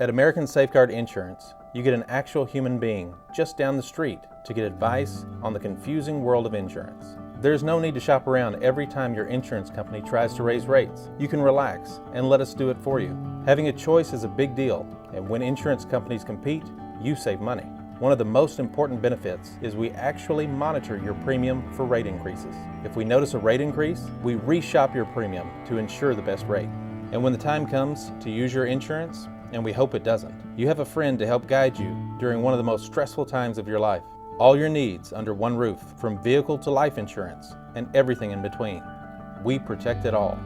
At American Safeguard Insurance, you get an actual human being just down the street to get advice on the confusing world of insurance. There's no need to shop around every time your insurance company tries to raise rates. You can relax and let us do it for you. Having a choice is a big deal, and when insurance companies compete, you save money. One of the most important benefits is we actually monitor your premium for rate increases. If we notice a rate increase, we reshop your premium to ensure the best rate. And when the time comes to use your insurance, and we hope it doesn't, you have a friend to help guide you during one of the most stressful times of your life. All your needs under one roof, from vehicle to life insurance, and everything in between. We protect it all.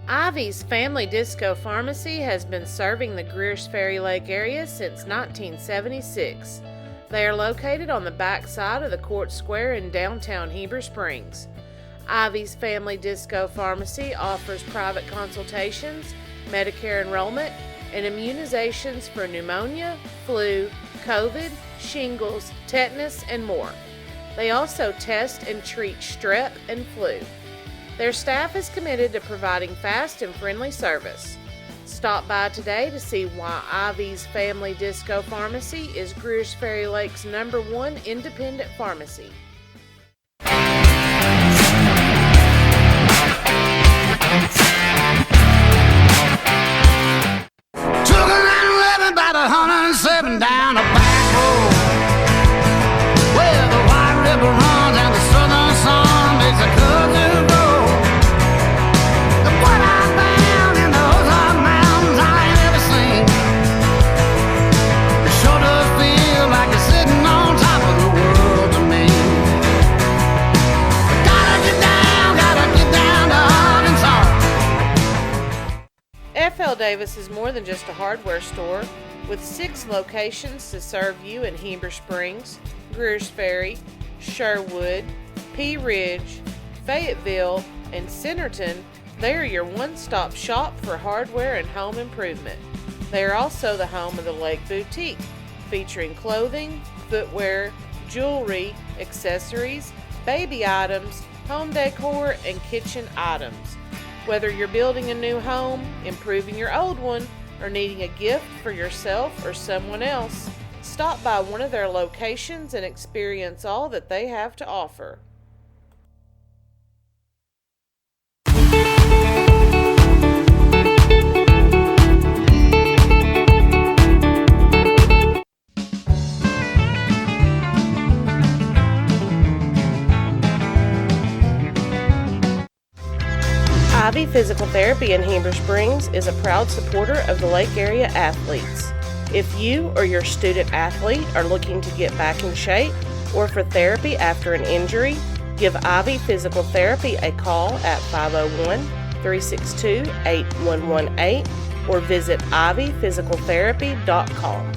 Ivy's Family Disco Pharmacy has been serving the Greers Ferry Lake area since 1976. They are located on the back side of the Court Square in downtown Heber Springs. Ivy's Family Disco Pharmacy offers private consultations, Medicare enrollment, and immunizations for pneumonia, flu, COVID, shingles, tetanus, and more. They also test and treat strep and flu. Their staff is committed to providing fast and friendly service. Stop by today to see why Ivy's Family Disco Pharmacy is Greers Ferry Lake's #1 independent pharmacy. Took a 911 about 107 down a back road, where the White River runs and the southern sun makes a cousin grow. Look what I found in those Ozark mountains I ain't ever seen. It sure does feel like you're sitting on top of the world to me. Gotta get down to Arkansas. F.L. Davis is more than just a hardware store, with 6 locations to serve you in Heber Springs, Greers Ferry, Sherwood, Pea Ridge, Fayetteville, and Centerton. They are your one-stop shop for hardware and home improvement. They are also the home of the Lake Boutique, featuring clothing, footwear, jewelry, accessories, baby items, home decor, and kitchen items. Whether you're building a new home, improving your old one, or needing a gift for yourself or someone else, stop by one of their locations and experience all that they have to offer. Ivy Physical Therapy in Heber Springs is a proud supporter of the Lake Area athletes. If you or your student athlete are looking to get back in shape or for therapy after an injury, give Ivy Physical Therapy a call at 501-362-8118 or visit ivyphysicaltherapy.com.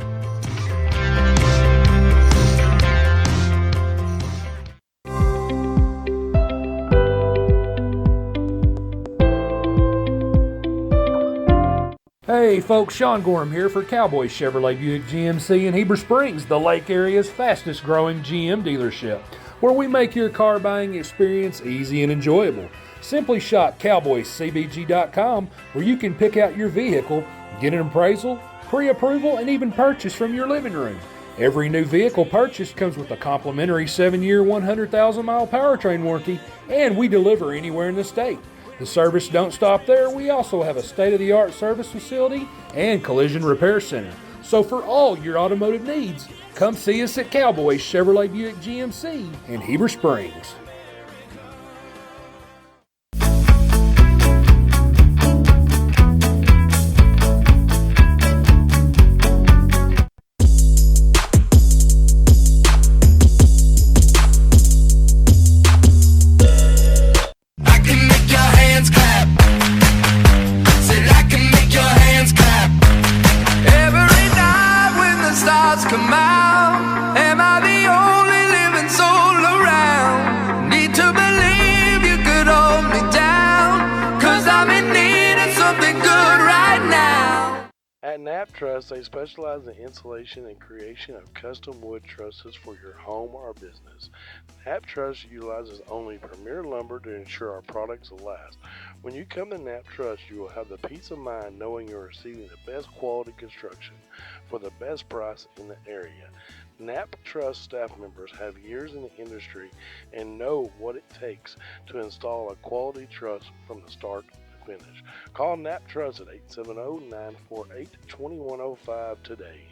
Hey folks, Sean Gorham here for Cowboy Chevrolet Buick GMC in Heber Springs, the Lake Area's fastest growing GM dealership, where we make your car buying experience easy and enjoyable. Simply shop cowboycbg.com, where you can pick out your vehicle, get an appraisal, pre-approval, and even purchase from your living room. Every new vehicle purchased comes with a complimentary 7-year, 100,000-mile powertrain warranty, and we deliver anywhere in the state. The service don't stop there. We also have a state-of-the-art service facility and collision repair center. So for all your automotive needs, come see us at Cowboy Chevrolet Buick GMC in Heber Springs. Come out, am I the only living soul around? At Knapp Truss, they specialize in installation and creation of custom wood trusses for your home or business. Knapp Truss utilizes only premier lumber to ensure our products will last. When you come to Knapp Truss, you will have the peace of mind knowing you're receiving the best quality construction for the best price in the area. Knapp Truss staff members have years in the industry and know what it takes to install a quality truss from the start to finish. Call Knapp Truss at 870-948-2105 today.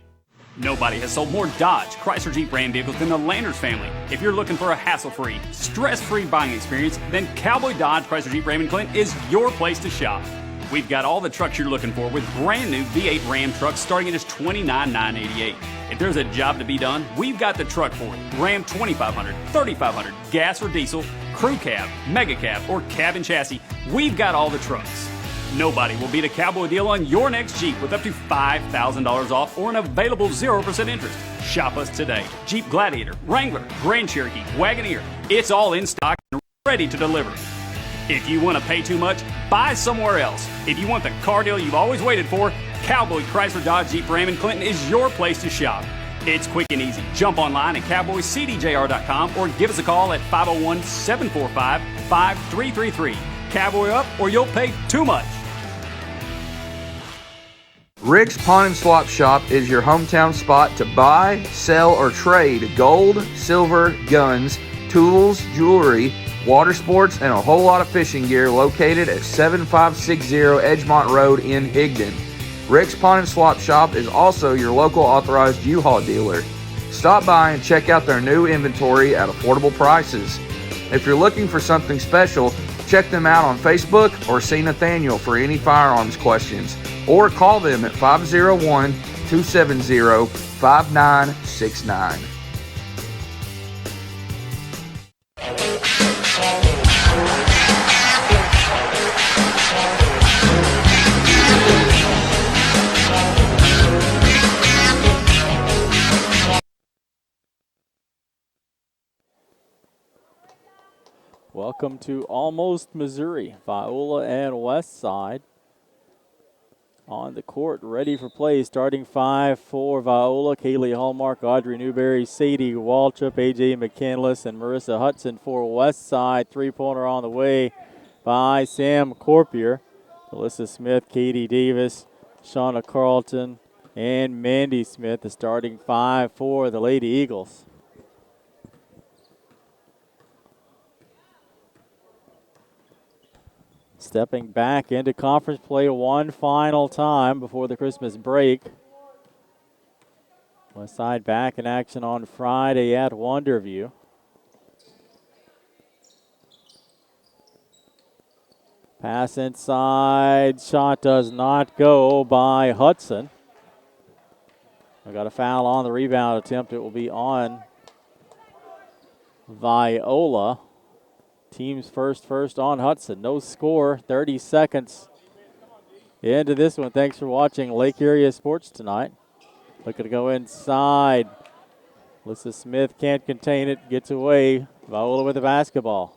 Nobody has sold more Dodge, Chrysler, Jeep, Ram vehicles than the Landers family. If you're looking for a hassle-free, stress-free buying experience, then Cowboy Dodge, Chrysler, Jeep, Ram, and Clinton is your place to shop. We've got all the trucks you're looking for with brand new V8 Ram trucks starting at just $29,988. If there's a job to be done, we've got the truck for it. Ram 2500, 3500, gas or diesel, crew cab, mega cab, or cab and chassis, we've got all the trucks. Nobody will beat a Cowboy deal on your next Jeep with up to $5,000 off or an available 0% interest. Shop us today. Jeep Gladiator, Wrangler, Grand Cherokee, Wagoneer, it's all in stock and ready to deliver. If you want to pay too much, buy somewhere else. If you want the car deal you've always waited for, Cowboy Chrysler Dodge Jeep Ram and Clinton is your place to shop. It's quick and easy. Jump online at cowboycdjr.com or give us a call at 501-745-5333. Cowboy up or you'll pay too much. Rick's Pawn and Swap Shop is your hometown spot to buy, sell, or trade gold, silver, guns, tools, jewelry, water sports, and a whole lot of fishing gear located at 7560 Edgemont Road in Higdon. Rick's Pawn and Swap Shop is also your local authorized U-Haul dealer. Stop by and check out their new inventory at affordable prices. If you're looking for something special, check them out on Facebook or see Nathaniel for any firearms questions, or call them at 501-270-5969. Welcome to Almost Missouri. Viola and West Side on the court, ready for play. Starting five for Viola: Kaylee Hallmark, Audrey Newberry, Sadie Waltrip, AJ McCandless, and Marissa Hudson. For West Side, three-pointer on the way by Sam Corpier. Alyssa Smith, Katie Davis, Shauna Carlton, and Mandy Smith, the starting five for the Lady Eagles. Stepping back into conference play one final time before the Christmas break. Westside back in action on Friday at Wonderview. Pass inside, shot does not go by Hudson. I got a foul on the rebound attempt. It will be on Viola. Team's first on Hudson. No score, 30 seconds into this one. Thanks for watching Lake Area Sports tonight. Looking to go inside. Alyssa Smith can't contain it, gets away. Viola with the basketball.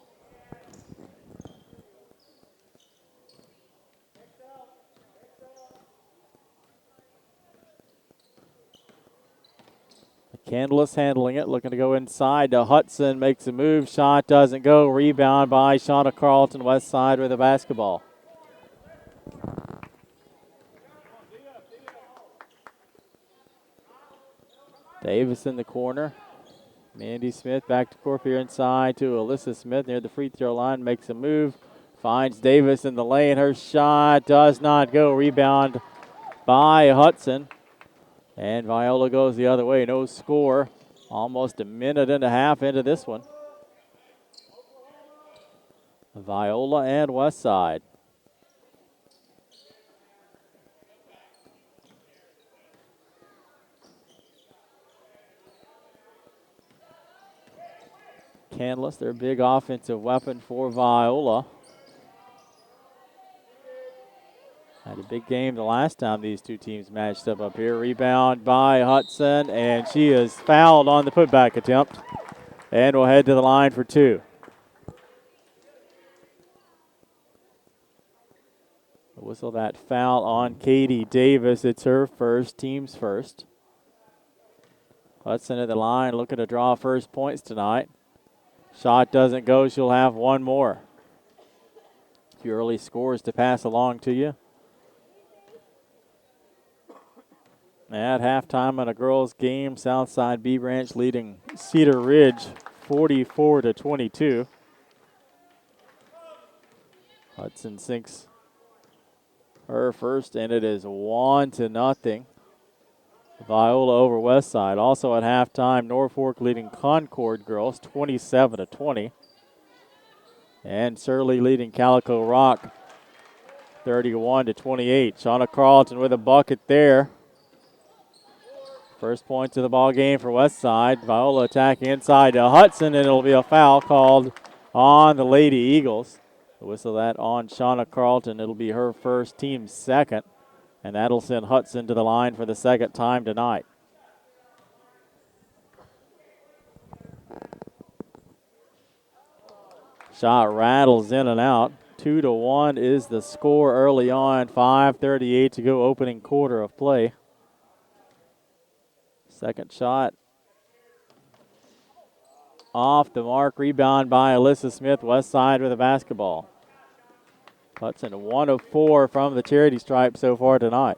Candless handling it, looking to go inside to Hudson, makes a move, shot doesn't go, rebound by Shauna Carlton, West Side with the basketball. Davis in the corner. Mandy Smith back to Corpier inside to Alyssa Smith near the free throw line, makes a move, finds Davis in the lane, her shot does not go, rebound by Hudson. And Viola goes the other way. No score. Almost a minute and a half into this one. Viola and Westside. Candless, their big offensive weapon for Viola. Had a big game the last time these two teams matched up here. Rebound by Hudson, and she is fouled on the putback attempt. And will head to the line for two. Whistle that foul on Katie Davis. It's her first, team's first. Hudson at the line, looking to draw first points tonight. Shot doesn't go, she'll have one more. A few early scores to pass along to you. At halftime in a girls' game, Southside B Branch leading Cedar Ridge 44-22. Hudson sinks her first, and it is 1-0. Viola over Westside. Also at halftime, Norfolk leading Concord girls 27-20. And Surly leading Calico Rock 31-28. Shauna Carlton with a bucket there. First points of the ball game for Westside. Viola attacking inside to Hudson, and it'll be a foul called on the Lady Eagles. Whistle that on Shauna Carlton. It'll be her first, team second. And that'll send Hudson to the line for the second time tonight. Shot rattles in and out. 2-1 is the score early on. 5:38 to go, opening quarter of play. Second shot off the mark. Rebound by Alyssa Smith. Westside with a basketball. Hudson 1 of 4 from the charity stripe so far tonight.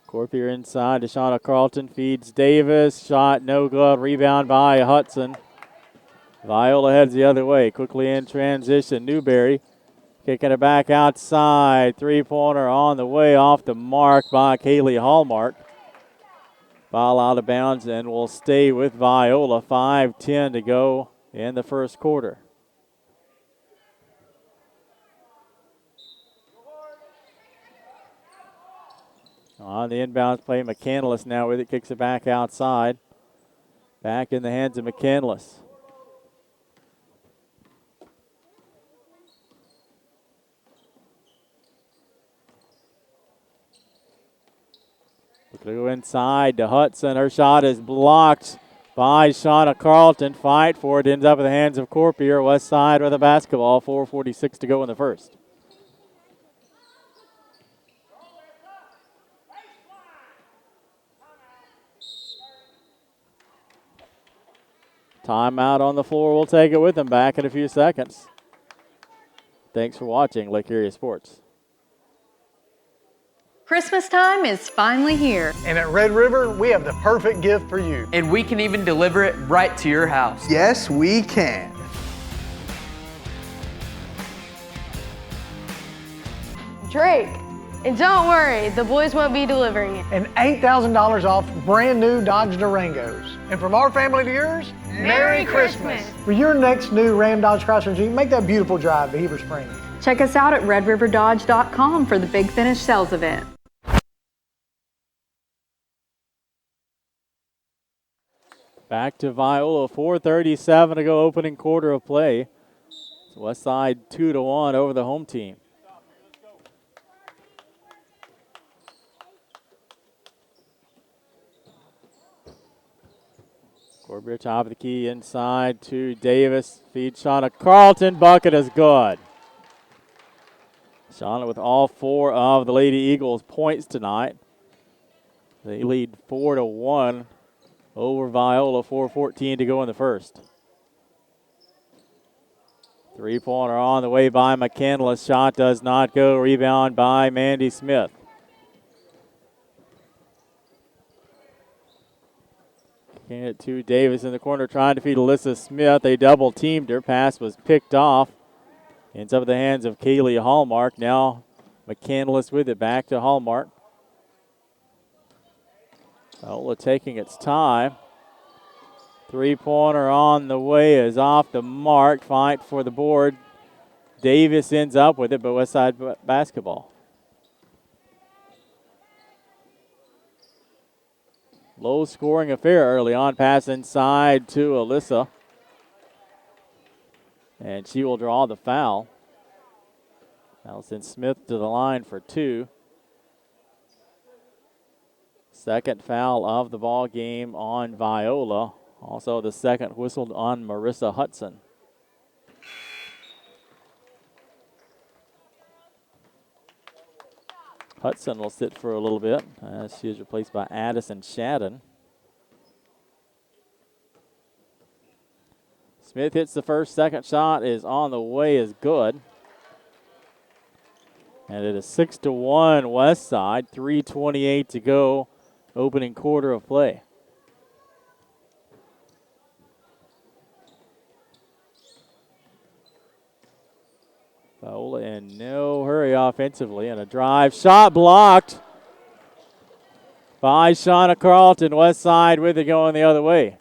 Corpier inside to Shauna Carlton. Feeds Davis. Shot no good. Rebound by Hudson. Viola heads the other way. Quickly in transition. Newberry kicking it back outside. Three-pointer on the way, off the mark by Kaylee Hallmark. Ball out of bounds and will stay with Viola. 5:10 to go in the first quarter. On the inbounds play, McCandless now with it, kicks it back outside. Back in the hands of McCandless. Looking to go inside to Hudson. Her shot is blocked by Shauna Carlton. Fight for it, ends up in the hands of Corpier. Westside with a basketball. 4:46 to go in the first. Timeout on the floor. We'll take it with them. Back in a few seconds. Thanks for watching Lake Area Sports. Christmas time is finally here. And at Red River, we have the perfect gift for you. And we can even deliver it right to your house. Yes, we can. Drake. And don't worry, the boys won't be delivering it. And $8,000 off brand new Dodge Durangos. And from our family to yours, Merry Christmas. For your next new Ram Dodge Chrysler Jeep, make that beautiful drive to Heber Springs. Check us out at redriverdodge.com for the Big Finish sales event. Back to Viola, 4:37 to go, opening quarter of play. Westside 2-1 over the home team. Corbier top of the key inside to Davis. Feed Shauna Carlton. Bucket is good. Shauna with all 4 of the Lady Eagles points tonight. They lead 4-1 over Viola. 4:14 to go in the first. Three-pointer on the way by McCandless. Shot does not go. Rebound by Mandy Smith. Kicking it to Davis in the corner, trying to feed Alyssa Smith. They double-teamed her. Pass was picked off. Ends up in the hands of Kaylee Hallmark. Now McCandless with it. Back to Hallmark. Viola taking its time. Three-pointer on the way is off the mark. Fight for the board. Davis ends up with it, but Westside basketball. Low-scoring affair early on. Pass inside to Alyssa. And she will draw the foul. That'll send Smith to the line for 2. Second foul of the ball game on Viola. Also the second whistled on Marissa Hudson. Hudson will sit for a little bit as she is replaced by Addison Shadden. Smith hits the first, second shot is on the way, is good. And it is 6-1 West Side, 3:28 to go, opening quarter of play. Viola in no hurry offensively, and a drive shot blocked by Shauna Carlton. West Side with it going the other way.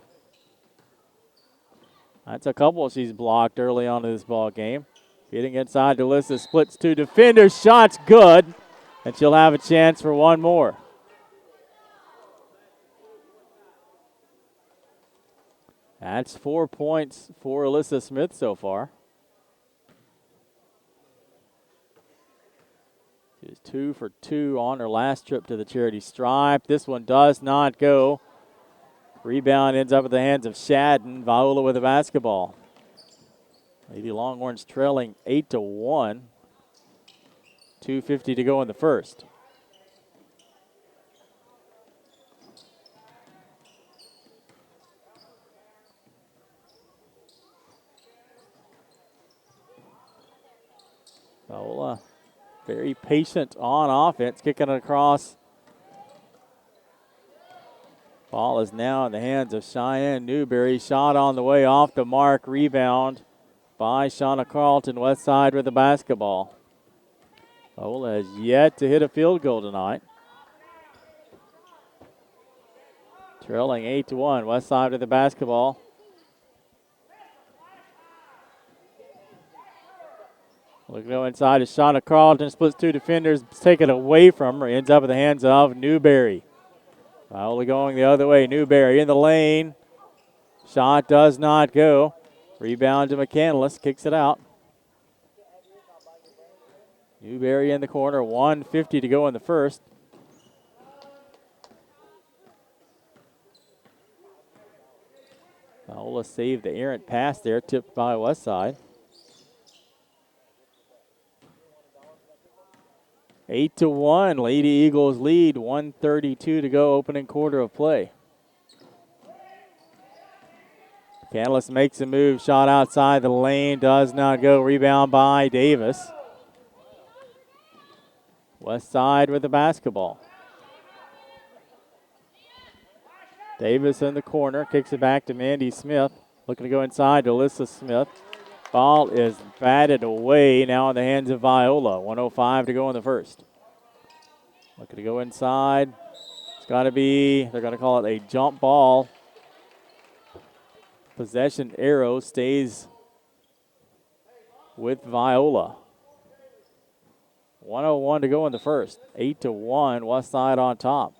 That's a couple she's blocked early on in this ball game. Getting inside to Alyssa, splits two defenders, shot's good, and she'll have a chance for one more. That's 4 points for Alyssa Smith so far. She was 2 for 2 on her last trip to the charity stripe. This one does not go. Rebound ends up in the hands of Shadden. Viola with the basketball. Lady Longhorns trailing 8-1. 2:50 to go in the first. Viola very patient on offense, kicking it across. Ball is now in the hands of Cheyenne Newberry. Shot on the way off the mark. Rebound by Shauna Carlton. West Side with the basketball. Viola has yet to hit a field goal tonight. Trailing 8-1. West Side with the basketball. Look, go inside to Shauna Carlton. Splits two defenders. Take it away from her. Ends up in the hands of Newberry. Viola going the other way. Newberry in the lane. Shot does not go. Rebound to McCandless. Kicks it out. Newberry in the corner. 1:50 to go in the first. Viola saved the errant pass there. Tipped by West Side. 8-1. Lady Eagles lead. 1:32 to go. Opening quarter of play. Canlis makes a move. Shot outside the lane. Does not go. Rebound by Davis. West Side with the basketball. Davis in the corner. Kicks it back to Mandy Smith. Looking to go inside to Alyssa Smith. Ball is batted away now in the hands of Viola. 1:05 to go in the first. Looking to go inside. It's got to be, they're going to call it a jump ball. Possession arrow stays with Viola. 1:01 to go in the first. 8-1, West Side on top.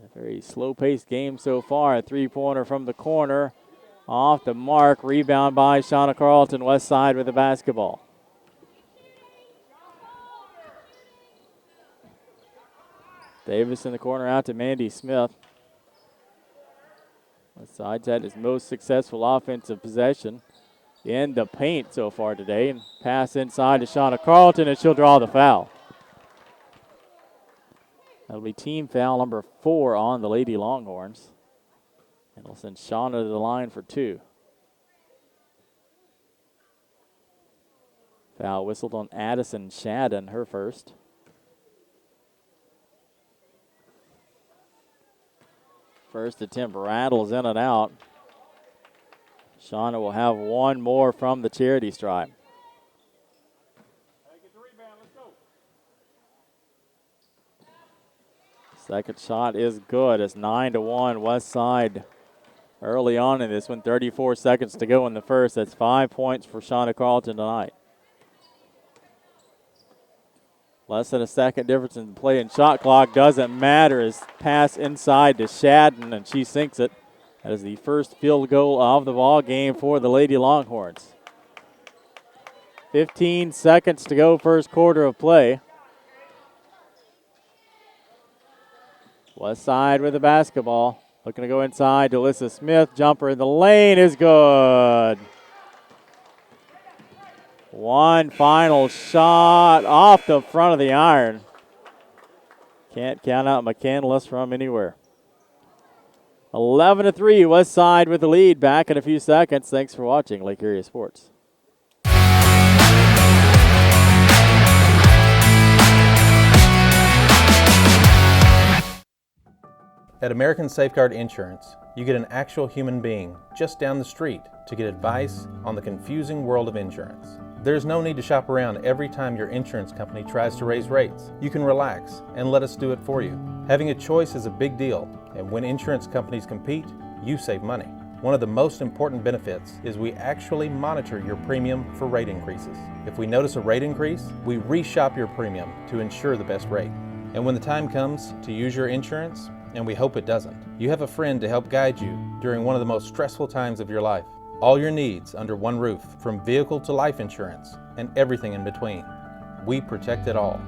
A very slow-paced game so far. A three-pointer from the corner. Off the mark. Rebound by Shauna Carlton. West Side with the basketball. Davis in the corner out to Mandy Smith. West Side's had his most successful offensive possession in the paint so far today. And pass inside to Shauna Carlton, and she'll draw the foul. That'll be team foul number 4 on the Lady Longhorns. And we'll send Shauna to the line for 2. Foul whistled on Addison Shadden, her first. First attempt rattles in and out. Shauna will have one more from the charity stripe. Second shot is good. It's 9-1 West Side early on in this one. 34 seconds to go in the first. That's 5 points for Shauna Carlton tonight. Less than a second difference in play and shot clock. Doesn't matter as pass inside to Shadden, and she sinks it. That is the first field goal of the ball game for the Lady Longhorns. 15 seconds to go, first quarter of play. West Side with the basketball. Looking to go inside to Alyssa Smith. Jumper in the lane is good. One final shot off the front of the iron. Can't count out McCandless from anywhere. 11-3, West Side with the lead. Back in a few seconds. Thanks for watching Lake Area Sports. At American Safeguard Insurance, you get an actual human being just down the street to get advice on the confusing world of insurance. There's no need to shop around every time your insurance company tries to raise rates. You can relax and let us do it for you. Having a choice is a big deal, and when insurance companies compete, you save money. One of the most important benefits is we actually monitor your premium for rate increases. If we notice a rate increase, we reshop your premium to ensure the best rate. And when the time comes to use your insurance, and we hope it doesn't, you have a friend to help guide you during one of the most stressful times of your life. All your needs under one roof, from vehicle to life insurance, and everything in between. We protect it all.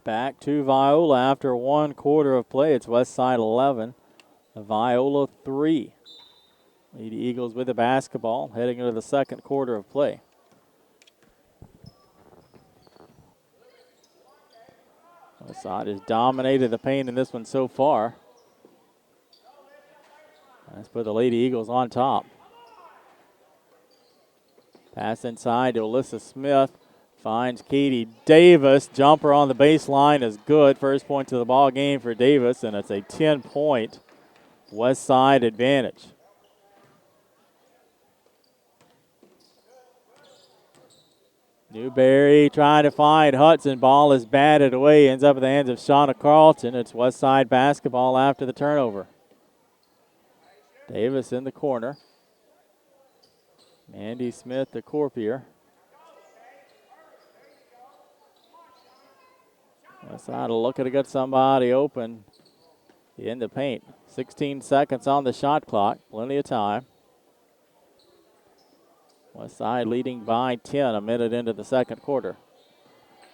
Back to Viola after 1 quarter of play. It's West Side 11, Viola 3. Lady Eagles with the basketball heading into the second quarter of play. West Side has dominated the paint in this one so far. Let's put the Lady Eagles on top. Pass inside to Alyssa Smith. Finds Katie Davis. Jumper on the baseline is good. First point to the ball game for Davis, and it's a 10-point West Side advantage. Newberry trying to find Hudson. Ball is batted away. Ends up in the hands of Shauna Carlton. It's West Side basketball after the turnover. Davis in the corner. Mandy Smith, the Corpier. West Side looking to get somebody open in the paint. 16 seconds on the shot clock. Plenty of time. West Side leading by 10 a minute into the second quarter.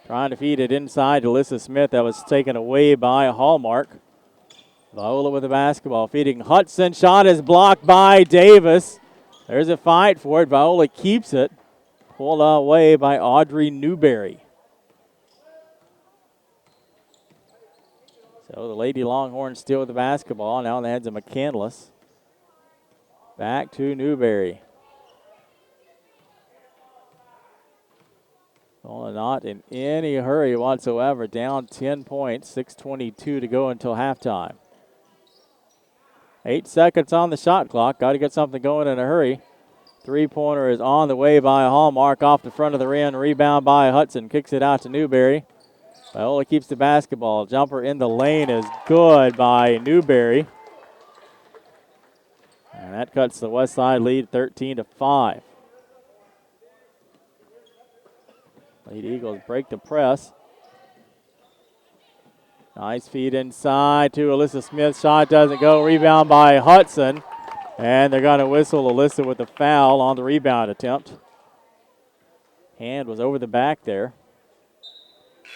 Trying to feed it inside to Alyssa Smith. That was taken away by Hallmark. Viola with the basketball. Feeding Hudson. Shot is blocked by Davis. There's a fight for it. Viola keeps it. Pulled away by Audrey Newberry. So the Lady Longhorns still with the basketball. Now in the hands of McCandless. Back to Newberry. Well, not in any hurry whatsoever. Down 10 points. 6:22 to go until halftime. 8 seconds on the shot clock. Got to get something going in a hurry. Three-pointer is on the way by Hallmark off the front of the rim. Rebound by Hudson. Kicks it out to Newberry. Viola keeps the basketball. Jumper in the lane is good by Newberry. And that cuts the West Side lead 13-5. Lady Eagles break the press. Nice feed inside to Alyssa Smith. Shot doesn't go. Rebound by Hudson. And they're going to whistle Alyssa with a foul on the rebound attempt. Hand was over the back there.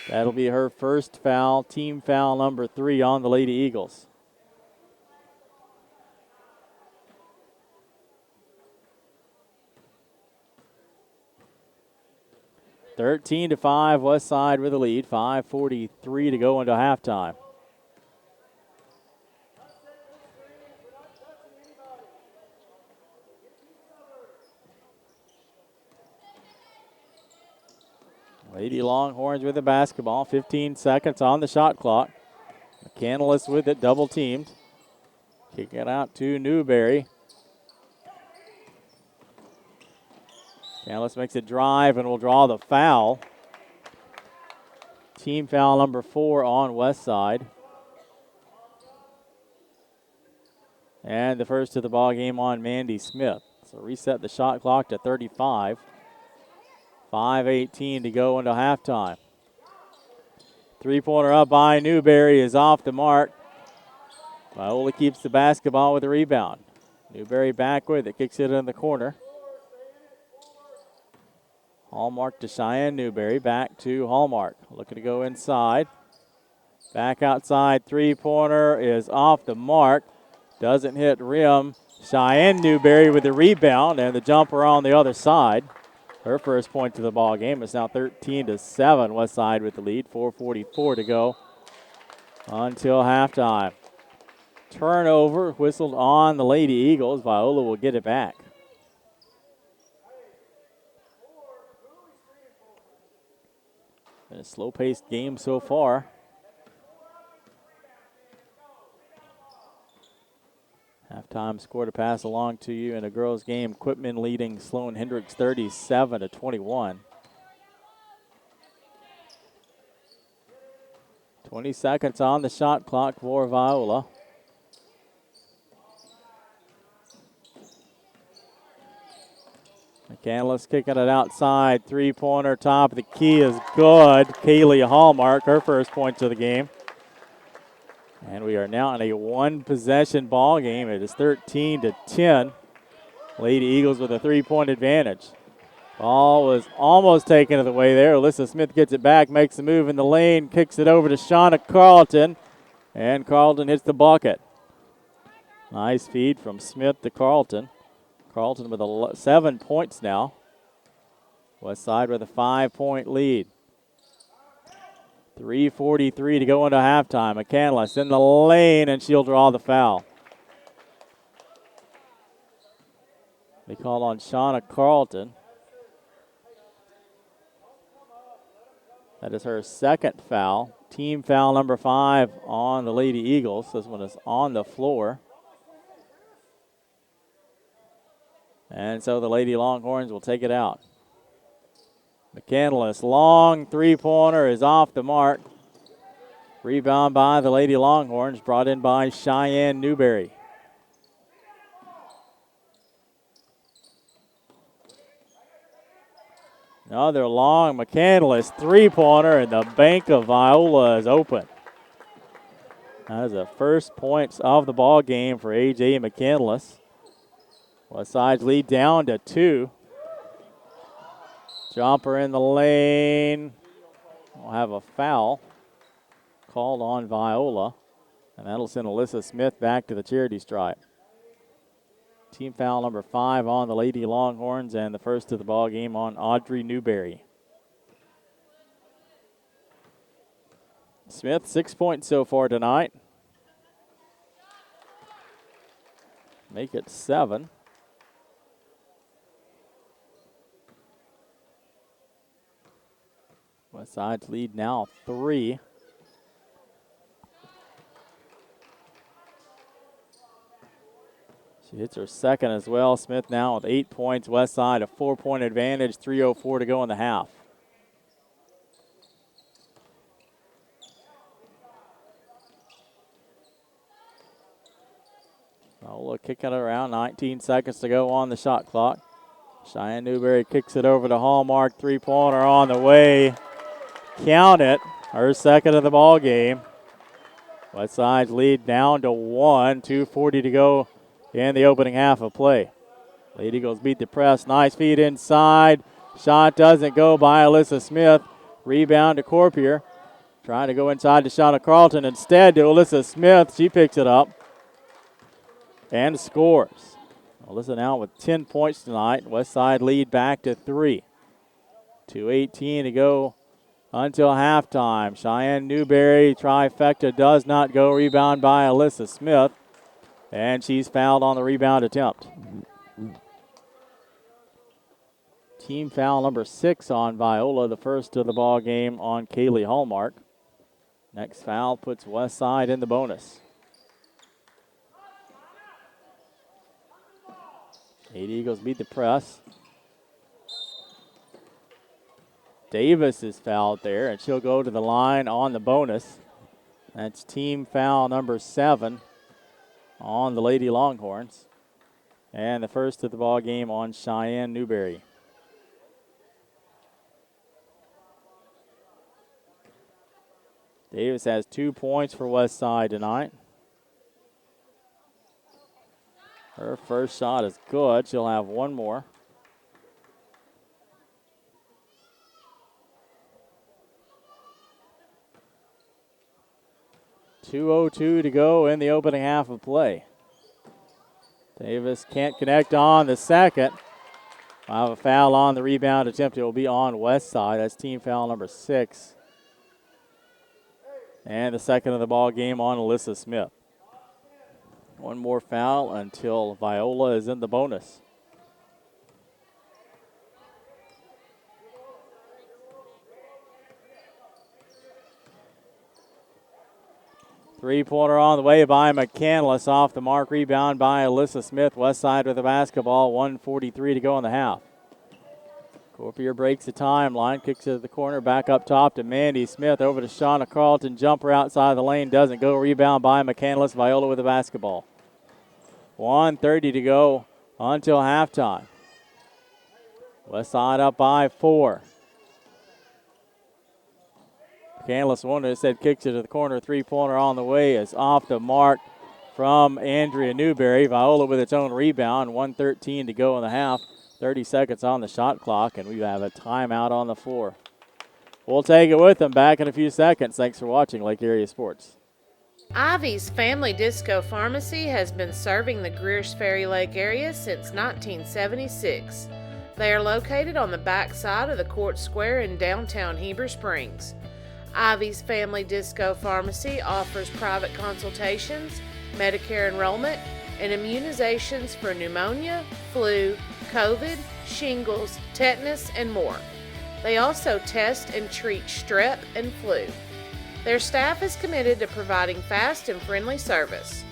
That'll be her first foul, team foul number 3 on the Lady Eagles. (13-5) West Side with the lead. 5:43 to go into halftime. Lady Longhorns with the basketball. 15 seconds on the shot clock. McCandless with it, double teamed. Kick it out to Newberry. McCandless makes a drive and will draw the foul. Team foul number 4 on West Side. And the first of the ball game on Mandy Smith. So reset the shot clock to 35. 5:18 to go into halftime. Three-pointer up by Newberry is off the mark. Viola keeps the basketball with the rebound. Newberry back with it, kicks it in the corner. Hallmark to Cheyenne Newberry. Back to Hallmark. Looking to go inside. Back outside. Three-pointer is off the mark. Doesn't hit rim. Cheyenne Newberry with the rebound and the jumper on the other side. Her first point to the ball game. It's now 13-7. West Side with the lead. 4:44 to go until halftime. Turnover whistled on the Lady Eagles. Viola will get it back. Been a slow-paced game so far. Halftime score to pass along to you in a girls' game. Quitman leading Sloan Hendricks 37-21. 20 seconds on the shot clock for Viola. McCandless kicking it outside. Three-pointer top of the key is good. Kaylee Hallmark, her first points of the game. And we are now in a one-possession ball game. It is 13-10. Lady Eagles with a three-point advantage. Ball was almost taken to the way there. Alyssa Smith gets it back, makes a move in the lane, kicks it over to Shauna Carlton, and Carlton hits the bucket. Nice feed from Smith to Carlton. Carlton with 7 points now. West Side with a 5-point lead. 3:43 to go into halftime. McCandless in the lane, and she'll draw the foul. They call on Shauna Carlton. That is her second foul. Team foul number 5 on the Lady Eagles. This one is on the floor. And so the Lady Longhorns will take it out. McCandless, long three-pointer is off the mark. Rebound by the Lady Longhorns, brought in by Cheyenne Newberry. Another long McCandless three-pointer, and the bank of Viola is open. That is the first points of the ball game for A.J. McCandless. West Side's lead down to 2. Jumper in the lane. We'll have a foul called on Viola, and that'll send Alyssa Smith back to the charity stripe. Team foul number 5 on the Lady Longhorns, and the first of the ball game on Audrey Newberry. Smith, 6 points so far tonight. Make it 7. West Side's lead now 3. She hits her second as well. Smith now with 8 points. West Side a 4-point advantage. 3:04 to go in the half. Viola kicking it around. 19 seconds to go on the shot clock. Cheyenne Newberry kicks it over to Hallmark. Three-pointer on the way. Count it. Her second of the ball game. West Side's lead down to 1. 2:40 to go in the opening half of play. Lady Eagles beat the press. Nice feed inside. Shot doesn't go by Alyssa Smith. Rebound to Corpier. Trying to go inside to Shauna Carlton. Instead to Alyssa Smith. She picks it up and scores. Alyssa now with 10 points tonight. West Side lead back to 3. 2:18 to go until halftime. Cheyenne Newberry trifecta does not go. Rebound by Alyssa Smith. And she's fouled on the rebound attempt. Team foul number 6 on Viola, the first of the ball game on Kaylee Hallmark. Next foul puts West Side in the bonus. Lady Eagles beat the press. Davis is fouled there, and she'll go to the line on the bonus. That's team foul number 7 on the Lady Longhorns. And the first of the ball game on Cheyenne Newberry. Davis has 2 points for West Side tonight. Her first shot is good. She'll have one more. 2:02 to go in the opening half of play. Davis can't connect on the second. We'll have a foul on the rebound attempt. It will be on West Side. That's team foul number 6. And the second of the ball game on Alyssa Smith. One more foul until Viola is in the bonus. Three-pointer on the way by McCandless. Off the mark, rebound by Alyssa Smith. West Side with the basketball. 1:43 to go in the half. Corpier breaks the timeline, kicks it to the corner, back up top to Mandy Smith. Over to Shauna Carlton. Jumper outside the lane, doesn't go. Rebound by McCandless. Viola with the basketball. 1:30 to go until halftime. West Side up by 4. McCandless wonder said kicks it to the corner. Three-pointer on the way is off the mark from Andrea Newberry. Viola with its own rebound. 1:13 to go in the half. 30 seconds on the shot clock, and we have a timeout on the floor. We'll take it with them back in a few seconds. Thanks for watching Lake Area Sports. Ivy's Family Disco Pharmacy has been serving the Greers Ferry Lake area since 1976. They are located on the back side of the Court Square in downtown Heber Springs. Ivy's Family Disco Pharmacy offers private consultations, Medicare enrollment, and immunizations for pneumonia, flu, COVID, shingles, tetanus, and more. They also test and treat strep and flu. Their staff is committed to providing fast and friendly service.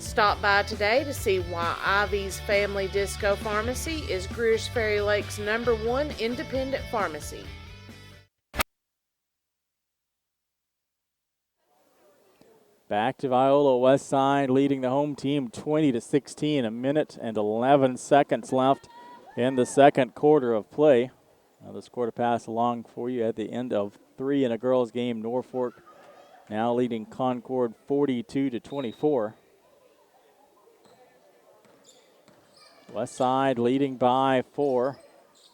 Stop by today to see why Ivy's Family Disco Pharmacy is Greers Ferry Lake's #1 independent pharmacy. Back to Viola. West Side leading the home team 20-16. A minute and 11 seconds left in the second quarter of play. Now this quarter pass along for you at the end of 3 in a girls game. Norfolk now leading Concord 42-24. West Side leading by 4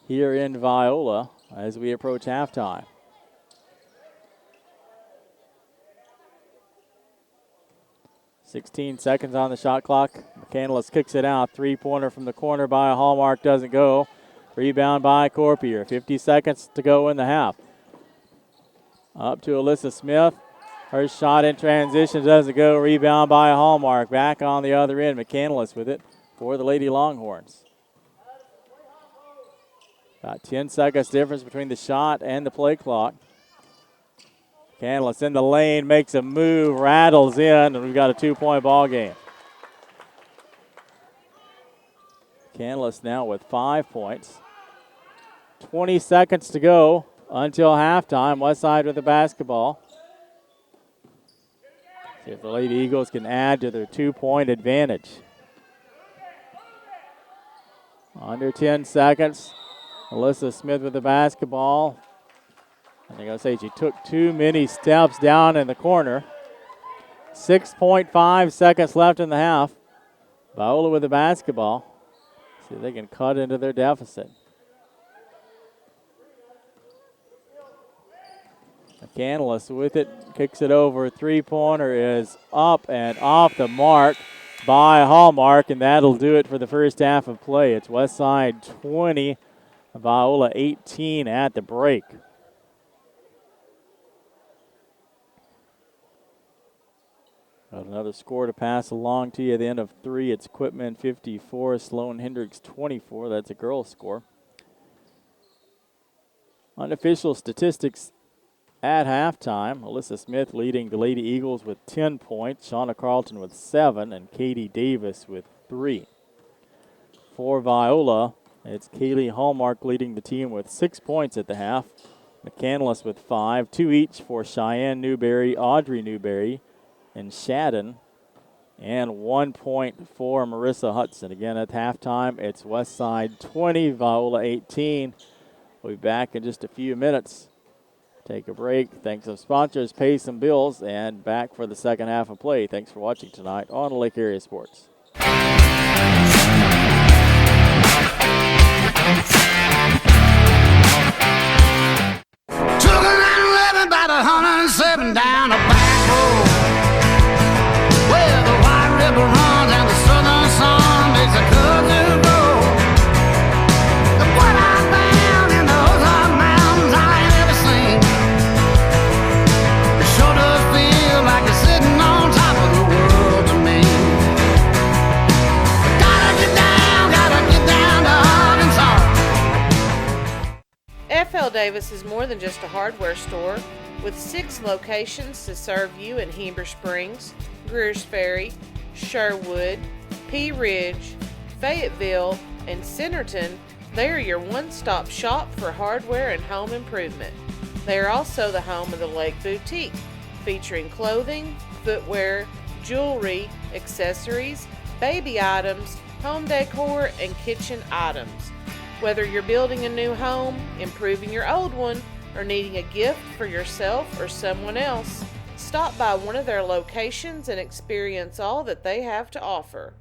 here in Viola as we approach halftime. 16 seconds on the shot clock. McCandless kicks it out. Three-pointer from the corner by Hallmark doesn't go. Rebound by Corpier. 50 seconds to go in the half. Up to Alyssa Smith. Her shot in transition doesn't go. Rebound by Hallmark. Back on the other end. McCandless with it for the Lady Longhorns. About 10 seconds difference between the shot and the play clock. McCandless in the lane, makes a move, rattles in, and we've got a 2-point ball game. McCandless now with 5 points. 20 seconds to go until halftime. West Side with the basketball. See if the Lady Eagles can add to their 2-point advantage. Under 10 seconds. Alyssa Smith with the basketball. I think I'll say she took too many steps down in the corner. 6.5 seconds left in the half. Viola with the basketball. See if they can cut into their deficit. McCandless with it, kicks it over. Three-pointer is up and off the mark by Hallmark, and that'll do it for the first half of play. It's West Side 20, Viola 18 at the break. Got another score to pass along to you at the end of 3. It's Quitman 54, Sloan Hendricks 24. That's a girls' score. Unofficial statistics at halftime. Alyssa Smith leading the Lady Eagles with 10 points. Shauna Carlton with 7 and Katie Davis with 3. For Viola, it's Kaylee Hallmark leading the team with 6 points at the half. McCandless with 5, 2 each for Cheyenne Newberry, Audrey Newberry, and Shadden, and 1 point for Marissa Hudson. Again, at halftime, it's West Side 20, Viola 18. We'll be back in just a few minutes. Take a break. Thanks to sponsors, pay some bills, and back for the second half of play. Thanks for watching tonight on Lake Area Sports. 107 down a back road Davis is more than just a hardware store, with 6 locations to serve you in Heber Springs, Greers Ferry, Sherwood, Pea Ridge, Fayetteville, and Centerton. They are your one-stop shop for hardware and home improvement. They are also the home of the Lake Boutique, featuring clothing, footwear, jewelry, accessories, baby items, home decor, and kitchen items. Whether you're building a new home, improving your old one, or needing a gift for yourself or someone else, stop by one of their locations and experience all that they have to offer.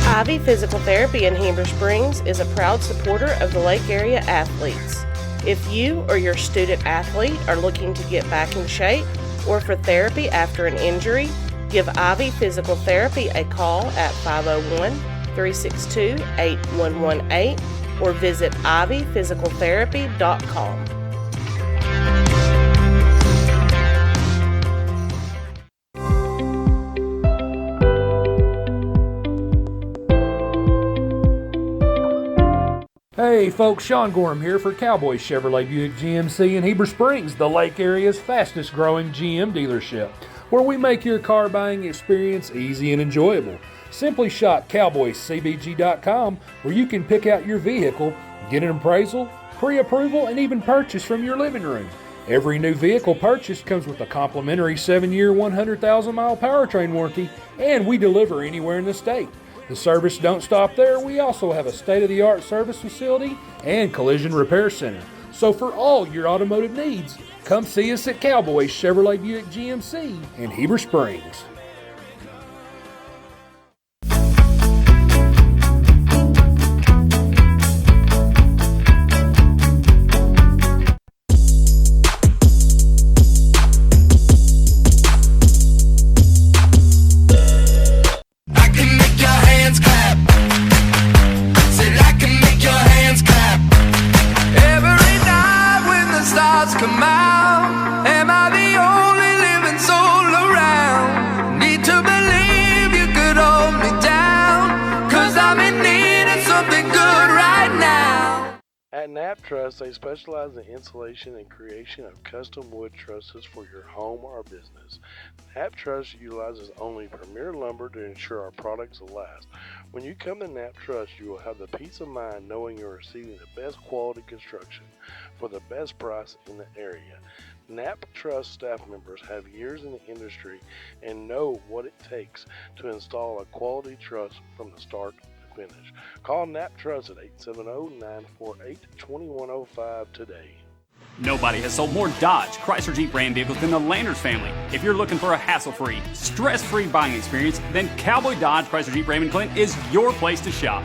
Ivy Physical Therapy in Heber Springs is a proud supporter of the Lake Area athletes. If you or your student athlete are looking to get back in shape or for therapy after an injury, give Ivy Physical Therapy a call at 501-362-8118 or visit ivyphysicaltherapy.com. Hey folks, Sean Gorham here for Cowboy Chevrolet Buick GMC in Heber Springs, the Lake Area's fastest growing GM dealership, where we make your car buying experience easy and enjoyable. Simply shop cowboycbg.com, where you can pick out your vehicle, get an appraisal, pre-approval, and even purchase from your living room. Every new vehicle purchased comes with a complimentary 7-year, 100,000-mile powertrain warranty, and we deliver anywhere in the state. The service don't stop there. We also have a state-of-the-art service facility and collision repair center. So for all your automotive needs, come see us at Cowboy Chevrolet Buick GMC in Heber Springs. Come out, am I the only living soul around? Need to believe you could hold me down, 'cause I'm in need of something good right now. At Knapp Truss, they specialize in installation and creation of custom wood trusses for your home or business. Knapp Truss utilizes only premier lumber to ensure our products will last. When you come to Knapp Truss, you will have the peace of mind knowing you're receiving the best quality construction for the best price in the area. Knapp Truss staff members have years in the industry and know what it takes to install a quality truss from the start to finish. Call Knapp Truss at 870-948-2105 today. Nobody has sold more Dodge, Chrysler Jeep Ram vehicles than the Landers family. If you're looking for a hassle-free, stress-free buying experience, then Cowboy Dodge, Chrysler Jeep Ram in Clinton is your place to shop.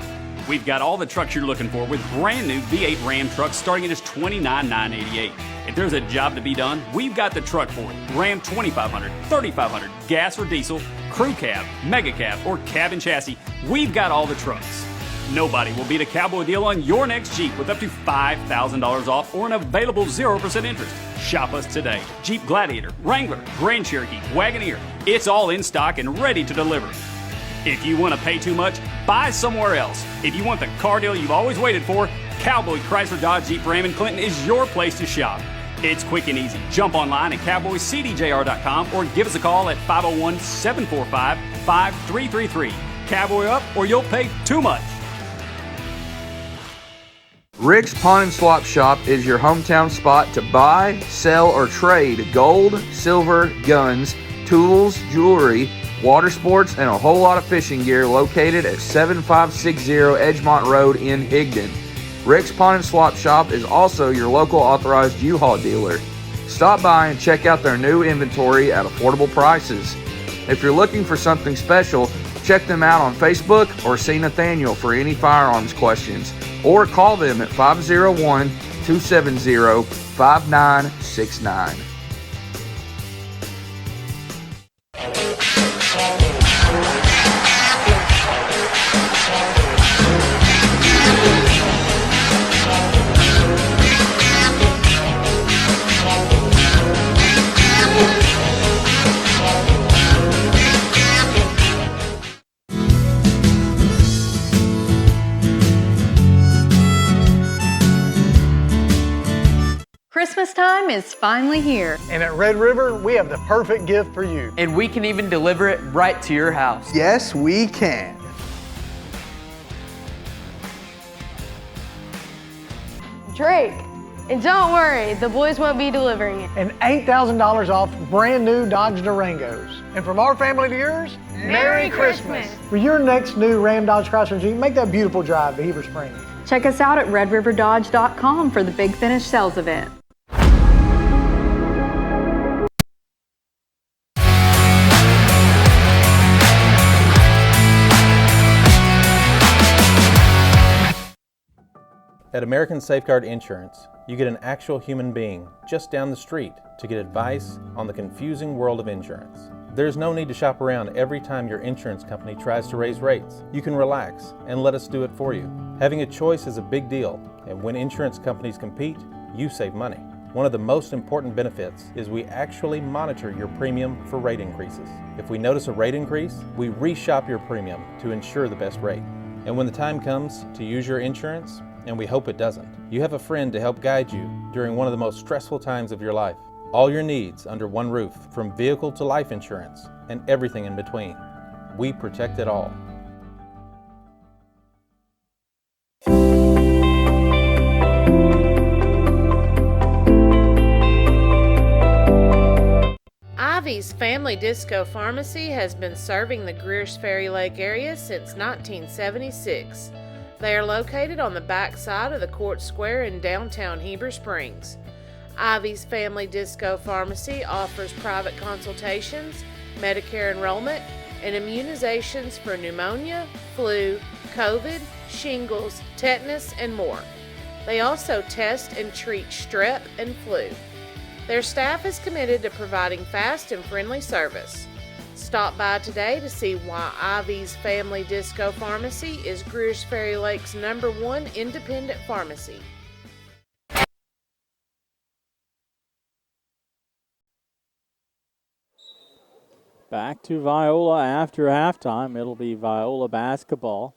We've got all the trucks you're looking for with brand new V8 Ram trucks starting at just $29,988. If there's a job to be done, we've got the truck for it. Ram 2500, 3500, gas or diesel, crew cab, mega cab, or cab and chassis, we've got all the trucks. Nobody will beat a Cowboy deal on your next Jeep with up to $5,000 off or an available 0% interest. Shop us today. Jeep Gladiator, Wrangler, Grand Cherokee, Wagoneer, it's all in stock and ready to deliver. If you want to pay too much, buy somewhere else. If you want the car deal you've always waited for, Cowboy Chrysler Dodge Jeep Ram in Clinton is your place to shop. It's quick and easy. Jump online at cowboycdjr.com or give us a call at 501-745-5333. Cowboy up or you'll pay too much. Rick's Pawn and Swap Shop is your hometown spot to buy, sell, or trade gold, silver, guns, tools, jewelry, water sports, and a whole lot of fishing gear located at 7560 Edgemont Road in Higdon. Rick's Pawn and Swap Shop is also your local authorized U-Haul dealer. Stop by and check out their new inventory at affordable prices. If you're looking for something special, check them out on Facebook or see Nathaniel for any firearms questions, or call them at 501-270-5969. time is finally here. And at Red River, we have the perfect gift for you. And we can even deliver it right to your house. Yes, we can. Drake. And don't worry, the boys won't be delivering it. And $8,000 off brand new Dodge Durangos. And from our family to yours, Merry Christmas. For your next new Ram Dodge Chrysler Jeep, make that beautiful drive to Heber Springs. Check us out at redriverdodge.com for the Big Finish sales event. At American Safeguard Insurance, you get an actual human being just down the street to get advice on the confusing world of insurance. There's no need to shop around every time your insurance company tries to raise rates. You can relax and let us do it for you. Having a choice is a big deal, and when insurance companies compete, you save money. One of the most important benefits is we actually monitor your premium for rate increases. If we notice a rate increase, we reshop your premium to ensure the best rate. And when the time comes to use your insurance, and we hope it doesn't, you have a friend to help guide you during one of the most stressful times of your life. All your needs under one roof, from vehicle to life insurance, and everything in between. We protect it all. Ivy's Family Disco Pharmacy has been serving the Greers Ferry Lake area since 1976. They are located on the back side of the Court Square in downtown Heber Springs. Ivy's Family Disco Pharmacy offers private consultations, Medicare enrollment, and immunizations for pneumonia, flu, COVID, shingles, tetanus, and more. They also test and treat strep and flu. Their staff is committed to providing fast and friendly service. Stop by today to see why Ivy's Family Disco Pharmacy is Greers Ferry Lake's #1 independent pharmacy. Back to Viola after halftime. It'll be Viola basketball.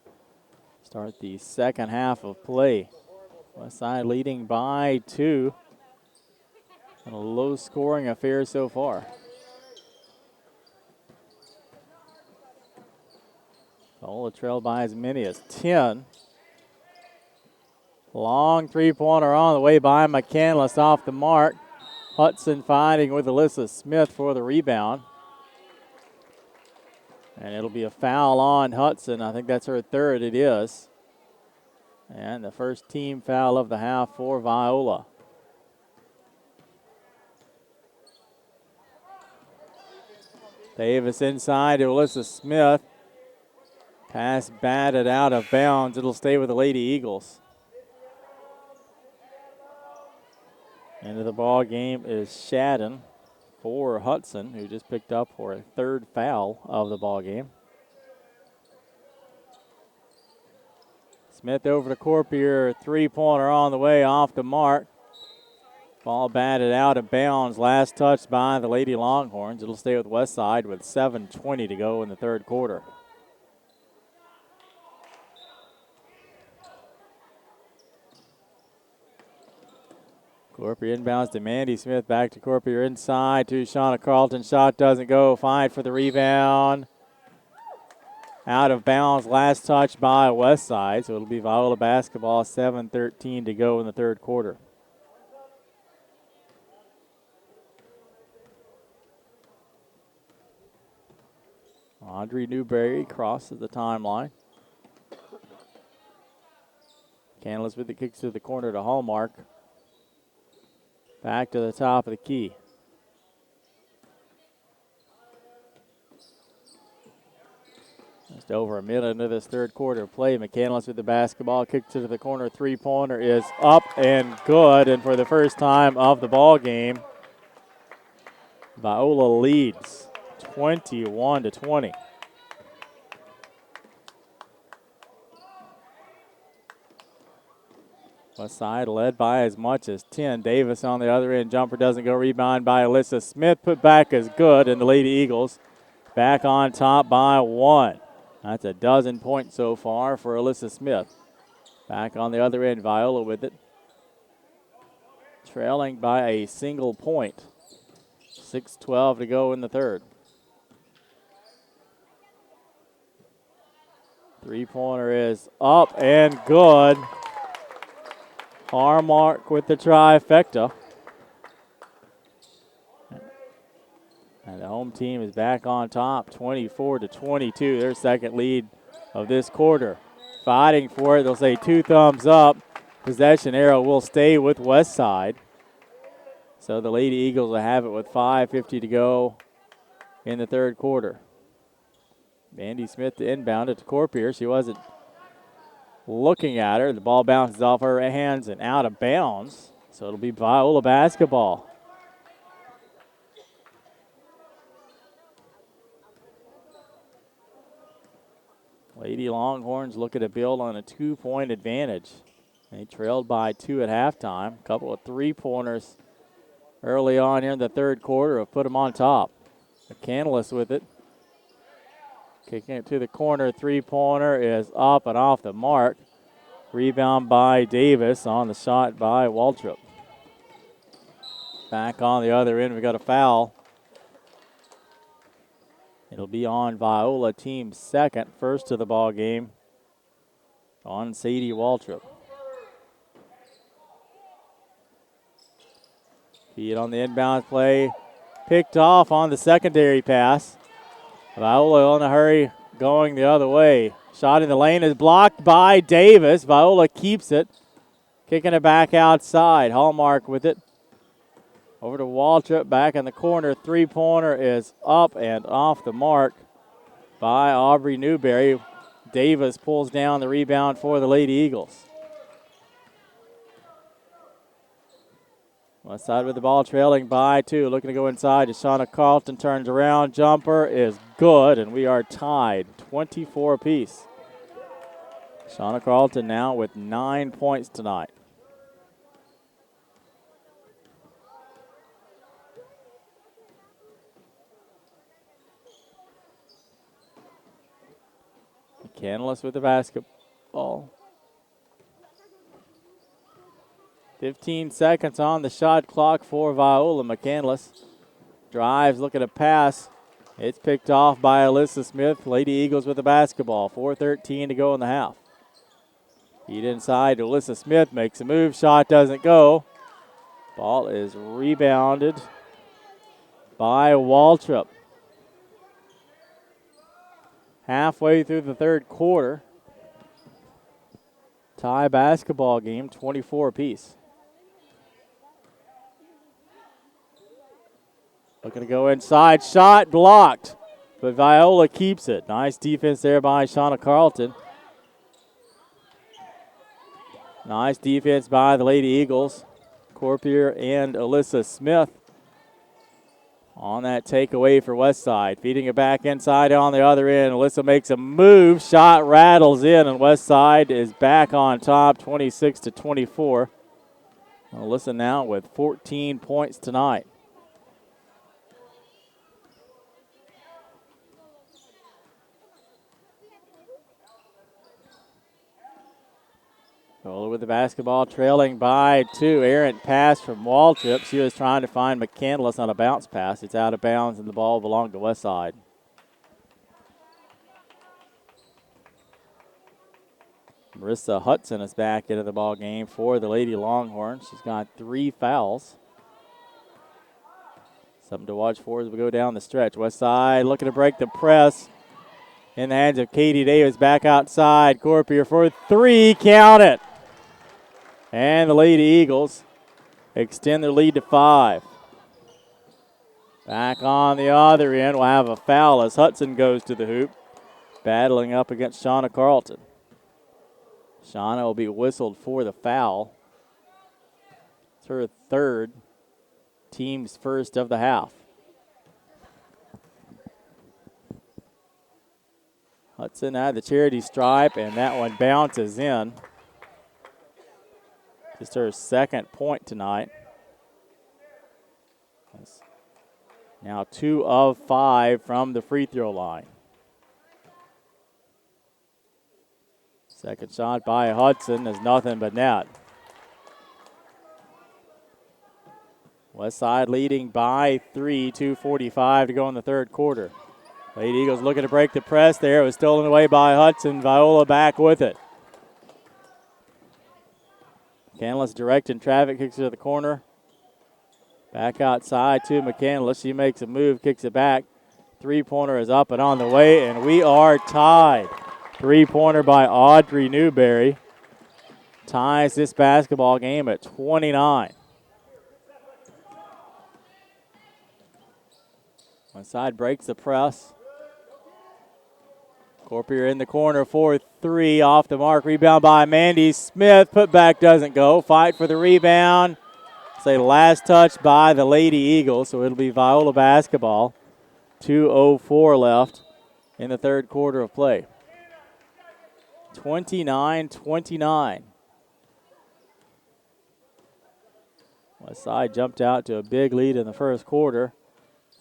Start the second half of play. Westside leading by 2. And a low-scoring affair so far. Viola trailed by as many as 10. Long three-pointer on the way by McCandless off the mark. Hudson fighting with Alyssa Smith for the rebound. And it'll be a foul on Hudson. I think that's her third. It is. And the first team foul of the half for Viola. Davis inside to Alyssa Smith. Pass batted out of bounds. It'll stay with the Lady Eagles. Into the ball game is Shadden for Hudson, who just picked up for a third foul of the ball game. Smith over to Corpier, three-pointer on the way off the mark. Ball batted out of bounds, last touch by the Lady Longhorns. It'll stay with Westside with 7:20 to go in the third quarter. Corpier inbounds to Mandy Smith, back to Corpier inside to Shauna Carlton. Shot doesn't go, fight for the rebound. Out of bounds, last touch by Westside, so it'll be Viola basketball, 7:13 to go in the third quarter. Audrey Newberry crosses the timeline. Canlis with the kicks to the corner to Hallmark. Back to the top of the key. Just over a minute into this third quarter play. McCandless with the basketball, kick to the corner, three-pointer is up and good. And for the first time of the ball game, Viola leads 21-20. Westside led by as much as 10. Davis on the other end. Jumper doesn't go. Rebound by Alyssa Smith. Put back is good. And the Lady Eagles back on top by 1. That's a dozen points so far for Alyssa Smith. Back on the other end. Viola with it. trailing by a single point. 6:12 to go in the third. Three-pointer is up and good. Hallmark with the trifecta. And the home team is back on top, 24-22, their second lead of this quarter. Fighting for it, they'll say 2 thumbs up. Possession arrow will stay with Westside. So the Lady Eagles will have it with 5:50 to go in the third quarter. Mandy Smith to inbound it to Corpier. She wasn't looking at her. The ball bounces off her hands and out of bounds. So it'll be Viola basketball. Lady Longhorns looking to build on a 2-point advantage. They trailed by 2 at halftime. A couple of three-pointers early on here in the third quarter have put them on top. McCandless with it. Kicking it to the corner. Three-pointer is up and off the mark. Rebound by Davis on the shot by Waltrip. Back on the other end, we got a foul. It'll be on Viola, team second, first of the ball game on Sadie Waltrip. Feed on the inbound play. Picked off on the secondary pass. Viola in a hurry going the other way. Shot in the lane is blocked by Davis. Viola keeps it. Kicking it back outside. Hallmark with it. Over to Waltrip, back in the corner. Three-pointer is up and off the mark by Aubrey Newberry. Davis pulls down the rebound for the Lady Eagles. West side with the ball trailing by 2. Looking to go inside. Shauna Carlton turns around. Jumper is good, and we are tied 24 apiece. Shauna Carlton now with 9 points tonight. McCandless with the basketball. 15 seconds on the shot clock for Viola. McCandless drives, looking to pass. It's picked off by Alyssa Smith. Lady Eagles with the basketball. 4:13 to go in the half. Feed inside to Alyssa Smith. Makes a move. Shot doesn't go. Ball is rebounded by Waltrip. Halfway through the third quarter. Tie basketball game, 24 apiece. Looking to go inside. Shot blocked, but Viola keeps it. Nice defense there by Shauna Carlton. Nice defense by the Lady Eagles. Corpier and Alyssa Smith on that takeaway for Westside. Feeding it back inside on the other end. Alyssa makes a move. Shot rattles in, and Westside is back on top, 26-24. Alyssa now with 14 points tonight. Viola with the basketball, trailing by 2. Errant pass from Waltrip. She was trying to find McCandless on a bounce pass. It's out of bounds, and the ball belonged to Westside. Marissa Hudson is back into the ball game for the Lady Longhorns. She's got 3 fouls. Something to watch for as we go down the stretch. Westside looking to break the press. In the hands of Katie Davis, back outside. Corpier for 3, count it. And the Lady Eagles extend their lead to 5. Back on the other end, we'll have a foul as Hudson goes to the hoop, battling up against Shauna Carlton. Shauna will be whistled for the foul. It's her third, team's first of the half. Hudson had the charity stripe, and that one bounces in. Just her second point tonight. Now 2 of 5 from the free throw line. Second shot by Hudson is nothing but net. West Side leading by 3, 2:45 to go in the third quarter. Lady Eagles looking to break the press there. It was stolen away by Hudson. Viola back with it. McCandless directing traffic, kicks it to the corner. Back outside to McCandless. She makes a move, kicks it back. Three-pointer is up and on the way, and we are tied. Three-pointer by Audrey Newberry ties this basketball game at 29. One side breaks the press. Corpier in the corner for three, off the mark. Rebound by Mandy Smith. Putback doesn't go. Fight for the rebound. Say last touch by the Lady Eagles, so it'll be Viola basketball. 2:04 left in the third quarter of play. 29-29. West Side jumped out to a big lead in the first quarter.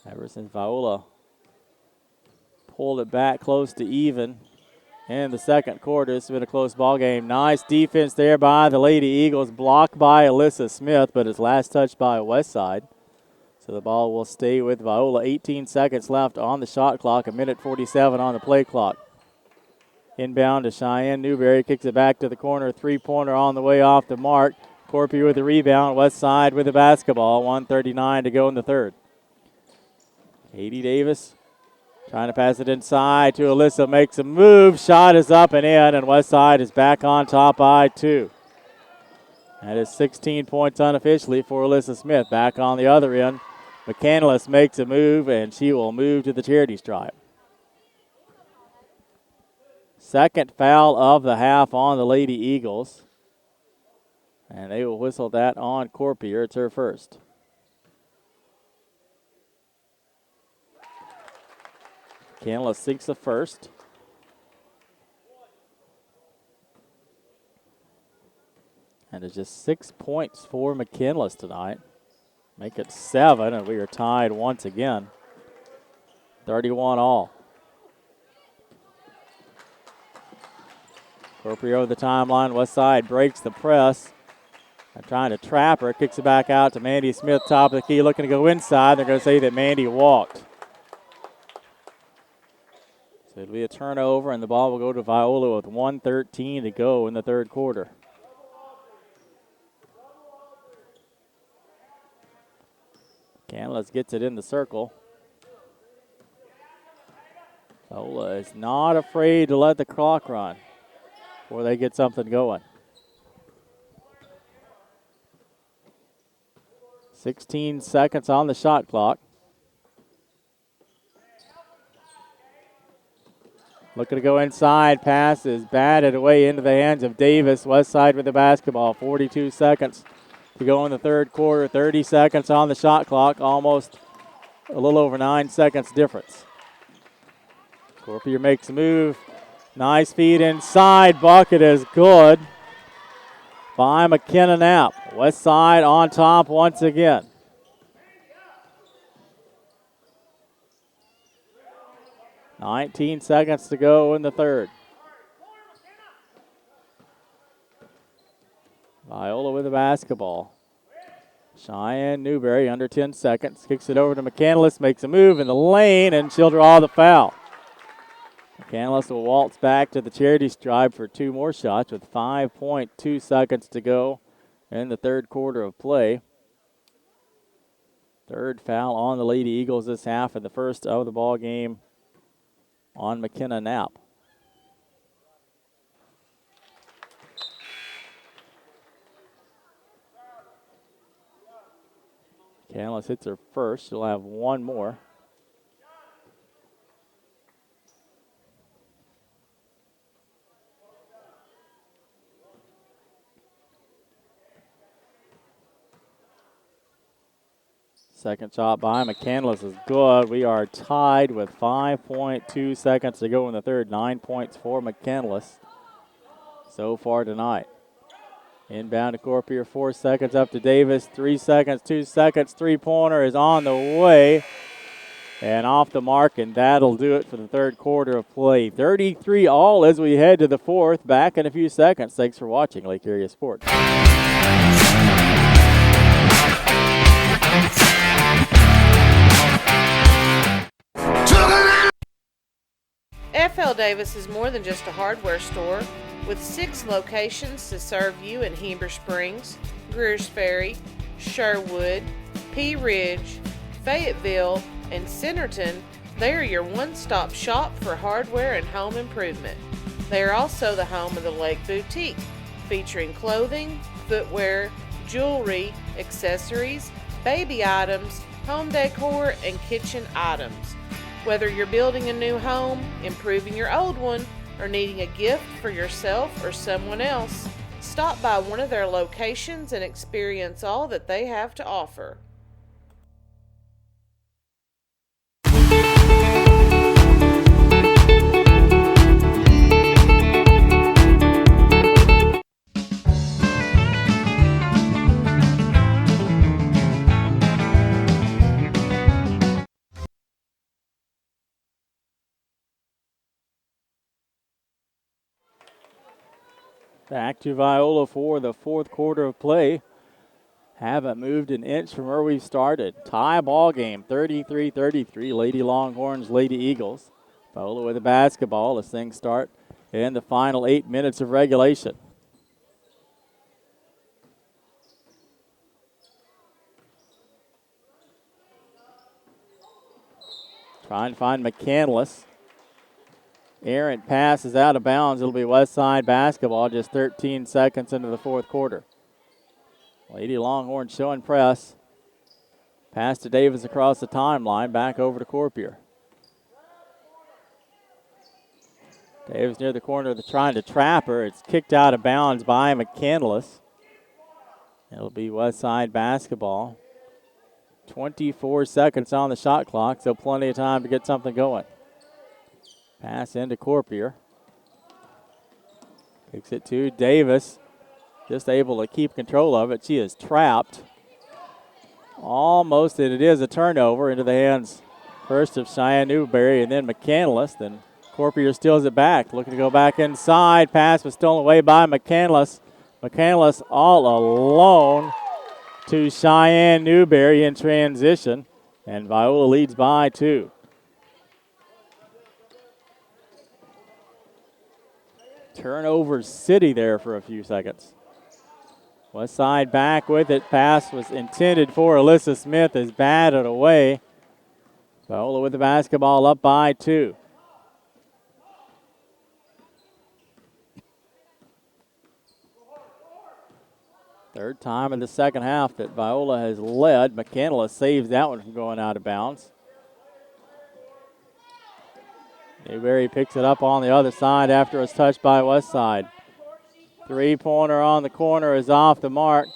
Ever since Viola pulled it back close to even in the second quarter. It's been a close ball game. Nice defense there by the Lady Eagles. Blocked by Alyssa Smith, but it's last touched by West Side. So the ball will stay with Viola. 18 seconds left on the shot clock. 1:47 on the play clock. Inbound to Cheyenne Newberry. Kicks it back to the corner. Three-pointer on the way off the mark. Corpy with the rebound. West Side with the basketball. 1:39 to go in the third. Katie Davis trying to pass it inside to Alyssa. Makes a move. Shot is up and in, and West Side is back on top by 2. That is 16 points unofficially for Alyssa Smith. Back on the other end, McCandless makes a move, and she will move to the charity stripe. Second foul of the half on the Lady Eagles. And they will whistle that on Corpier. It's her first. McCandless sinks the first. And it's just 6 points for McCandless tonight. Make it 7, and we are tied once again. 31 all. Corpier over the timeline. West Side breaks the press. They're trying to trap her. Kicks it back out to Mandy Smith, top of the key, looking to go inside. They're going to say that Mandy walked. So it'll be a turnover, and the ball will go to Viola with 1:13 to go in the third quarter. Canlis gets it in the circle. Viola is not afraid to let the clock run before they get something going. 16 seconds on the shot clock. Looking to go inside. Pass is batted away into the hands of Davis. West Side with the basketball. 42 seconds to go in the third quarter. 30 seconds on the shot clock. Almost a little over 9 seconds difference. Corpier makes a move. Nice feed inside. Bucket is good by McKenna Knapp. West Side on top once again. $19 seconds to go in the third. Viola with the basketball. Cheyenne Newberry under 10 seconds. Kicks it over to McCandless. Makes a move in the lane, and she'll draw the foul. McCandless will waltz back to the charity stripe for 2 more shots with 5.2 seconds to go in the third quarter of play. Third foul on the Lady Eagles this half, and the first of the ball game on McKenna Knapp. McCandless hits her first. She'll have one more. Second shot by McCandless is good. We are tied with 5.2 seconds to go in the third. 9 points for McCandless so far tonight. Inbound to Corpier, 4 seconds up to Davis. 3 seconds, 2 seconds. Three-pointer is on the way and off the mark, and that'll do it for the third quarter of play. 33 all as we head to the fourth. Back in a few seconds. Thanks for watching Lake Area Sports. F.L. Davis is more than just a hardware store. With 6 locations to serve you in Heber Springs, Greers Ferry, Sherwood, Pea Ridge, Fayetteville, and Centerton, they are your one-stop shop for hardware and home improvement. They are also the home of the Lake Boutique, featuring clothing, footwear, jewelry, accessories, baby items, home decor, and kitchen items. Whether you're building a new home, improving your old one, or needing a gift for yourself or someone else, stop by one of their locations and experience all that they have to offer. Back to Viola for the fourth quarter of play. Haven't moved an inch from where we started. Tie ball game, 33-33. Lady Longhorns, Lady Eagles. Viola with the basketball as things start in the final 8 minutes of regulation. Trying to find McCandless. Errant pass is out of bounds. It'll be West Side basketball just 13 seconds into the fourth quarter. Lady Longhorn showing press. Pass to Davis across the timeline. Back over to Corpier. Davis near the corner trying to trap her. It's kicked out of bounds by McCandless. It'll be West Side basketball. 24 seconds on the shot clock, so plenty of time to get something going. Pass into Corpier. Kicks it to Davis. Just able to keep control of it. She is trapped. Almost, and it is a turnover into the hands first of Cheyenne Newberry and then McCandless. Then Corpier steals it back. Looking to go back inside. Pass was stolen away by McCandless. McCandless all alone to Cheyenne Newberry in transition. And Viola leads by 2. Turnover city there for a few seconds. West Side back with it. Pass was intended for Alyssa Smith, is batted away. Viola with the basketball up by 2. Third time in the second half that Viola has led. McCandless saves that one from going out of bounds. Newberry picks it up on the other side after it's touched by West Side. Three-pointer on the corner is off the mark.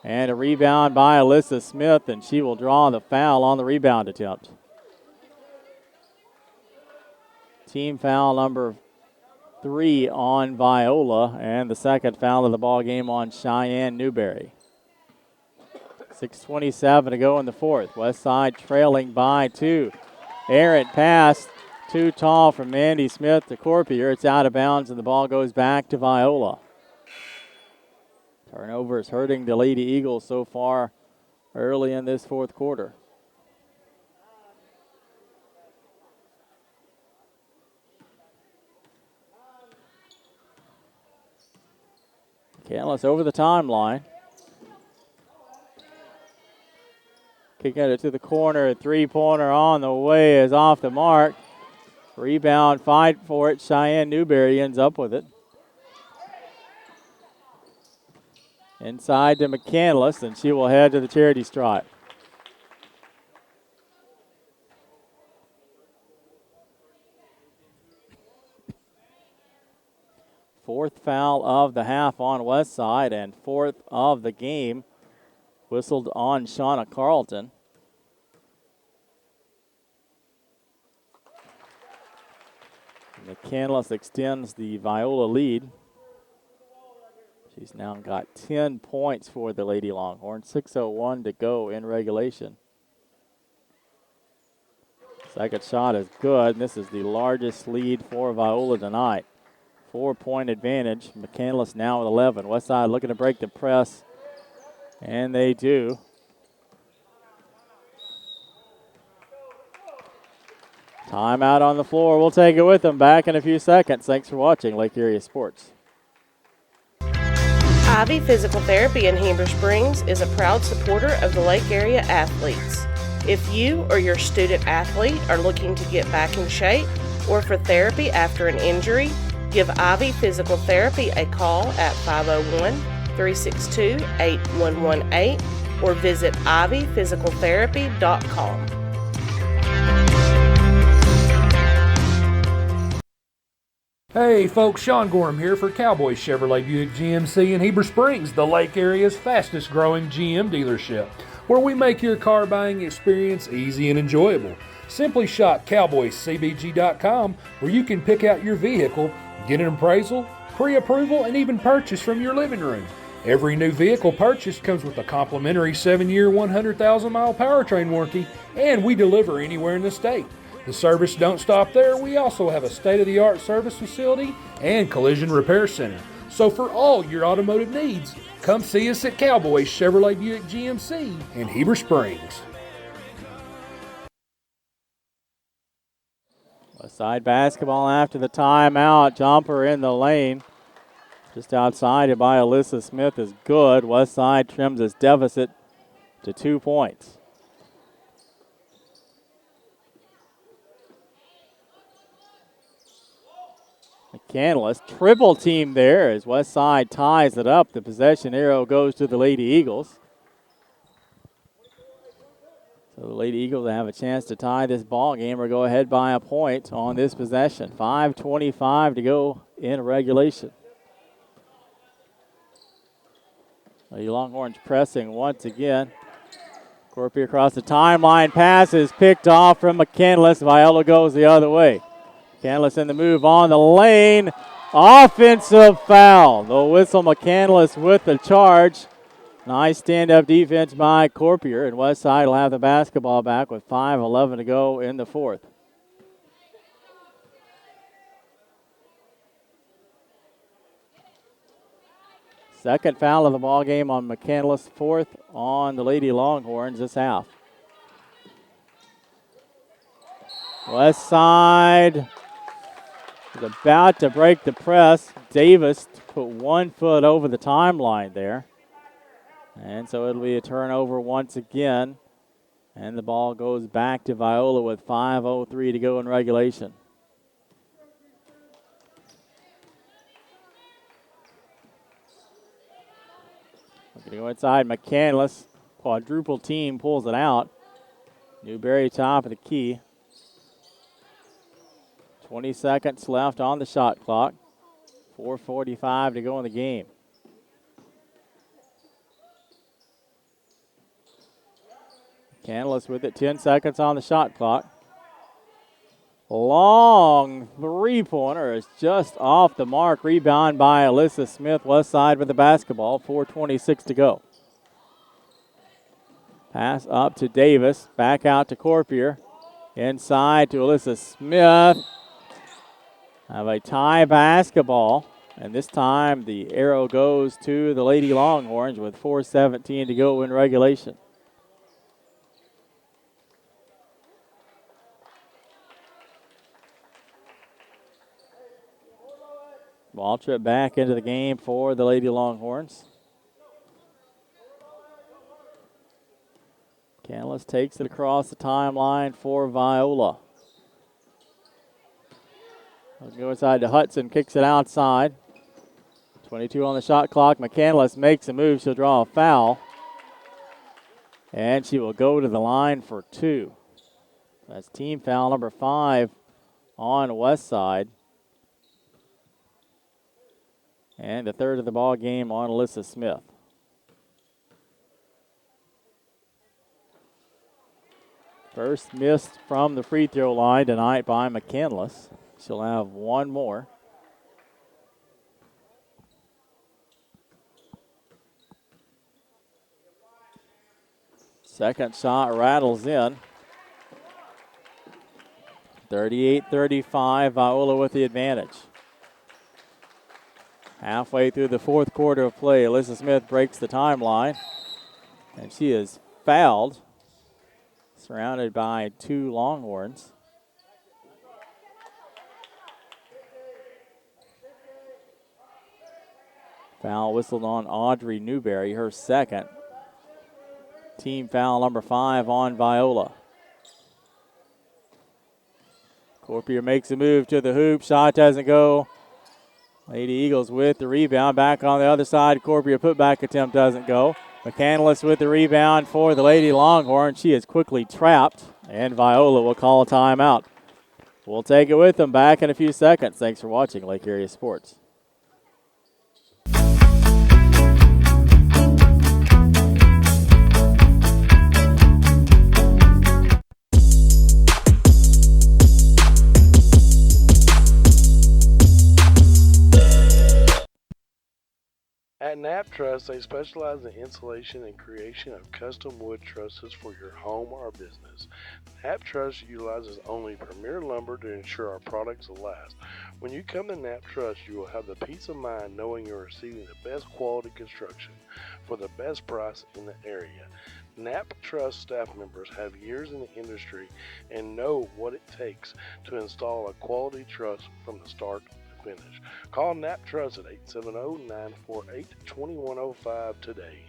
And a rebound by Alyssa Smith, and she will draw the foul on the rebound attempt. Team foul number 3 on Viola, and the second foul of the ball game on Cheyenne Newberry. 6:27 to go in the fourth. West Side trailing by 2. Errant pass, too tall from Mandy Smith to Corpier. It's out of bounds, and the ball goes back to Viola. Turnover is hurting the Lady Eagles so far early in this fourth quarter. Canlis over the timeline. Kicking it to the corner. Three-pointer on the way is off the mark. Rebound, fight for it. Cheyenne Newberry ends up with it. Inside to McCandless, and she will head to the charity stripe. Fourth foul of the half on West Side and fourth of the game whistled on Shauna Carlton. McCandless extends the Viola lead. She's now got 10 points for the Lady Longhorns. 6:01 to go in regulation. Second shot is good, and this is the largest lead for Viola tonight. 4-point advantage. McCandless now with 11. Westside looking to break the press, and they do. Timeout on the floor. We'll take it with them. Back in a few seconds. Thanks for watching Lake Area Sports. Ivy Physical Therapy in Heber Springs is a proud supporter of the Lake Area athletes. If you or your student athlete are looking to get back in shape or for therapy after an injury, give Ivy Physical Therapy a call at 501-362-8118 or visit ivyphysicaltherapy.com. Hey folks, Sean Gorham here for Cowboy Chevrolet Buick GMC in Heber Springs, the Lake Area's fastest growing GM dealership, where we make your car buying experience easy and enjoyable. Simply shop cowboycbg.com where you can pick out your vehicle, get an appraisal, pre-approval, and even purchase from your living room. Every new vehicle purchased comes with a complimentary 7-year, 100,000-mile powertrain warranty, and we deliver anywhere in the state. The service don't stop there. We also have a state-of-the-art service facility and collision repair center. So for all your automotive needs, come see us at Cowboy Chevrolet Buick GMC in Heber Springs. Westside basketball after the timeout. Jumper in the lane. Just outside by Alyssa Smith is good. Westside trims its deficit to 2 points. McCandless triple team there as Westside ties it up. The possession arrow goes to the Lady Eagles. So the Lady Eagles have a chance to tie this ball game or go ahead by a point on this possession. 5:25 to go in regulation. The Longhorns pressing once again. Corpy across the timeline. Pass is picked off from McCandless. Viola goes the other way. McCandless in the move on the lane. Offensive foul. The whistle, McCandless with the charge. Nice stand-up defense by Corpier, and Westside will have the basketball back with 5:11 to go in the fourth. Second foul of the ball game on McCandless, fourth on the Lady Longhorns this half. Westside is about to break the press. Davis put 1 foot over the timeline there. And so it'll be a turnover once again. And the ball goes back to Viola with 5:03 to go in regulation. Looking to go inside, McCandless. Quadruple team pulls it out. Newberry top of the key. 20 seconds left on the shot clock. 4:45 to go in the game. McCandless with it, 10 seconds on the shot clock. Long three-pointer is just off the mark. Rebound by Alyssa Smith. Westside with the basketball. 4:26 to go. Pass up to Davis. Back out to Corpier. Inside to Alyssa Smith. Have a tie basketball. And this time the arrow goes to the Lady Longhorns with 4:17 to go in regulation. Ball trip back into the game for the Lady Longhorns. Canlis takes it across the timeline for Viola. Let's go inside to Hudson, kicks it outside. 22 on the shot clock. McCandless makes a move. She'll draw a foul. And she will go to the line for 2. That's team foul number 5 on Westside. And the third of the ball game on Alyssa Smith. First missed from the free throw line tonight by McCandless. She'll have one more. Second shot rattles in. 38-35, Viola with the advantage. Halfway through the fourth quarter of play, Alyssa Smith breaks the timeline. And she is fouled, surrounded by 2 Longhorns. Foul whistled on Audrey Newberry, her second. Team foul number 5 on Viola. Corpier makes a move to the hoop. Shot doesn't go. Lady Eagles with the rebound. Back on the other side. Corpier putback attempt doesn't go. McCandless with the rebound for the Lady Longhorn. She is quickly trapped, and Viola will call a timeout. We'll take it with them back in a few seconds. Thanks for watching Lake Area Sports. At Knapp Truss, they specialize in installation and creation of custom wood trusses for your home or business. Knapp Truss utilizes only premier lumber to ensure our products will last. When you come to Knapp Truss, you will have the peace of mind knowing you're receiving the best quality construction for the best price in the area. Knapp Truss staff members have years in the industry and know what it takes to install a quality truss from the start finish. Call Knapp Truss at 870-948-2105 today.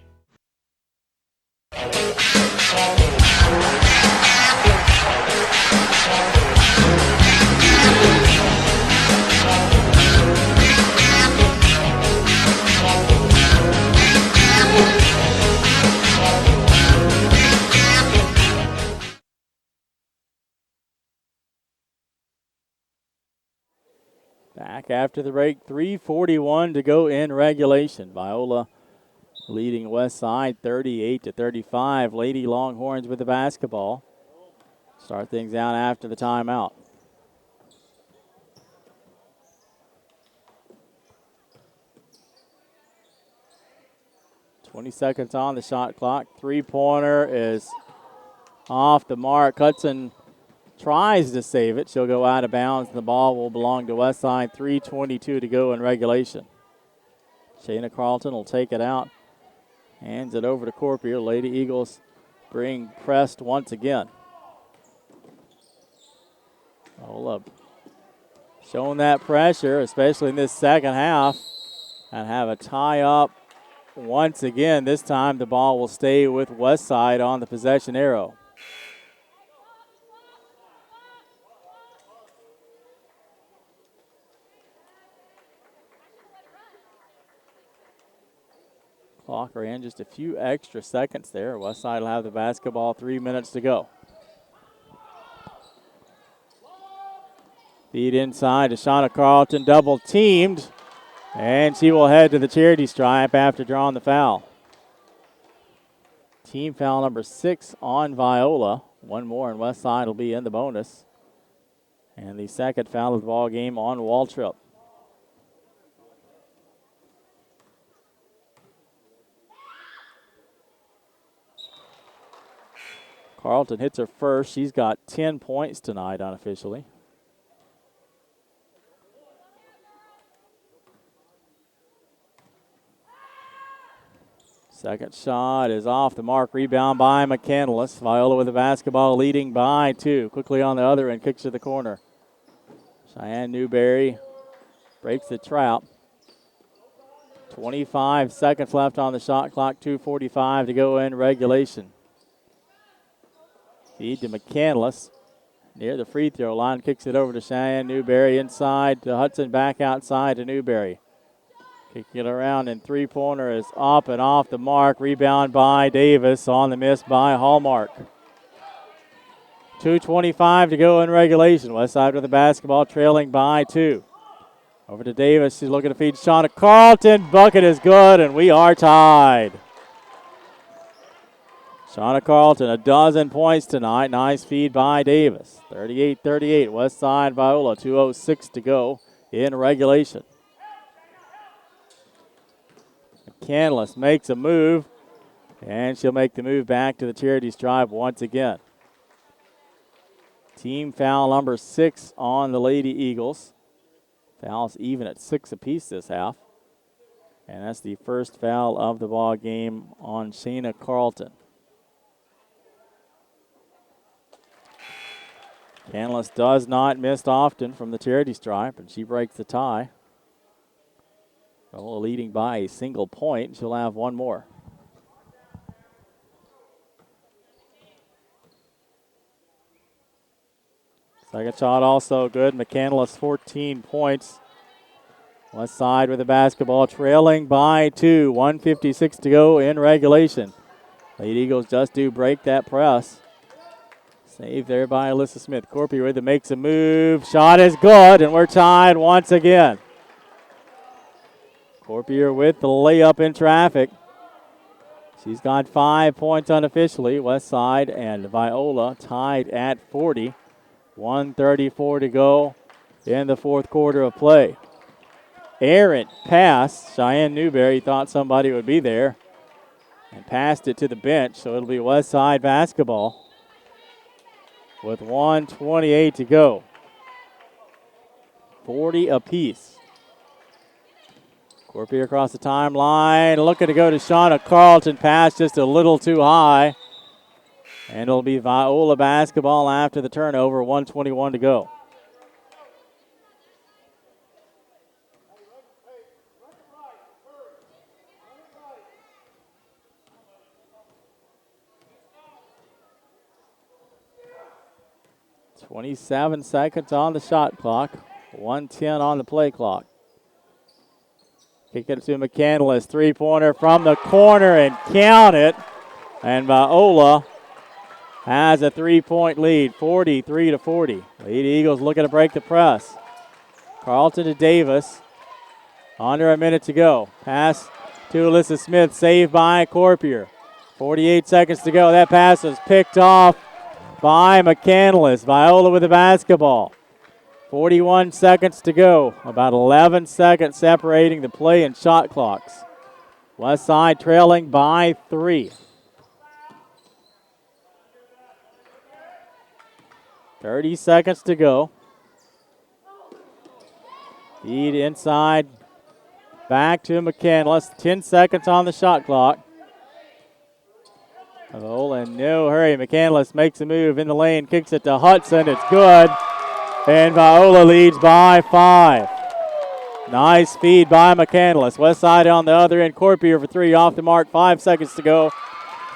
Back after the break, 3:41 to go in regulation. Viola leading West Side 38-35. Lady Longhorns with the basketball. Start things out after the timeout. .20 on the shot clock. Three-pointer is off the mark. Hudson tries to save it. She'll go out of bounds. The ball will belong to Westside. 3:22 to go in regulation. Shayna Carlton will take it out. Hands it over to Corpier. Lady Eagles being pressed once again. Viola showing that pressure, especially in this second half, and have a tie up once again. This time the ball will stay with Westside on the possession arrow. Clock ran just a few extra seconds there. Westside will have the basketball, 3 minutes to go. Feed inside to Shauna Carlton, double teamed, and she will head to the charity stripe after drawing the foul. Team foul number 6 on Viola. One more and Westside will be in the bonus. And the second foul of the ball game on Waltrip. Carlton hits her first. She's got 10 points tonight unofficially. Second shot is off the mark. Rebound by McCandless. Viola with the basketball, leading by 2. Quickly on the other end, kicks to the corner. Cheyenne Newberry breaks the trap. 25 seconds left on the shot clock. 2:45 to go in regulation. Feed to McCandless. Near the free throw line, kicks it over to Cheyenne Newberry. Inside to Hudson, back outside to Newberry. Kicking it around, and three-pointer is up and off the mark. Rebound by Davis, on the miss by Hallmark. 2:25 to go in regulation. Westside with the basketball, trailing by 2. Over to Davis. She's looking to feed Shauna Carlton. Bucket is good, and we are tied. Shauna Carlton, a dozen points tonight. Nice feed by Davis. 38-38. Westside Viola. 2:06 to go in regulation. McCandless makes a move, and she'll make the move back to the charity stripe once again. Team foul number 6 on the Lady Eagles. Fouls even at 6 apiece this half. And that's the first foul of the ball game on Shayna Carlton. McCandless does not miss often from the charity stripe, and she breaks the tie. Viola leading by a single point. She'll have one more. Second shot also good. McCandless 14 points. West Side with the basketball, trailing by 2. 1:56 to go in regulation. Lady Eagles just do break that press. Saved there by Alyssa Smith. Corpy with it, makes a move. Shot is good, and we're tied once again. Corpier with the layup in traffic. She's got 5 points unofficially. West Side and Viola tied at 40. 1:34 to go in the fourth quarter of play. Errant pass. Cheyenne Newberry thought somebody would be there and passed it to the bench, so it'll be West Side basketball with 1:28 to go. 40 apiece. Corpier across the timeline, looking to go to Shauna Carlton. Pass just a little too high. And it'll be Viola basketball after the turnover, 1:21 to go. .27 seconds on the shot clock, 1:10 on the play clock. Kick it to McCandless, three-pointer from the corner and count it. And Viola has a 3-point lead, 43 to 40. Lady Eagles looking to break the press. Carlton to Davis. Under a minute to go. Pass to Alyssa Smith, saved by Corpier. 48 seconds to go. That pass was picked off by McCandless. Viola with the basketball. 41 seconds to go. About 11 seconds separating the play and shot clocks. West Side trailing by 3. 30 seconds to go. Feed inside. Back to McCandless. 10 seconds on the shot clock. Viola in no hurry. McCandless makes a move in the lane. Kicks it to Hudson. It's good. And Viola leads by 5. Nice feed by McCandless. West Side on the other end. Corpier for 3 off the mark. 5 seconds to go.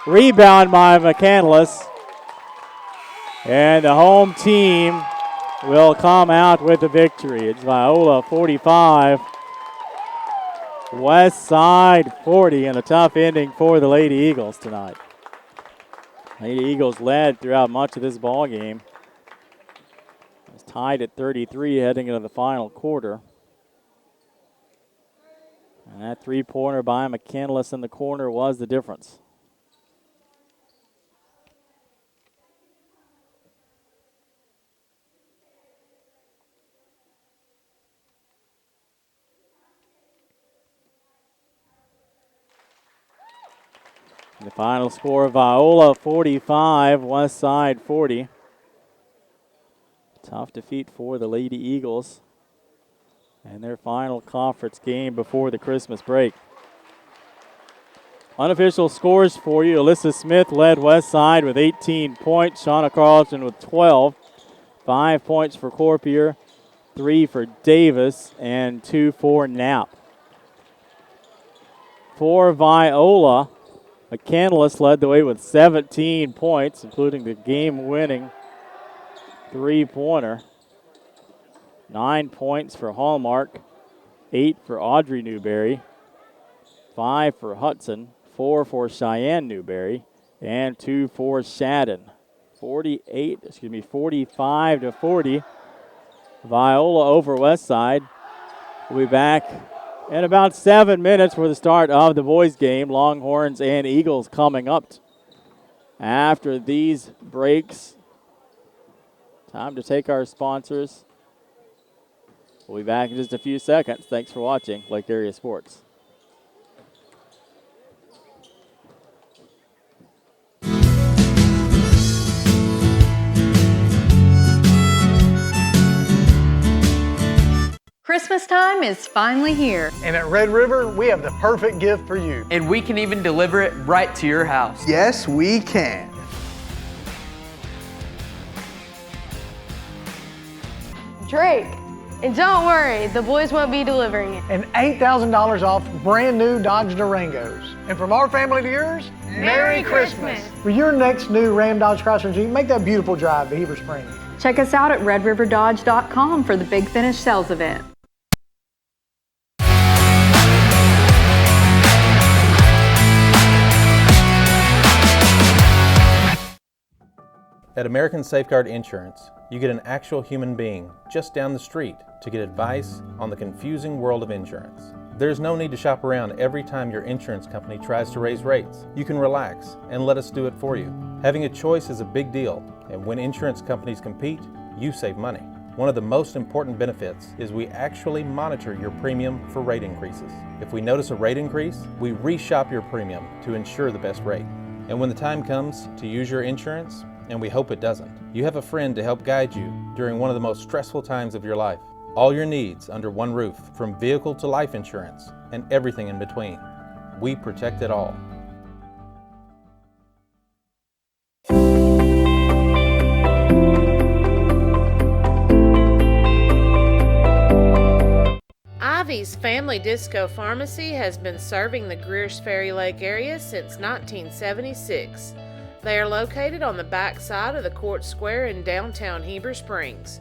Rebound by McCandless. And the home team will come out with the victory. It's Viola 45, West Side 40, and a tough ending for the Lady Eagles tonight. Lady Eagles led throughout much of this ball game. It's tied at 33 heading into the final quarter. And that three-pointer by McCandless in the corner was the difference. The final score, Viola 45, West Side 40. Tough defeat for the Lady Eagles and their final conference game before the Christmas break. Unofficial scores for you. Alyssa Smith led West Side with 18 points. Shauna Carlton with 12. 5 points for Corpier, 3 for Davis, and 2 for Knapp. For Viola, McCandless led the way with 17 points, including the game-winning three-pointer. 9 points for Hallmark, 8 for Audrey Newberry, 5 for Hudson, 4 for Cheyenne Newberry, and 2 for Shadden. 45 to 40. Viola over West Side. We'll be back in about 7 minutes for the start of the boys' game. Longhorns and Eagles coming up after these breaks. Time to take our sponsors. We'll be back in just a few seconds. Thanks for watching Lake Area Sports. Christmas time is finally here. And at Red River, we have the perfect gift for you. And we can even deliver it right to your house. Yes, we can. Drake, And don't worry, the boys won't be delivering it. And $8,000 off brand new Dodge Durangos. And from our family to yours, Merry Christmas. For your next new Ram Dodge Chrysler Jeep, make that beautiful drive to Heber Springs. Check us out at redriverdodge.com for the Big Finish sales event. At American Safeguard Insurance, you get an actual human being just down the street to get advice on the confusing world of insurance. There's no need to shop around every time your insurance company tries to raise rates. You can relax and let us do it for you. Having a choice is a big deal, and when insurance companies compete, you save money. One of the most important benefits is we actually monitor your premium for rate increases. If we notice a rate increase, we reshop your premium to ensure the best rate. And when the time comes to use your insurance, and we hope it doesn't, you have a friend to help guide you during one of the most stressful times of your life. All your needs under one roof, from vehicle to life insurance, and everything in between. We protect it all. Ivy's Family Disco Pharmacy has been serving the Greers Ferry Lake area since 1976. They are located on the back side of the Court Square in downtown Heber Springs.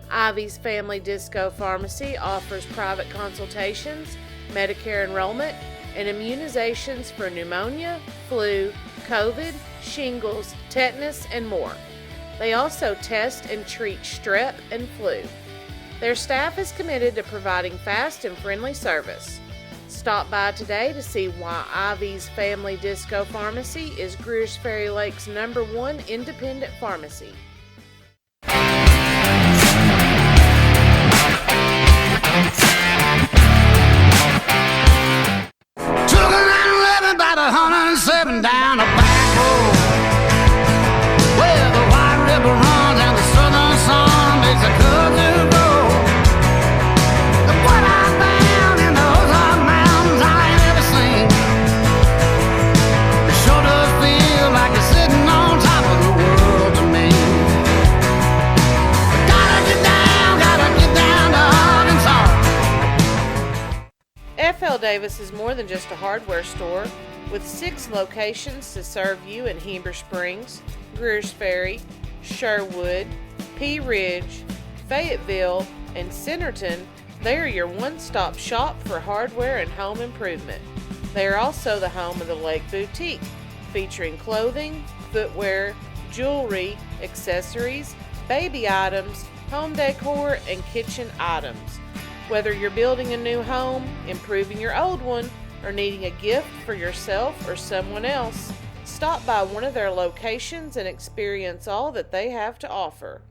Ivy's Family Disco Pharmacy offers private consultations, Medicare enrollment, and immunizations for pneumonia, flu, COVID, shingles, tetanus, and more. They also test and treat strep and flu. Their staff is committed to providing fast and friendly service. Stop by today to see why Ivy's Family Disco Pharmacy is Greers Ferry Lake's #1 independent pharmacy. Took a 911 about 107 down a back road where the White River runs and the southern sun makes a cousin grow. What I found in those Ozark mountains I ain't ever seen. It sure does feel like you're sitting on top of the world to me. Gotta get down to Arkansas. F.L. Davis is more than just a hardware store, with 6 locations to serve you in Heber Springs, Greers Ferry, Sherwood, Pea Ridge, Fayetteville, and Centerton. They are your one-stop shop for hardware and home improvement. They are also the home of the Lake Boutique, featuring clothing, footwear, jewelry, accessories, baby items, home decor, and kitchen items. Whether you're building a new home, improving your old one, or needing a gift for yourself or someone else, stop by one of their locations and experience all that they have to offer.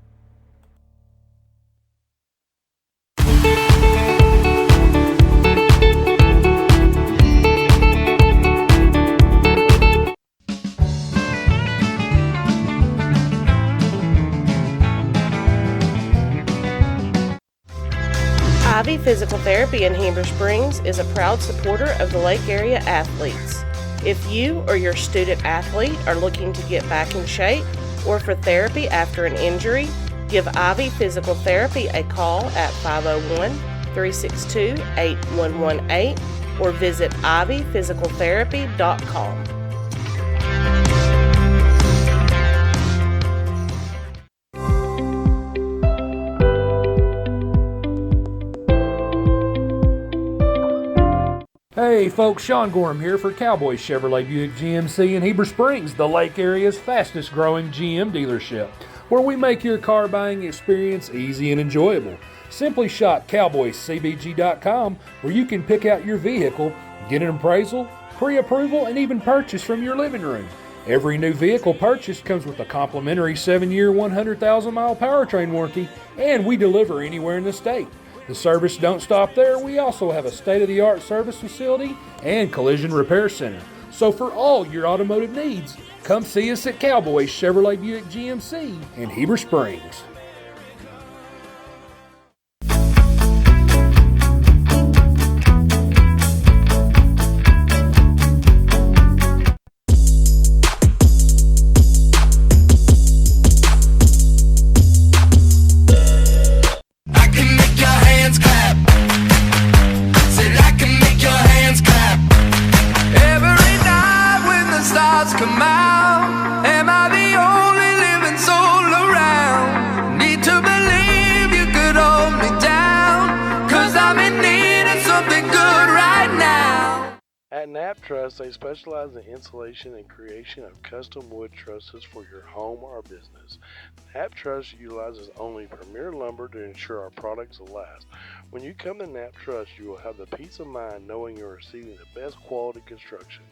Ivy Physical Therapy in Heber Springs is a proud supporter of the Lake Area athletes. If you or your student athlete are looking to get back in shape or for therapy after an injury, give Ivy Physical Therapy a call at 501-362-8118 or visit ivyphysicaltherapy.com. Hey folks, Sean Gorham here for Cowboy Chevrolet Buick GMC in Heber Springs, the Lake area's fastest growing GM dealership, where we make your car buying experience easy and enjoyable. Simply shop cowboycbg.com, where you can pick out your vehicle, get an appraisal, pre-approval, and even purchase from your living room. Every new vehicle purchased comes with a complimentary 7-year, 100,000-mile powertrain warranty, and we deliver anywhere in the state. The service don't stop there. We also have a state-of-the-art service facility and collision repair center. So for all your automotive needs, come see us at Cowboy Chevrolet Buick GMC in Heber Springs. I can make your head At Knapp Truss, they specialize in installation and creation of custom wood trusses for your home or business. Knapp Truss utilizes only premier lumber to ensure our products will last. When you come to Knapp Truss, you will have the peace of mind knowing you're receiving the best quality construction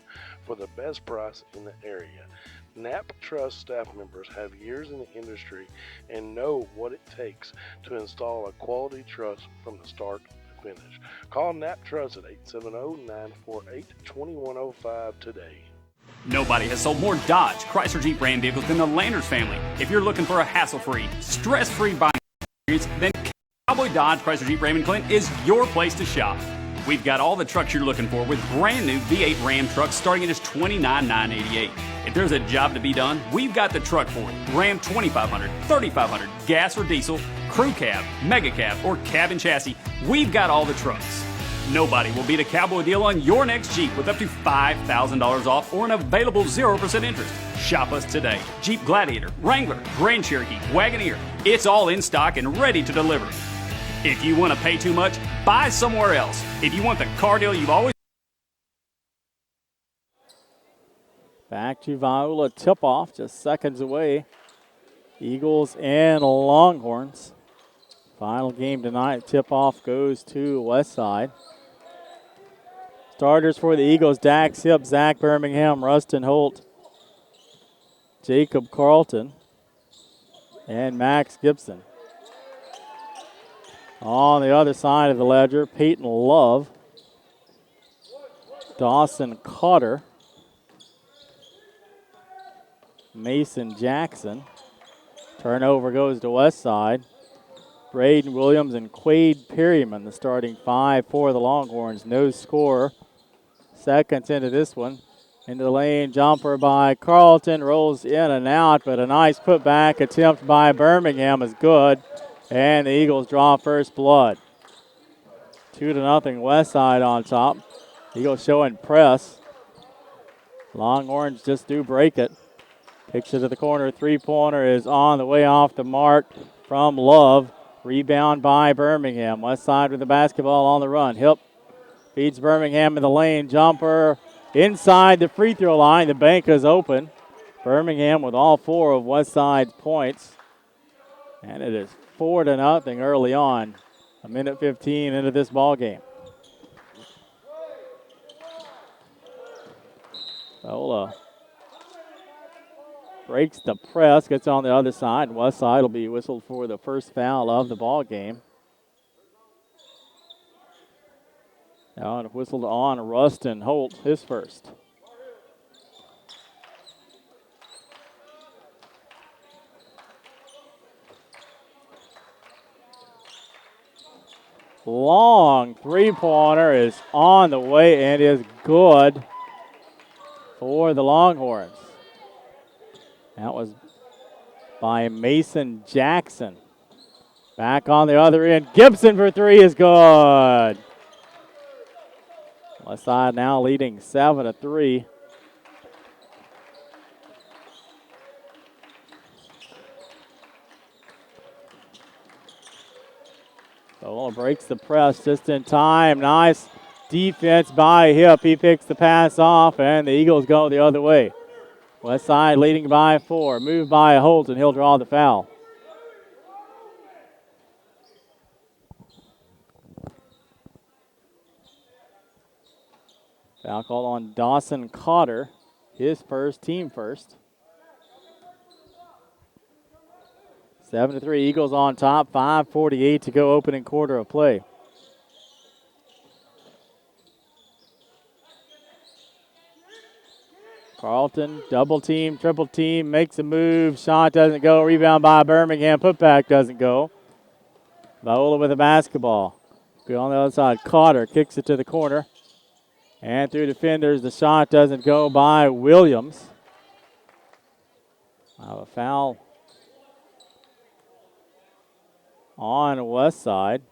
for the best price in the area. Knapp Truss staff members have years in the industry and know what it takes to install a quality truss from the start to finish. Call Knapp Truss at 870-948-2105 today. Nobody has sold more Dodge, Chrysler Jeep Ram vehicles than the Landers family. If you're looking for a hassle-free, stress-free buying experience, then Cowboy Dodge, Chrysler Jeep Ram and Clint is your place to shop. We've got all the trucks you're looking for with brand new V8 Ram trucks starting at just $29,988. If there's a job to be done, we've got the truck for it. Ram 2500, 3500, gas or diesel, crew cab, mega cab, or cabin chassis, we've got all the trucks. Nobody will beat a Cowboy deal on your next Jeep with up to $5,000 off or an available 0% interest. Shop us today. Jeep Gladiator, Wrangler, Grand Cherokee, Wagoneer, it's all in stock and ready to deliver. If you want to pay too much, buy somewhere else. If you want the car deal you've always... Back to Viola tip-off, just seconds away. Eagles and Longhorns. Final game tonight, tip-off goes to Westside. Starters for the Eagles, Dax Hipp, Zach Birmingham, Rustin Holt, Jacob Carlton, and Max Gibson. On the other side of the ledger, Peyton Love, Dawson Cotter, Mason Jackson. Turnover goes to Westside. Braden Williams and Quade Perryman, the starting five for the Longhorns. No score. Seconds into this one. Into the lane, jumper by Carlton, rolls in and out, but a nice putback attempt by Birmingham is good. And the Eagles draw first blood. 2-0 Westside on top. Eagles showing press. Longhorns just do break it. Kicks it to the corner. Three-pointer is on the way off the mark from Love. Rebound by Birmingham. Westside with the basketball on the run. Hipp feeds Birmingham in the lane. Jumper inside the free throw line. The bank is open. Birmingham with all four of Westside's points. And it is 4-0 early on. A minute 15 into this ball game. Viola breaks the press, gets on the other side. Westside will be whistled for the first foul of the ball game. Now whistled on Rustin Holt, his first. Long three-pointer is on the way and is good for the Longhorns. That was by Mason Jackson. Back on the other end. Gibson for three is good. Westside now leading 7-3. Viola breaks the press just in time. Nice defense by Hipp. He picks the pass off, and the Eagles go the other way. Westside leading by 4. Moved by Holt, and he'll draw the foul. Foul call on Dawson Cotter. His first, team first. 7-3, Eagles on top. 5:48 to go, opening quarter of play. Carlton, double team, triple team, makes a move. Shot doesn't go. Rebound by Birmingham. Putback doesn't go. Viola with the basketball. Good on the other side. Cotter kicks it to the corner. And through defenders, the shot doesn't go by Williams. A foul on Westside.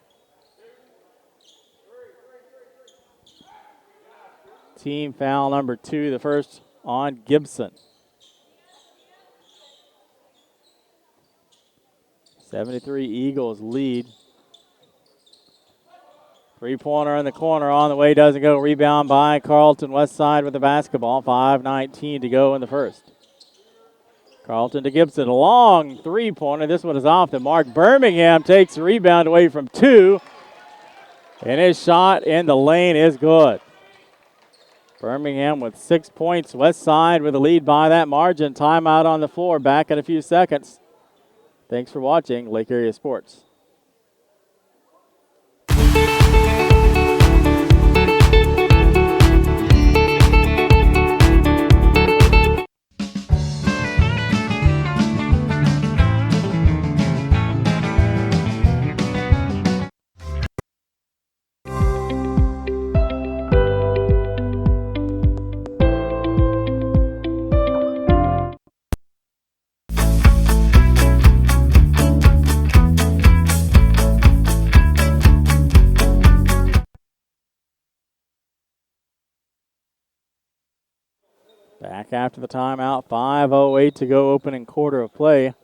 Team foul number 2, the first on Gibson. 7-3 Eagles lead. Three-pointer in the corner on the way, doesn't go. Rebound by Carlton, west side with the basketball. 5:19 to go in the first. Carlton to Gibson, a long three-pointer. This one is off the mark. Birmingham takes the rebound away from two. And his shot in the lane is good. Birmingham with 6 points. West side with a lead by that margin. Timeout on the floor. Back in a few seconds. Thanks for watching Lake Area Sports. Back after the timeout, 5:08 to go, opening quarter of play.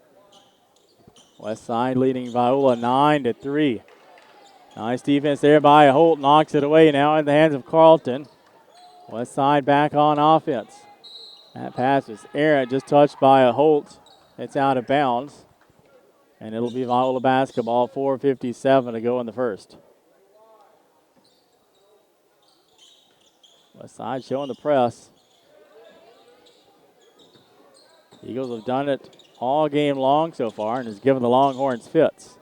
West side leading Viola 9-3. Nice defense there by Holt, knocks it away now in the hands of Carlton. West side back on offense. That pass is errant, just touched by a Holt. It's out of bounds. And it'll be Viola basketball, 4:57 to go in the first. West side showing the press. Eagles have done it all game long so far and has given the Longhorns fits.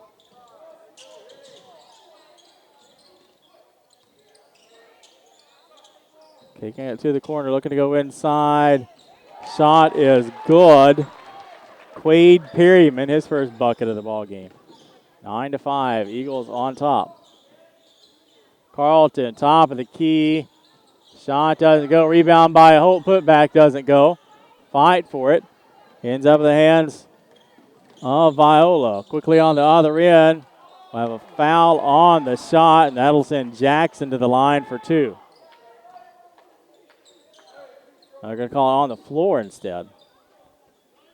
Kicking it to the corner, looking to go inside. Shot is good. Quade Perryman, his first bucket of the ball game. 9-5, Eagles on top. Carlton, top of the key. Shot doesn't go. Rebound by Holt. Putback doesn't go. Fight for it. Ends up in the hands of Viola. Quickly on the other end. We'll have a foul on the shot, and that'll send Jackson to the line for two. They're going to call it on the floor instead.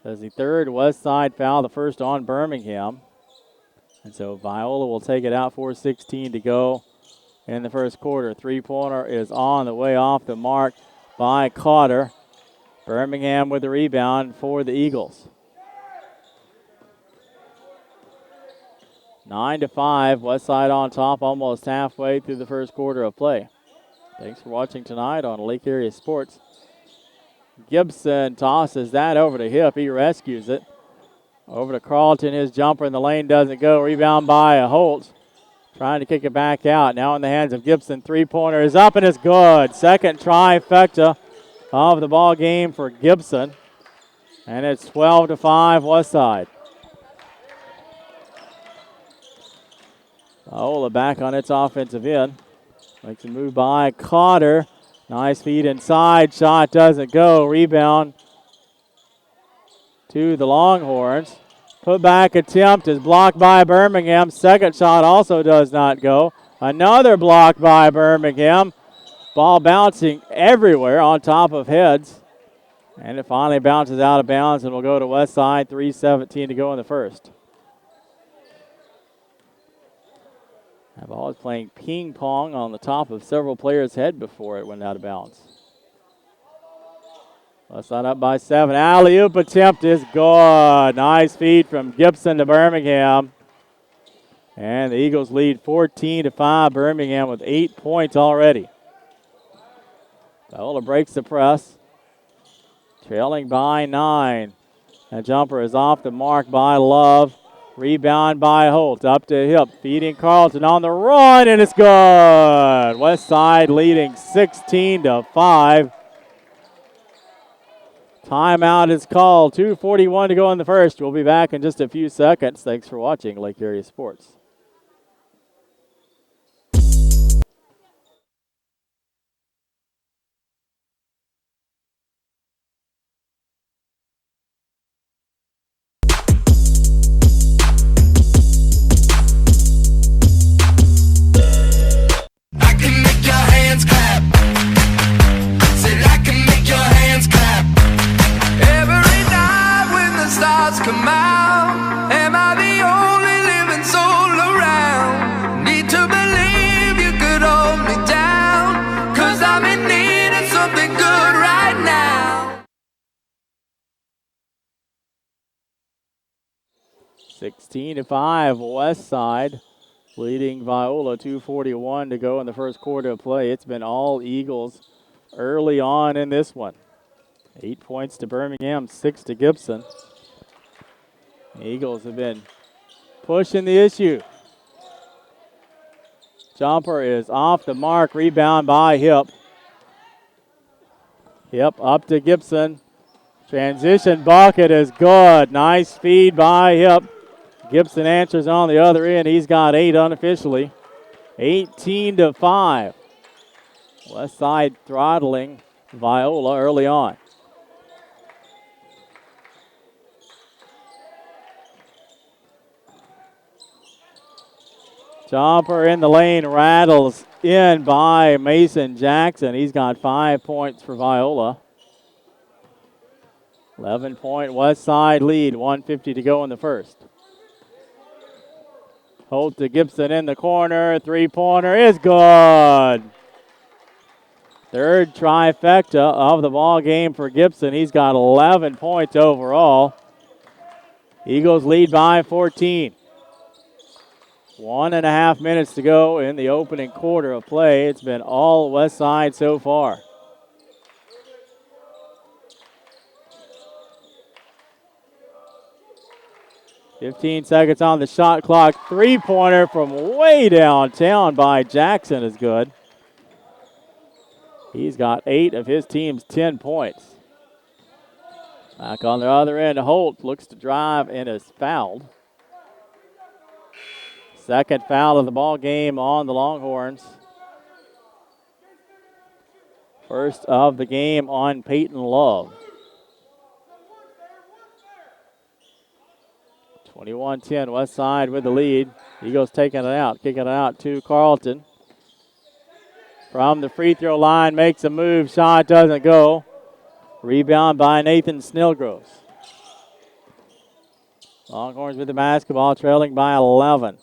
That's the third West Side foul, the first on Birmingham. And so Viola will take it out, 4:16 to go in the first quarter. Three-pointer is on the way off the mark by Cotter. Birmingham with the rebound for the Eagles. 9-5, West Side on top, almost halfway through the first quarter of play. Thanks for watching tonight on Lake Area Sports. Gibson tosses that over to Hip. He rescues it. Over to Carlton. His jumper in the lane doesn't go. Rebound by Holt. Trying to kick it back out. Now in the hands of Gibson. Three-pointer is up and it's good. Second trifecta of the ball game for Gibson. And it's 12-5 West Side. Viola back on its offensive end. Makes a move by Cotter. Nice feed inside. Shot doesn't go. Rebound to the Longhorns. Putback attempt is blocked by Birmingham. Second shot also does not go. Another block by Birmingham. Ball bouncing everywhere on top of heads. And it finally bounces out of bounds and will go to West Side. 3:17 to go in the first. That ball is playing ping pong on the top of several players' head before it went out of bounds. West Side up by 7. Alley-oop attempt is good. Nice feed from Gibson to Birmingham. And the Eagles lead 14-5. Birmingham with 8 points already. Viola breaks the press. Trailing by 9. That jumper is off the mark by Love. Rebound by Holt. Up to Hip. Feeding Carlton on the run, and it's good. West Side leading 16-5. Timeout is called. 2:41 to go in the first. We'll be back in just a few seconds. Thanks for watching Lake Area Sports. Come out, am I the only living soul 16-5, West Side leading Viola. 2:41 to go in the first quarter of play. It's been all Eagles early on in this one. 8 points to Birmingham, 6 to Gibson. Eagles have been pushing the issue. Jumper is off the mark. Rebound by Hip. Hip up to Gibson. Transition bucket is good. Nice feed by Hip. Gibson answers on the other end. He's got 8 unofficially. 18-5. West Side throttling Viola early on. Jumper in the lane, rattles in by Mason Jackson. He's got 5 points for Viola. 11-point West Side lead, 1:50 to go in the first. Holt to Gibson in the corner, three-pointer is good. Third trifecta of the ball game for Gibson. He's got 11 points overall. Eagles lead by 14. 1.5 minutes to go in the opening quarter of play. It's been all West Side so far. Fifteen seconds on the shot clock. Three-pointer from way downtown by Jackson is good. He's got 8 of his team's 10 points. Back on the other end, Holt looks to drive and is fouled. Second foul of the ball game on the Longhorns. First of the game on Peyton Love. 21-10, West Side with the lead. Eagles taking it out, kicking it out to Carlton. From the free throw line, makes a move, shot doesn't go. Rebound by Nathan Snellgroves. Longhorns with the basketball, trailing by 11.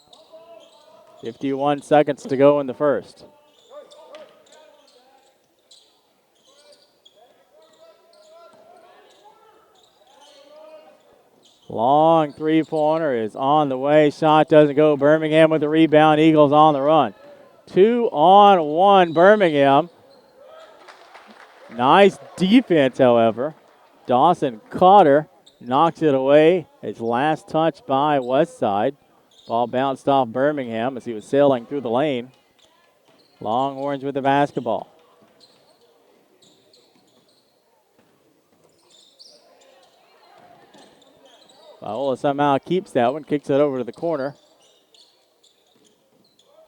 51 seconds to go in the first. Long three-pointer is on the way. Shot doesn't go. Birmingham with the rebound. Eagles on the run. 2-on-1 Birmingham. Nice defense, however. Dawson Cotter knocks it away. His last touch by West Side. Ball bounced off Birmingham as he was sailing through the lane. Longhorns with the basketball. Viola somehow keeps that one, kicks it over to the corner.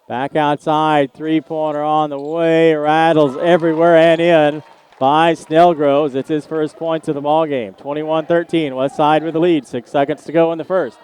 Back outside, three-pointer on the way, rattles everywhere and in by Snellgroves. It's his first points of the ball game. 21-13, West Side with the lead. 6 seconds to go in the first.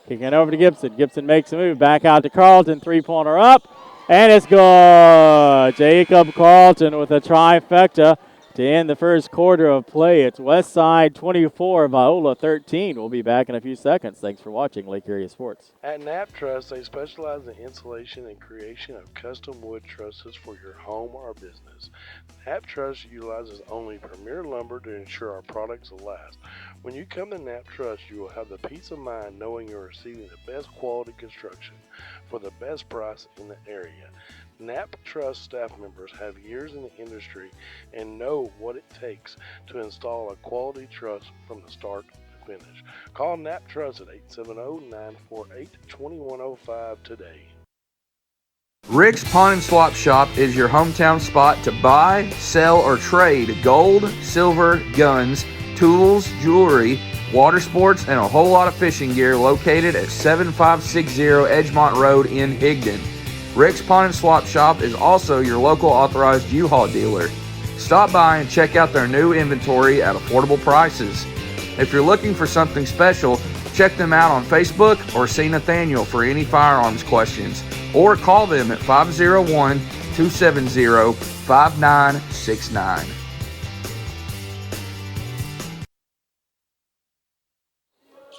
Kicking it over to Gibson. Gibson makes a move, back out to Carlton, three-pointer up, and it's good. Jacob Carlton with a trifecta to end the first quarter of play. It's West Side 24, Viola 13. We'll be back in a few seconds. Thanks for watching Lake Area Sports. At Knapp Truss, they specialize in installation and creation of custom wood trusses for your home or business. Knapp Truss utilizes only premier lumber to ensure our products will last. When you come to Knapp Truss, you will have the peace of mind knowing you're receiving the best quality construction for the best price in the area. Knapp Truss staff members have years in the industry and know what it takes to install a quality truss from the start to finish. Call Knapp Truss at 870-948-2105 today. Rick's Pawn and Swap Shop is your hometown spot to buy, sell, or trade gold, silver, guns, tools, jewelry, water sports, and a whole lot of fishing gear located at 7560 Edgemont Road in Higdon. Rick's Pawn and Swap Shop is also your local authorized U-Haul dealer. Stop by and check out their new inventory at affordable prices. If you're looking for something special, check them out on Facebook or see Nathaniel for any firearms questions, or call them at 501-270-5969.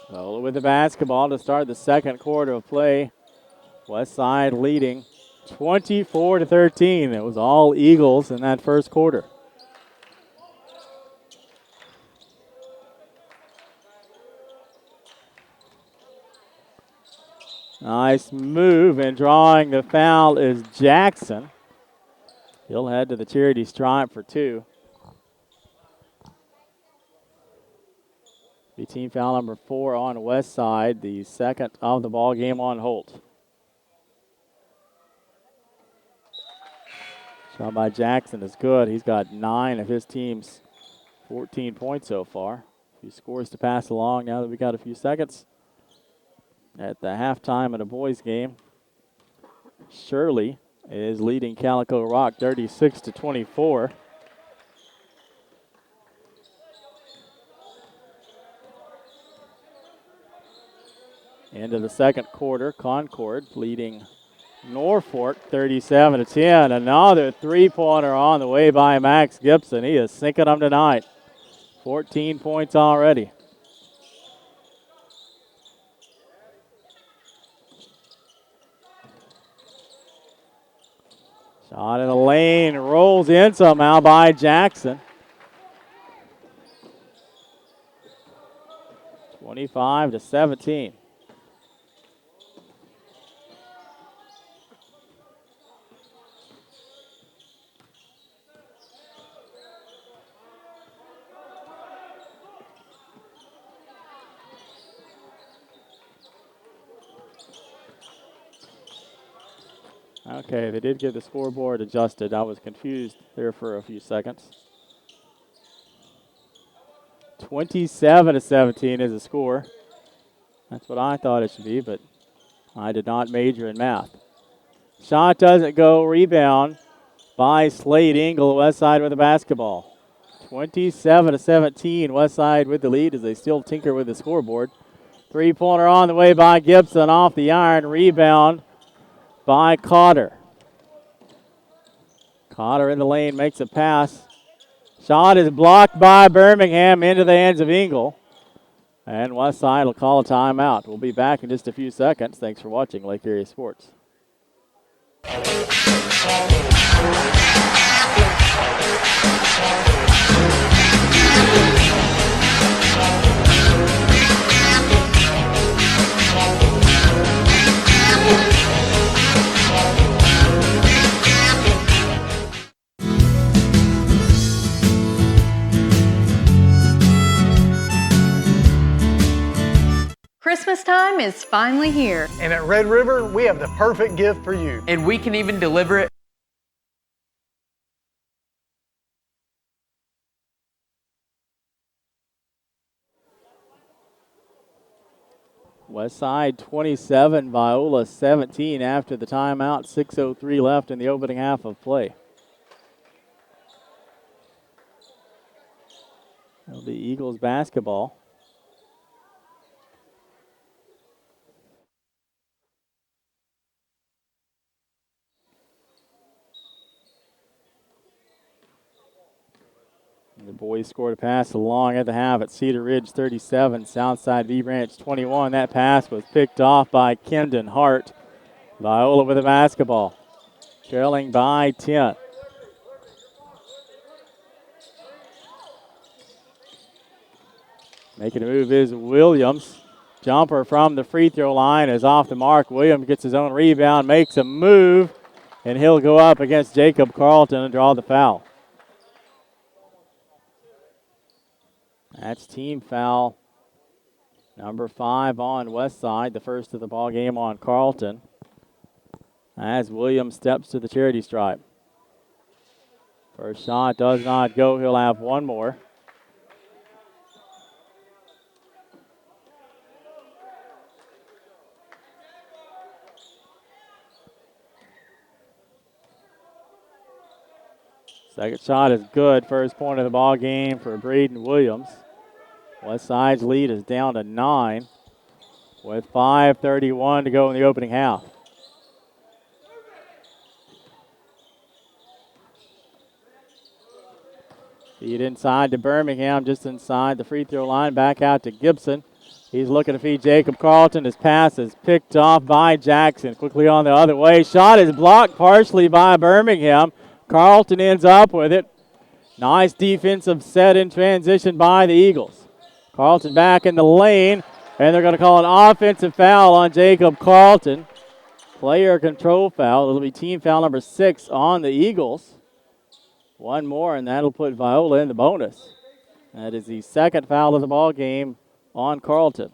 Viola with the basketball to start the second quarter of play. West Side leading 24-13. It was all Eagles in that first quarter. Nice move, and drawing the foul is Jackson. He'll head to the charity stripe for 2. Be team foul number 4 on West Side, the second of the ball game on Holt. Shot by Jackson is good. He's got 9 of his team's 14 points so far. A few scores to pass along now that we got a few seconds. At the halftime of the boys' game, Shirley is leading Calico Rock 36-24. Into the second quarter, Concord leading Norfolk 37-10. Another three-pointer on the way by Max Gibson. He is sinking them tonight. 14 points already. Shot in the lane, rolls in somehow by Jackson. 25-17. Okay, they did get the scoreboard adjusted. I was confused there for a few seconds. 27-17 is the score. That's what I thought it should be, but I did not major in math. Shot doesn't go. Rebound by Slade Engel. Westside with the basketball. 27-17. Westside with the lead as they still tinker with the scoreboard. Three-pointer on the way by Gibson off the iron. Rebound by Cotter. Cotter in the lane makes a pass. Shot is blocked by Birmingham into the hands of Engel. And Westside will call a timeout. We'll be back in just a few seconds. Thanks for watching Lake Area Sports. Christmas time is finally here. And at Red River, we have the perfect gift for you. And we can even deliver it. Westside 27, Viola 17 after the timeout. 6:03 left in the opening half of play. It'll be Eagles basketball. The boys scored a pass along at the half at Cedar Ridge 37, Southside V Branch 21. That pass was picked off by Kendon Hart. Viola with the basketball, trailing by 10. Making a move is Williams. Jumper from the free throw line is off the mark. Williams gets his own rebound, makes a move, and he'll go up against Jacob Carlton and draw the foul. That's team foul number 5 on Westside, the first of the ball game on Carlton, as Williams steps to the charity stripe. First shot does not go. He'll have one more. Second shot is good. First point of the ball game for Braden Williams. Westside's lead is down to 9 with 5:31 to go in the opening half. Feed inside to Birmingham, just inside the free throw line. Back out to Gibson. He's looking to feed Jacob Carlton. His pass is picked off by Jackson. Quickly on the other way. Shot is blocked partially by Birmingham. Carlton ends up with it. Nice defensive set in transition by the Eagles. Carlton back in the lane. And they're going to call an offensive foul on Jacob Carlton. Player control foul. It'll be team foul number 6 on the Eagles. One more, and that'll put Viola in the bonus. That is the second foul of the ball game on Carlton.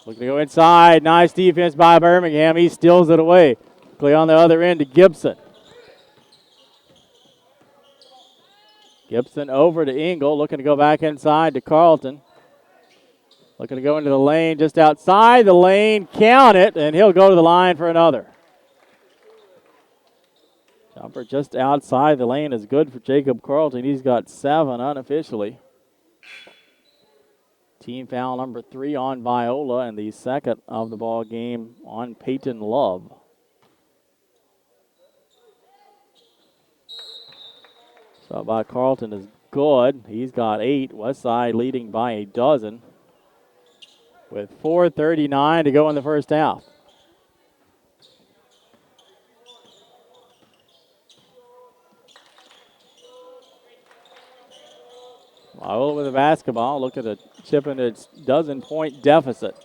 Looking to go inside. Nice defense by Birmingham. He steals it away. Quickly on the other end to Gibson. Gibson over to Engel. Looking to go back inside to Carlton. Looking to go into the lane just outside the lane. Count it, and he'll go to the line for another. Jumper just outside the lane is good for Jacob Carlton. He's got 7 unofficially. Team foul number 3 on Viola, and the second of the ball game on Peyton Love. Shot by Carlton is good. He's got 8. Westside leading by a dozen with 4:39 to go in the first half. Viola with the basketball. Look at the chip into its dozen-point deficit.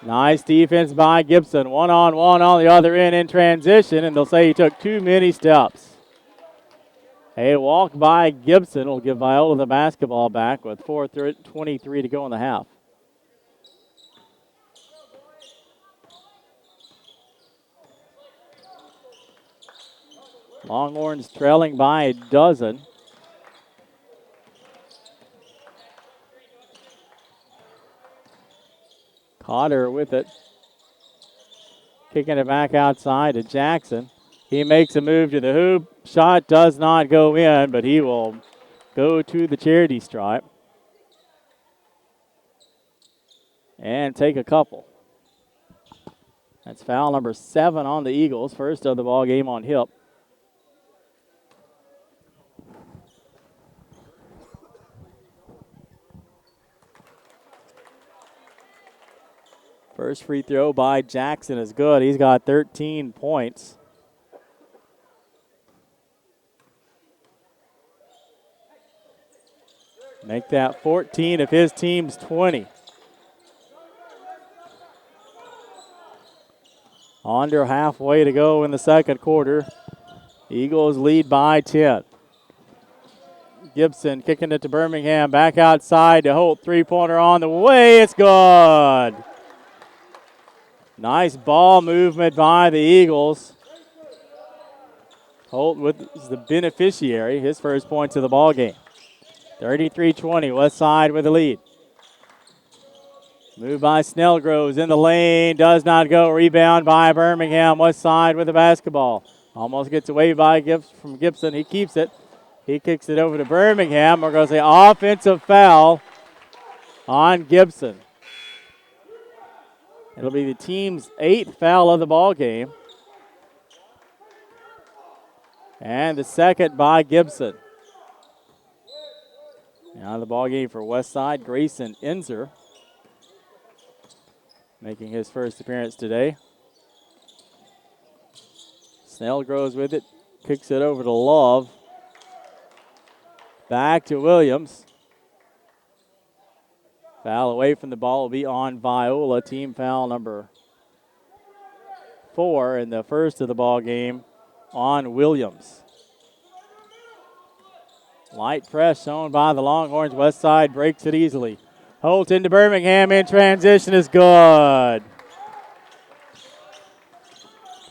Nice defense by Gibson. One-on-one on the other end in transition, and they'll say he took too many steps. A walk by Gibson will give Viola the basketball back with 4:23 to go in the half. Longhorns trailing by a dozen. Cotter with it. Kicking it back outside to Jackson. He makes a move to the hoop. Shot does not go in, but he will go to the charity stripe and take a couple. That's foul number 7 on the Eagles. First of the ball game on Hip. First free throw by Jackson is good. He's got 13 points. Make that 14 of his team's 20. Under halfway to go in the second quarter. Eagles lead by 10. Gibson kicking it to Birmingham. Back outside to Holt. Three-pointer on the way. It's good. Nice ball movement by the Eagles. Holt is the beneficiary. His first points of the ball game. 33-20. West Side with the lead. Move by Snellgroves in the lane. Does not go. Rebound by Birmingham. West Side with the basketball. Almost gets away from Gibson. He keeps it. He kicks it over to Birmingham. We're going to say offensive foul on Gibson. It'll be the team's 8th foul of the ball game. And the second by Gibson. Now the ball game for Westside, Grayson Enzer, making his first appearance today. Snellgroves with it, kicks it over to Love. Back to Williams. Foul away from the ball will be on Viola. Team foul number 4 in the first of the ball game on Williams. Light press shown by the Longhorns. West Side breaks it easily. Holt into Birmingham in transition is good.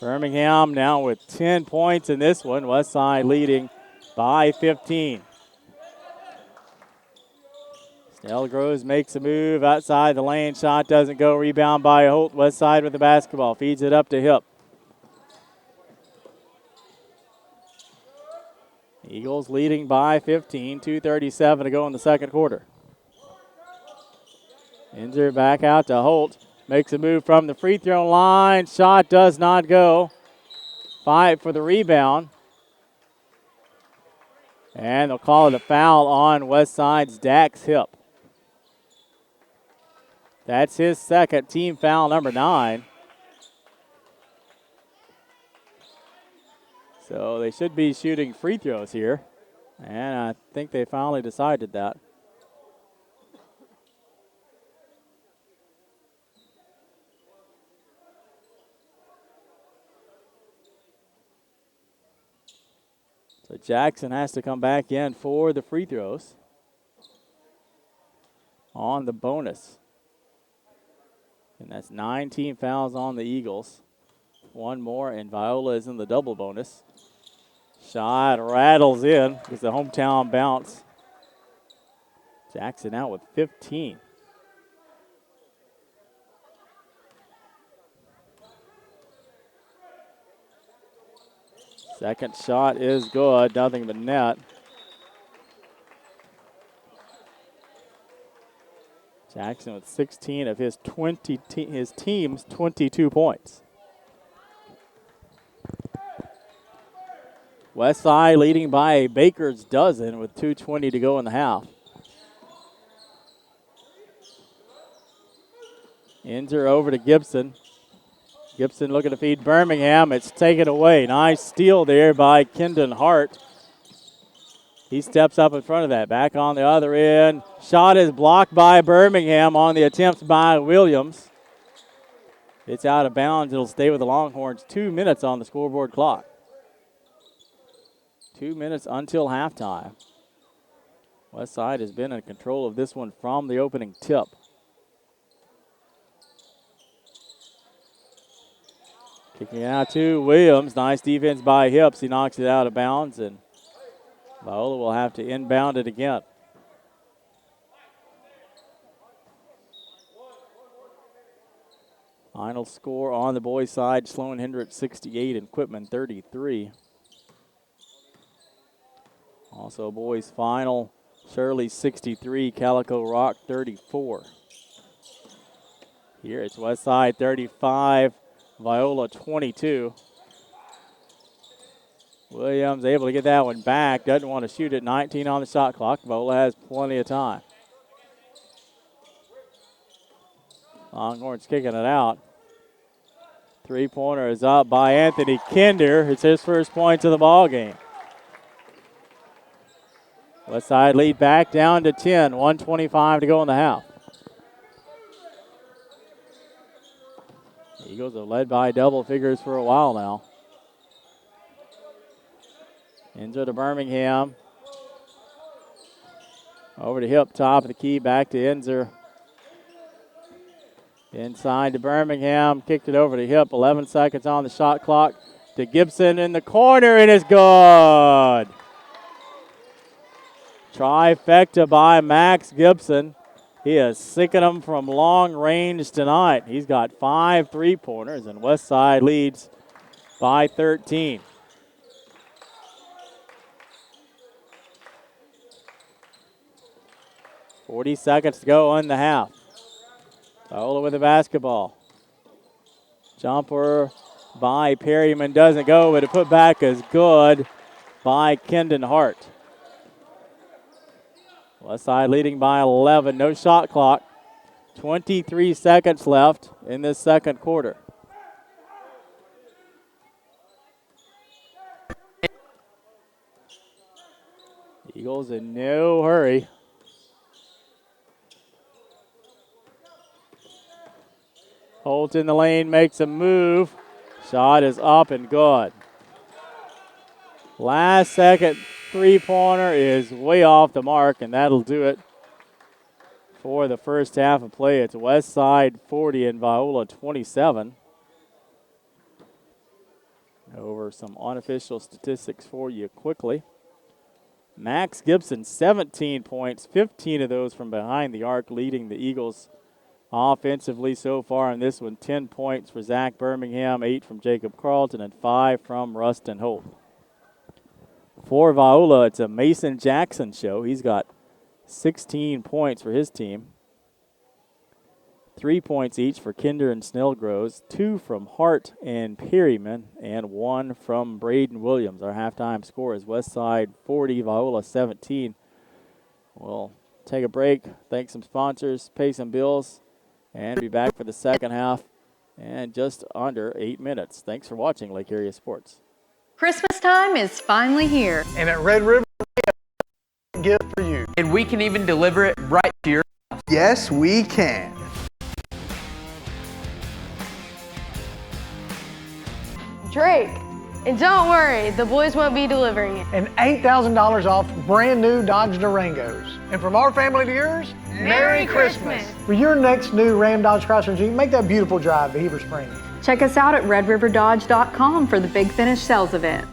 Birmingham now with 10 points in this one. West Side leading by 15. Snellgroves makes a move outside the lane. Shot doesn't go. Rebound by Holt. West Side with the basketball. Feeds it up to Hip. Eagles leading by 15. 2:37 to go in the second quarter. Enzer back out to Holt. Makes a move from the free throw line. Shot does not go. Fight for the rebound. And they'll call it a foul on West Side's Dax Hip. That's his second, team foul number 9. So they should be shooting free throws here. And I think they finally decided that. So Jackson has to come back in for the free throws on the bonus. And that's 19 fouls on the Eagles. One more, and Viola is in the double bonus. Shot rattles in because the hometown bounce. Jackson out with 15. Second shot is good, nothing but net. Jackson with 16 of his team's 22 points. Westside leading by a baker's dozen with 2:20 to go in the half. Inzer over to Gibson. Gibson looking to feed Birmingham. It's taken away. Nice steal there by Kendon Hart. He steps up in front of that. Back on the other end. Shot is blocked by Birmingham on the attempt by Williams. It's out of bounds. It'll stay with the Longhorns. 2 minutes on the scoreboard clock. 2 minutes until halftime. Westside has been in control of this one from the opening tip. Kicking it out to Williams. Nice defense by Hips. He knocks it out of bounds, and Viola will have to inbound it again. Final score on the boys' side, Sloan Hendrick 68 and Quitman 33. Also boys' final, Shirley 63, Calico Rock 34. Here it's Westside 35, Viola 22. Williams able to get that one back. Doesn't want to shoot it. 19 on the shot clock. Viola has plenty of time. Longhorns kicking it out. Three-pointer is up by Anthony Kinder. It's his first points of the ball game. Westside lead back down to 10. 1:25 to go in the half. The Eagles have led by double figures for a while now. Into to Birmingham. Over to Hip, top of the key, back to Enzer. Inside to Birmingham, kicked it over to Hip. 11 seconds on the shot clock. To Gibson in the corner, and it's good. Trifecta by Max Gibson. He is sinking them from long range tonight. He's got 5 3-pointers, and Westside leads by 13. .40 seconds to go in the half. Viola with the basketball. Jumper by Perryman doesn't go, but a putback is good by Kendon Hart. Westside leading by 11. No shot clock. 23 seconds left in this second quarter. Eagles in no hurry. Holt in the lane makes a move. Shot is up and good. Last second three-pointer is way off the mark, and that'll do it for the first half of play. It's Westside 40 and Viola 27. Over some unofficial statistics for you quickly. Max Gibson, 17 points, 15 of those from behind the arc, leading the Eagles offensively so far in this one. 10 points for Zach Birmingham, 8 from Jacob Carlton, and 5 from Rustin Holt. For Viola, it's a Mason Jackson show. He's got 16 points for his team. 3 points each for Kinder and Snellgroves, 2 from Hart and Perryman, and 1 from Braden Williams. Our halftime score is Westside 40, Viola 17. We'll take a break, thank some sponsors, pay some bills, and be back for the second half in just under 8 minutes. Thanks for watching Lake Area Sports. Christmas time is finally here. And at Red River, we have a gift for you. And we can even deliver it right to your house. Yes, we can. Drake. And don't worry, the boys won't be delivering it. And $8,000 off brand new Dodge Durangos. And from our family to yours, Merry Christmas. For your next new Ram Dodge Chrysler Jeep, make that beautiful drive to Heber Springs. Check us out at redriverdodge.com for the Big Finish sales event.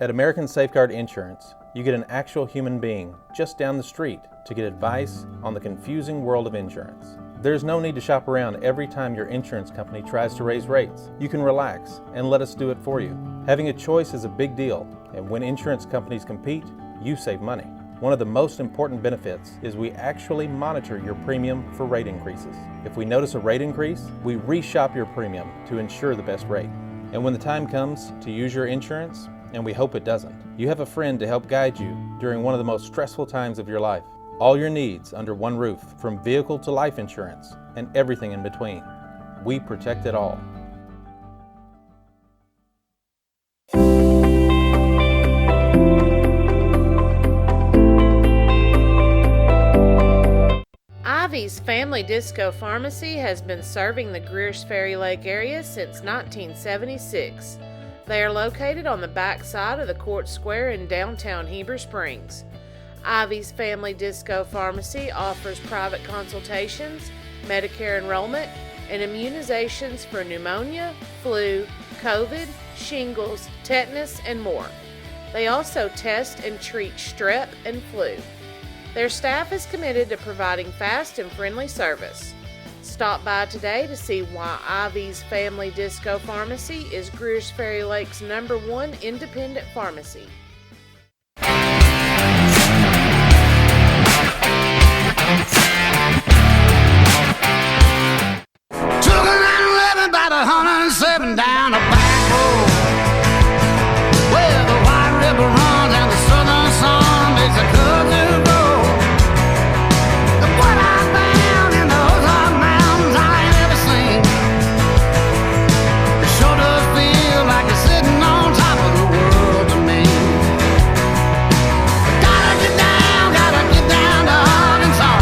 At American Safeguard Insurance, you get an actual human being just down the street to get advice on the confusing world of insurance. There's no need to shop around every time your insurance company tries to raise rates. You can relax and let us do it for you. Having a choice is a big deal, and when insurance companies compete, you save money. One of the most important benefits is we actually monitor your premium for rate increases. If we notice a rate increase, we reshop your premium to ensure the best rate. And when the time comes to use your insurance, and we hope it doesn't, you have a friend to help guide you during one of the most stressful times of your life. All your needs under one roof, from vehicle to life insurance, and everything in between. We protect it all. Ivy's Family Disco Pharmacy has been serving the Greers Ferry Lake area since 1976. They are located on the back side of the Court Square in downtown Heber Springs. Ivy's Family Disco Pharmacy offers private consultations, Medicare enrollment, and immunizations for pneumonia, flu, COVID, shingles, tetanus, and more. They also test and treat strep and flu. Their staff is committed to providing fast and friendly service. Stop by today to see why Ivy's Family Disco Pharmacy is Greers Ferry Lake's #1 independent pharmacy. Took a 911 about 107 down a back road where the White River runs and the southern sun makes a cousin grow. What I found in those Ozark mountains I ain't ever seen. It sure does feel like you're sitting on top of the world to me. Gotta get down to Arkansas.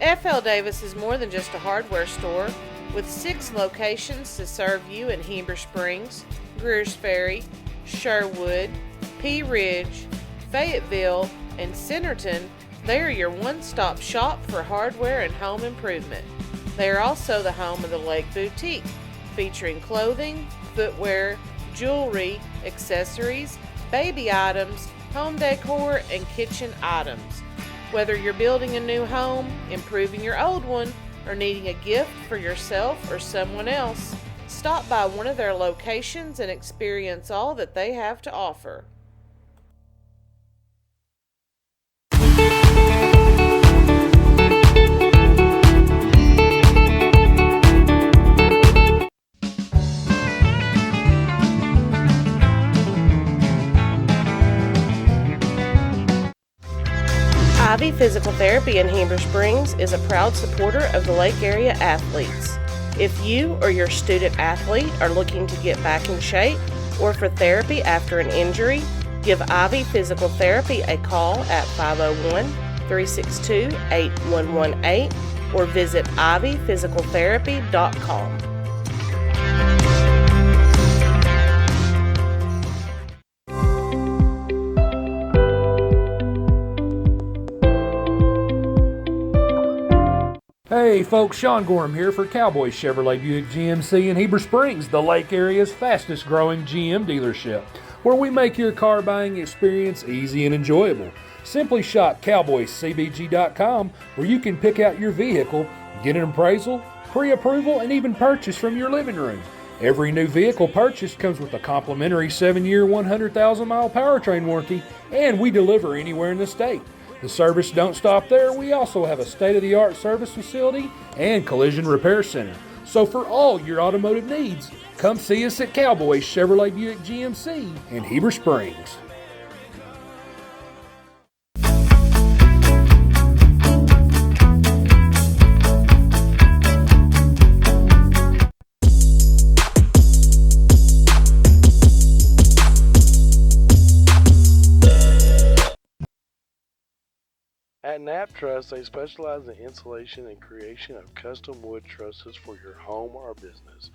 F.L. Davis is more than just a hardware store, with 6 locations to serve you in Heber Springs, Greers Ferry, Sherwood, Pea Ridge, Fayetteville, and Centerton. They are your one-stop shop for hardware and home improvement. They are also the home of the Lake Boutique, featuring clothing, footwear, jewelry, accessories, baby items, home decor, and kitchen items. Whether you're building a new home, improving your old one, or needing a gift for yourself or someone else, stop by one of their locations and experience all that they have to offer. Ivy Physical Therapy in Heber Springs is a proud supporter of the Lake Area athletes. If you or your student athlete are looking to get back in shape or for therapy after an injury, give Ivy Physical Therapy a call at 501-362-8118 or visit ivyphysicaltherapy.com. Hey folks, Sean Gorham here for Cowboy Chevrolet Buick GMC in Heber Springs, the Lake area's fastest growing GM dealership, where we make your car buying experience easy and enjoyable. Simply shop cowboycbg.com, where you can pick out your vehicle, get an appraisal, pre-approval, and even purchase from your living room. Every new vehicle purchased comes with a complimentary 7-year, 100,000-mile powertrain warranty, and we deliver anywhere in the state. The service don't stop there. We also have a state-of-the-art service facility and collision repair center. So for all your automotive needs, come see us at Cowboy Chevrolet Buick GMC in Heber Springs. Nap Trust, they specialize in installation and creation of custom wood trusses for your home or business.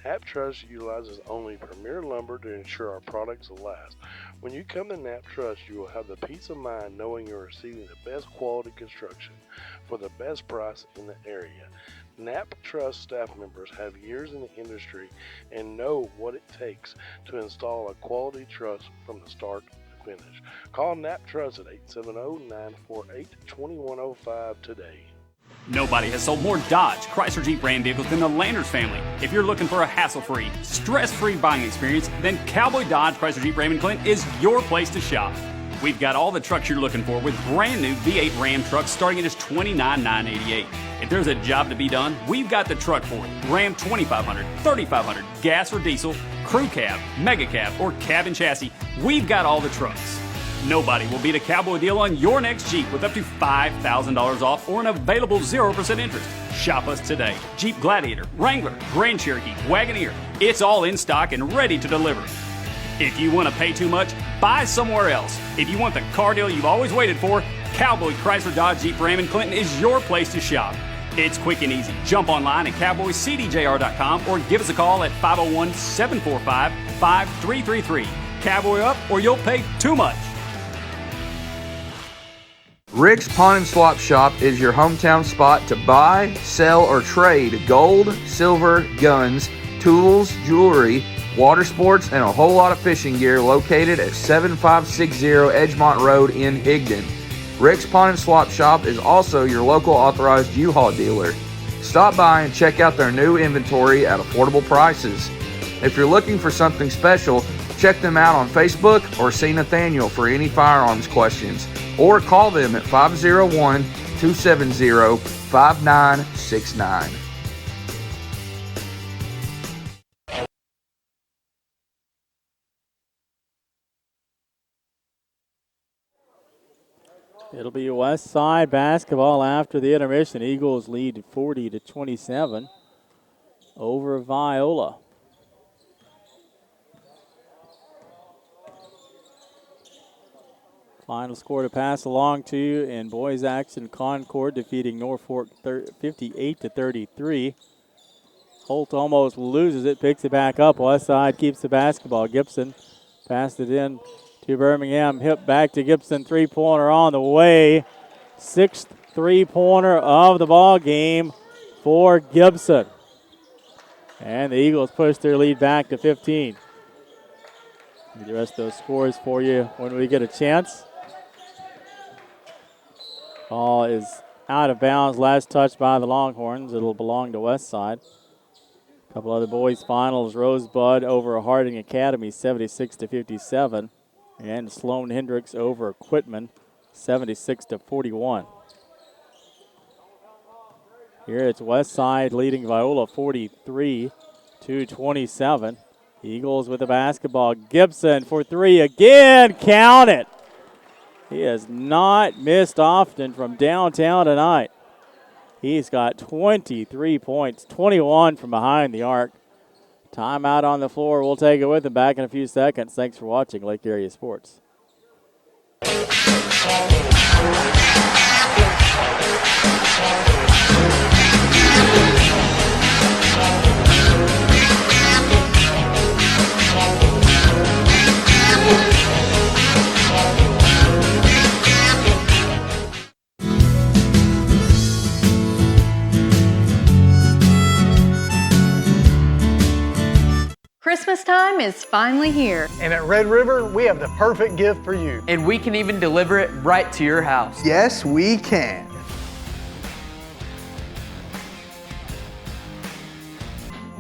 Nap Trust utilizes only premier lumber to ensure our products will last. When you come to Nap Trust, you will have the peace of mind knowing you're receiving the best quality construction for the best price in the area. Nap Trust staff members have years in the industry and know what it takes to install a quality truss from the start to finish. Call Nap Trust at 870-948-2105 today. Nobody has sold more Dodge, Chrysler Jeep Ram vehicles than the Landers family. If you're looking for a hassle-free, stress-free buying experience, then Cowboy Dodge, Chrysler Jeep Ram in Clinton is your place to shop. We've got all the trucks you're looking for with brand new V8 Ram trucks starting at just $29,988. If there's a job to be done, we've got the truck for it. Ram 2500, 3500, gas or diesel, crew cab, mega cab, or cabin chassis, we've got all the trucks. Nobody will beat a Cowboy deal on your next Jeep with up to $5,000 off or an available 0% interest. Shop us today. Jeep Gladiator, Wrangler, Grand Cherokee, Wagoneer, it's all in stock and ready to deliver. If you want to pay too much, buy somewhere else. If you want the car deal you've always waited for, Cowboy Chrysler Dodge Jeep Ram in Clinton is your place to shop. It's quick and easy. Jump online at cowboycdjr.com or give us a call at 501-745-5333. Cowboy up or you'll pay too much. Rick's Pawn and Swap Shop is your hometown spot to buy, sell, or trade gold, silver, guns, tools, jewelry, water sports, and a whole lot of fishing gear located at 7560 Edgemont Road in Higdon. Rick's Pawn and Swap Shop is also your local authorized U-Haul dealer. Stop by and check out their new inventory at affordable prices. If you're looking for something special, check them out on Facebook or see Nathaniel for any firearms questions, or call them at 501-270-5969. It'll be West Side basketball after the intermission. Eagles lead 40-27 over Viola. Final score to pass along to you in boys action. Concord defeating Norfolk 58-33. Holt almost loses it, picks it back up. West Side keeps the basketball. Gibson passed it in to Birmingham. Hip back to Gibson. Three-pointer on the way. Sixth three-pointer of the ball game for Gibson. And the Eagles push their lead back to 15. The rest of those scores for you when we get a chance. Ball is out of bounds. Last touch by the Longhorns. It'll belong to West Side. A couple other boys finals. Rosebud over Harding Academy, 76-57. And Sloan Hendricks over Quitman, 76-41. Here it's West Side leading Viola 43-27. Eagles with the basketball. Gibson for three again. Count it. He has not missed often from downtown tonight. He's got 23 points, 21 from behind the arc. Timeout on the floor. We'll take it with him back in a few seconds. Thanks for watching Lake Area Sports. Christmas time is finally here. And at Red River, we have the perfect gift for you. And we can even deliver it right to your house. Yes, we can.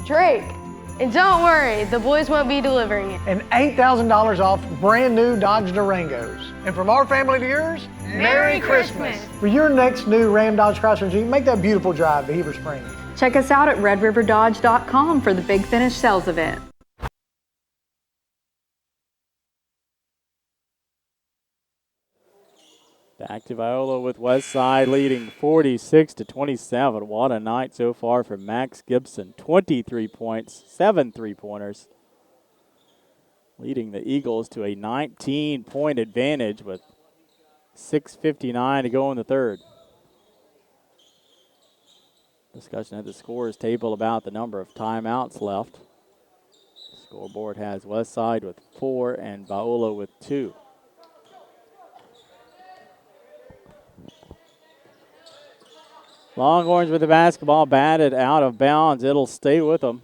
Drake. And don't worry, the boys won't be delivering it. And $8,000 off brand new Dodge Durangos. And from our family to yours, Merry Christmas. For your next new Ram Dodge Chrysler Jeep, make that beautiful drive to Heber Springs. Check us out at redriverdodge.com for the Big Finish sales event. Back to Viola with West Side leading 46-27. What a night so far for Max Gibson. 23 points, 7 three-pointers. Leading the Eagles to a 19-point advantage with 6:59 to go in the third. Discussion at the scores table about the number of timeouts left. Scoreboard has Westside with 4 and Viola with 2. Longhorns with the basketball, batted out of bounds. It'll stay with them.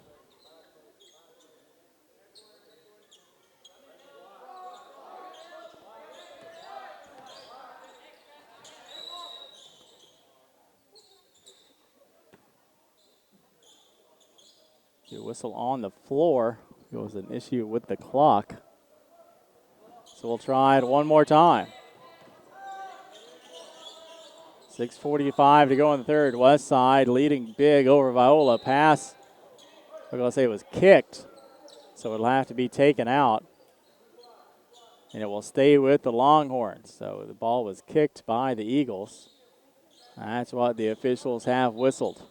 The whistle on the floor. There was an issue with the clock. So we'll try it one more time. 6:45 to go in the third. Westside leading big over Viola. Pass, we're going to say it was kicked, so it'll have to be taken out. And it will stay with the Longhorns. So the ball was kicked by the Eagles. That's what the officials have whistled.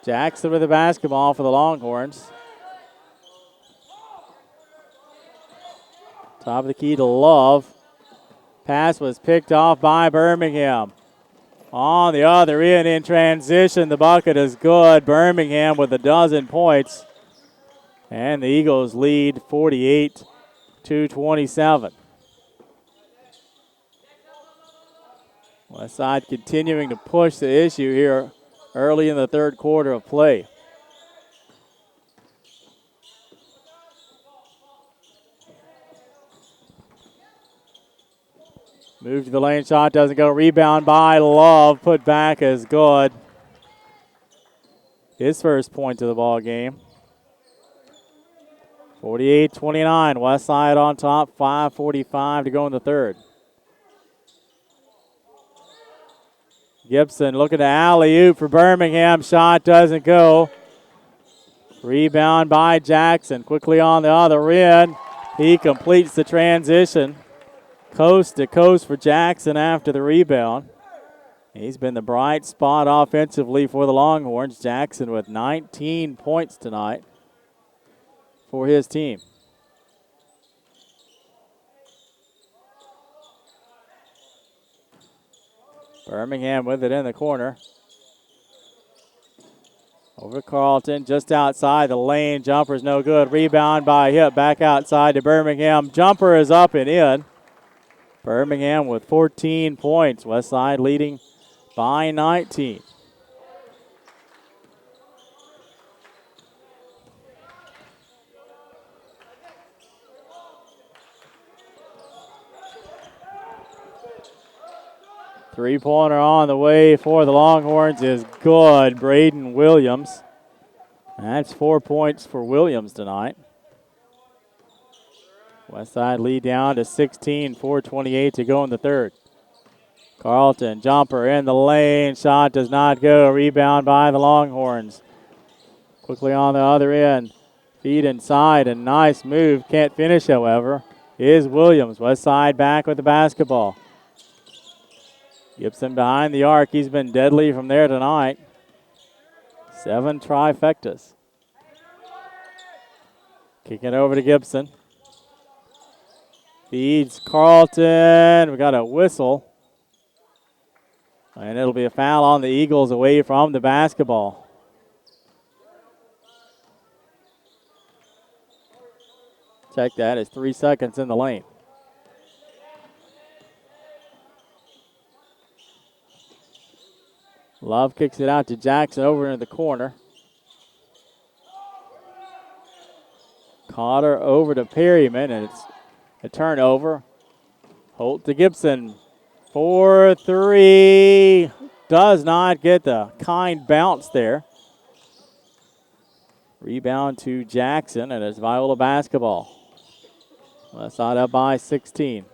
Jackson with the basketball for the Longhorns. Top of the key to Love. Pass was picked off by Birmingham. On the other end in transition, the bucket is good. Birmingham with a dozen points. And the Eagles lead 48-27. Westside continuing to push the issue here early in the third quarter of play. Move to the lane, shot doesn't go. Rebound by Love, put back is good. His first point of the ball game. 48-29, Westside on top, 5:45 to go in the third. Gibson looking to alley-oop for Birmingham. Shot doesn't go. Rebound by Jackson. Quickly on the other end. He completes the transition. Coast to coast for Jackson after the rebound. He's been the bright spot offensively for the Longhorns. Jackson with 19 points tonight for his team. Birmingham with it in the corner. Over Carlton, just outside the lane. Jumper's no good. Rebound by Hip. Back outside to Birmingham. Jumper is up and in. Birmingham with 14 points. Westside leading by 19. Three-pointer on the way for the Longhorns is good. Braden Williams. That's 4 points for Williams tonight. Westside lead down to 16, 4:28 to go in the third. Carlton, jumper in the lane. Shot does not go. Rebound by the Longhorns. Quickly on the other end. Feed inside, a nice move. Can't finish, however, is Williams. Westside back with the basketball. Gibson behind the arc. He's been deadly from there tonight. 7 trifectas. Kick it over to Gibson. Feeds Carlton. We got a whistle. And it'll be a foul on the Eagles away from the basketball. Check that. It's 3 seconds in the lane. Love kicks it out to Jackson over into the corner. Cotter over to Perryman, and it's a turnover. Holt to Gibson. 4-3. Does not get the kind bounce there. Rebound to Jackson, and it's Viola basketball. Westside up by 16.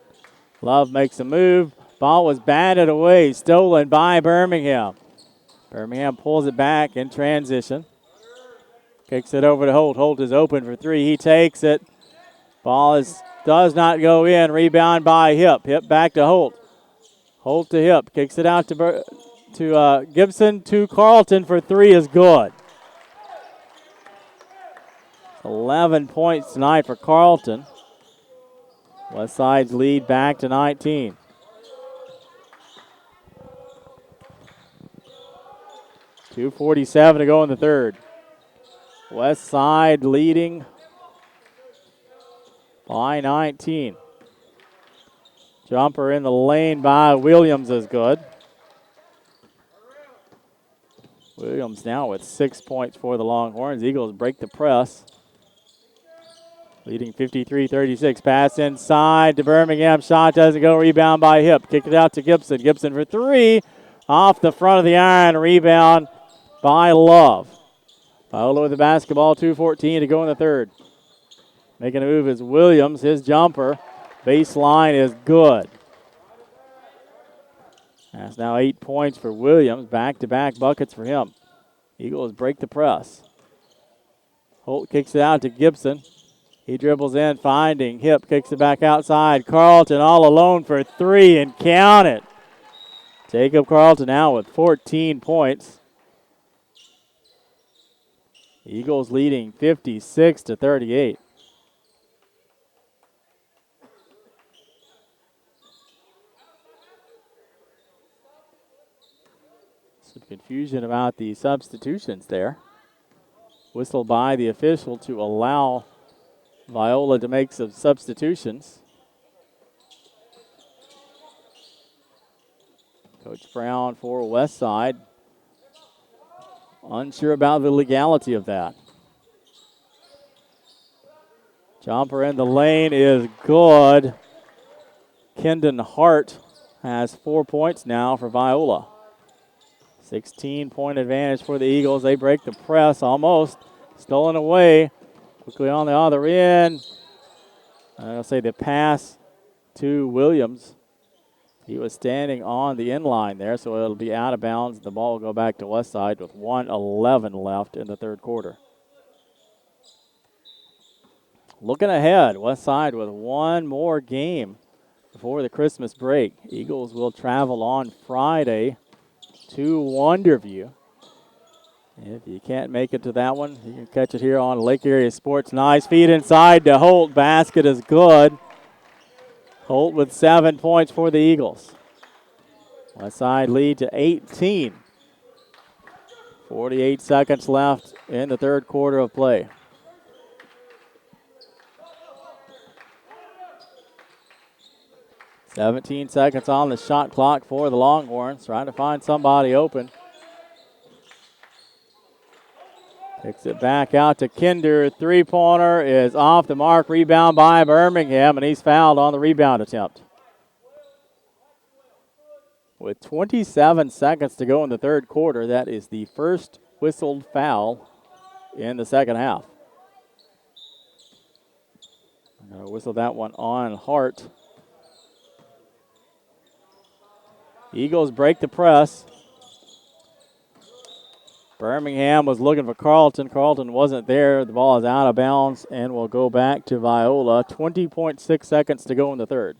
Love makes a move. Ball was batted away, stolen by Birmingham. Birmingham pulls it back in transition. Kicks it over to Holt. Holt is open for 3. He takes it. Ball does not go in. Rebound by Hip. Hip back to Holt. Holt to Hip. Kicks it out to to Gibson to Carlton for three is good. 11 points tonight for Carlton. West Side's lead back to 19. .247 to go in the third. West Side leading by 19. Jumper in the lane by Williams is good. Williams now with 6 points for the Longhorns. Eagles break the press. Leading 53-36. Pass inside to Birmingham. Shot doesn't go. Rebound by Hip. Kick it out to Gibson. Gibson for three. Off the front of the iron. Rebound by Love. Viola with the basketball. 2:14 to go in the third. Making a move is Williams. His jumper. Baseline is good. That's now 8 points for Williams. Back-to-back buckets for him. Eagles break the press. Holt kicks it out to Gibson. He dribbles in, finding Hip, kicks it back outside. Carlton all alone for three, and count it. Jacob Carlton now with 14 points. Eagles leading 56-38. Some confusion about the substitutions there. Whistle by the official to allow Viola to make some substitutions. Coach Brown for West Side. Unsure about the legality of that. Jumper in the lane is good. Kendon Hart has 4 points now for Viola. 16-point advantage for the Eagles. They break the press almost. Stolen away. Quickly on the other end. I'll say the pass to Williams. He was standing on the end line there, so it'll be out of bounds. The ball will go back to West Side with 1:11 left in the third quarter. Looking ahead, West Side with one more game before the Christmas break. Eagles will travel on Friday to Wonderview. If you can't make it to that one, you can catch it here on Lake Area Sports. Nice feed inside to Holt. Basket is good. Holt with 7 points for the Eagles. West Side lead to 18. 48 seconds left in the third quarter of play. .17 seconds on the shot clock for the Longhorns. Trying to find somebody open. Kicks it back out to Kinder. Three-pointer is off the mark. Rebound by Birmingham, and he's fouled on the rebound attempt. With 27 seconds to go in the third quarter, that is the first whistled foul in the second half. I'm going to whistle that one on Hart. Eagles break the press. Birmingham was looking for Carlton. Carlton wasn't there. The ball is out of bounds and will go back to Viola. 20.6 seconds to go in the third.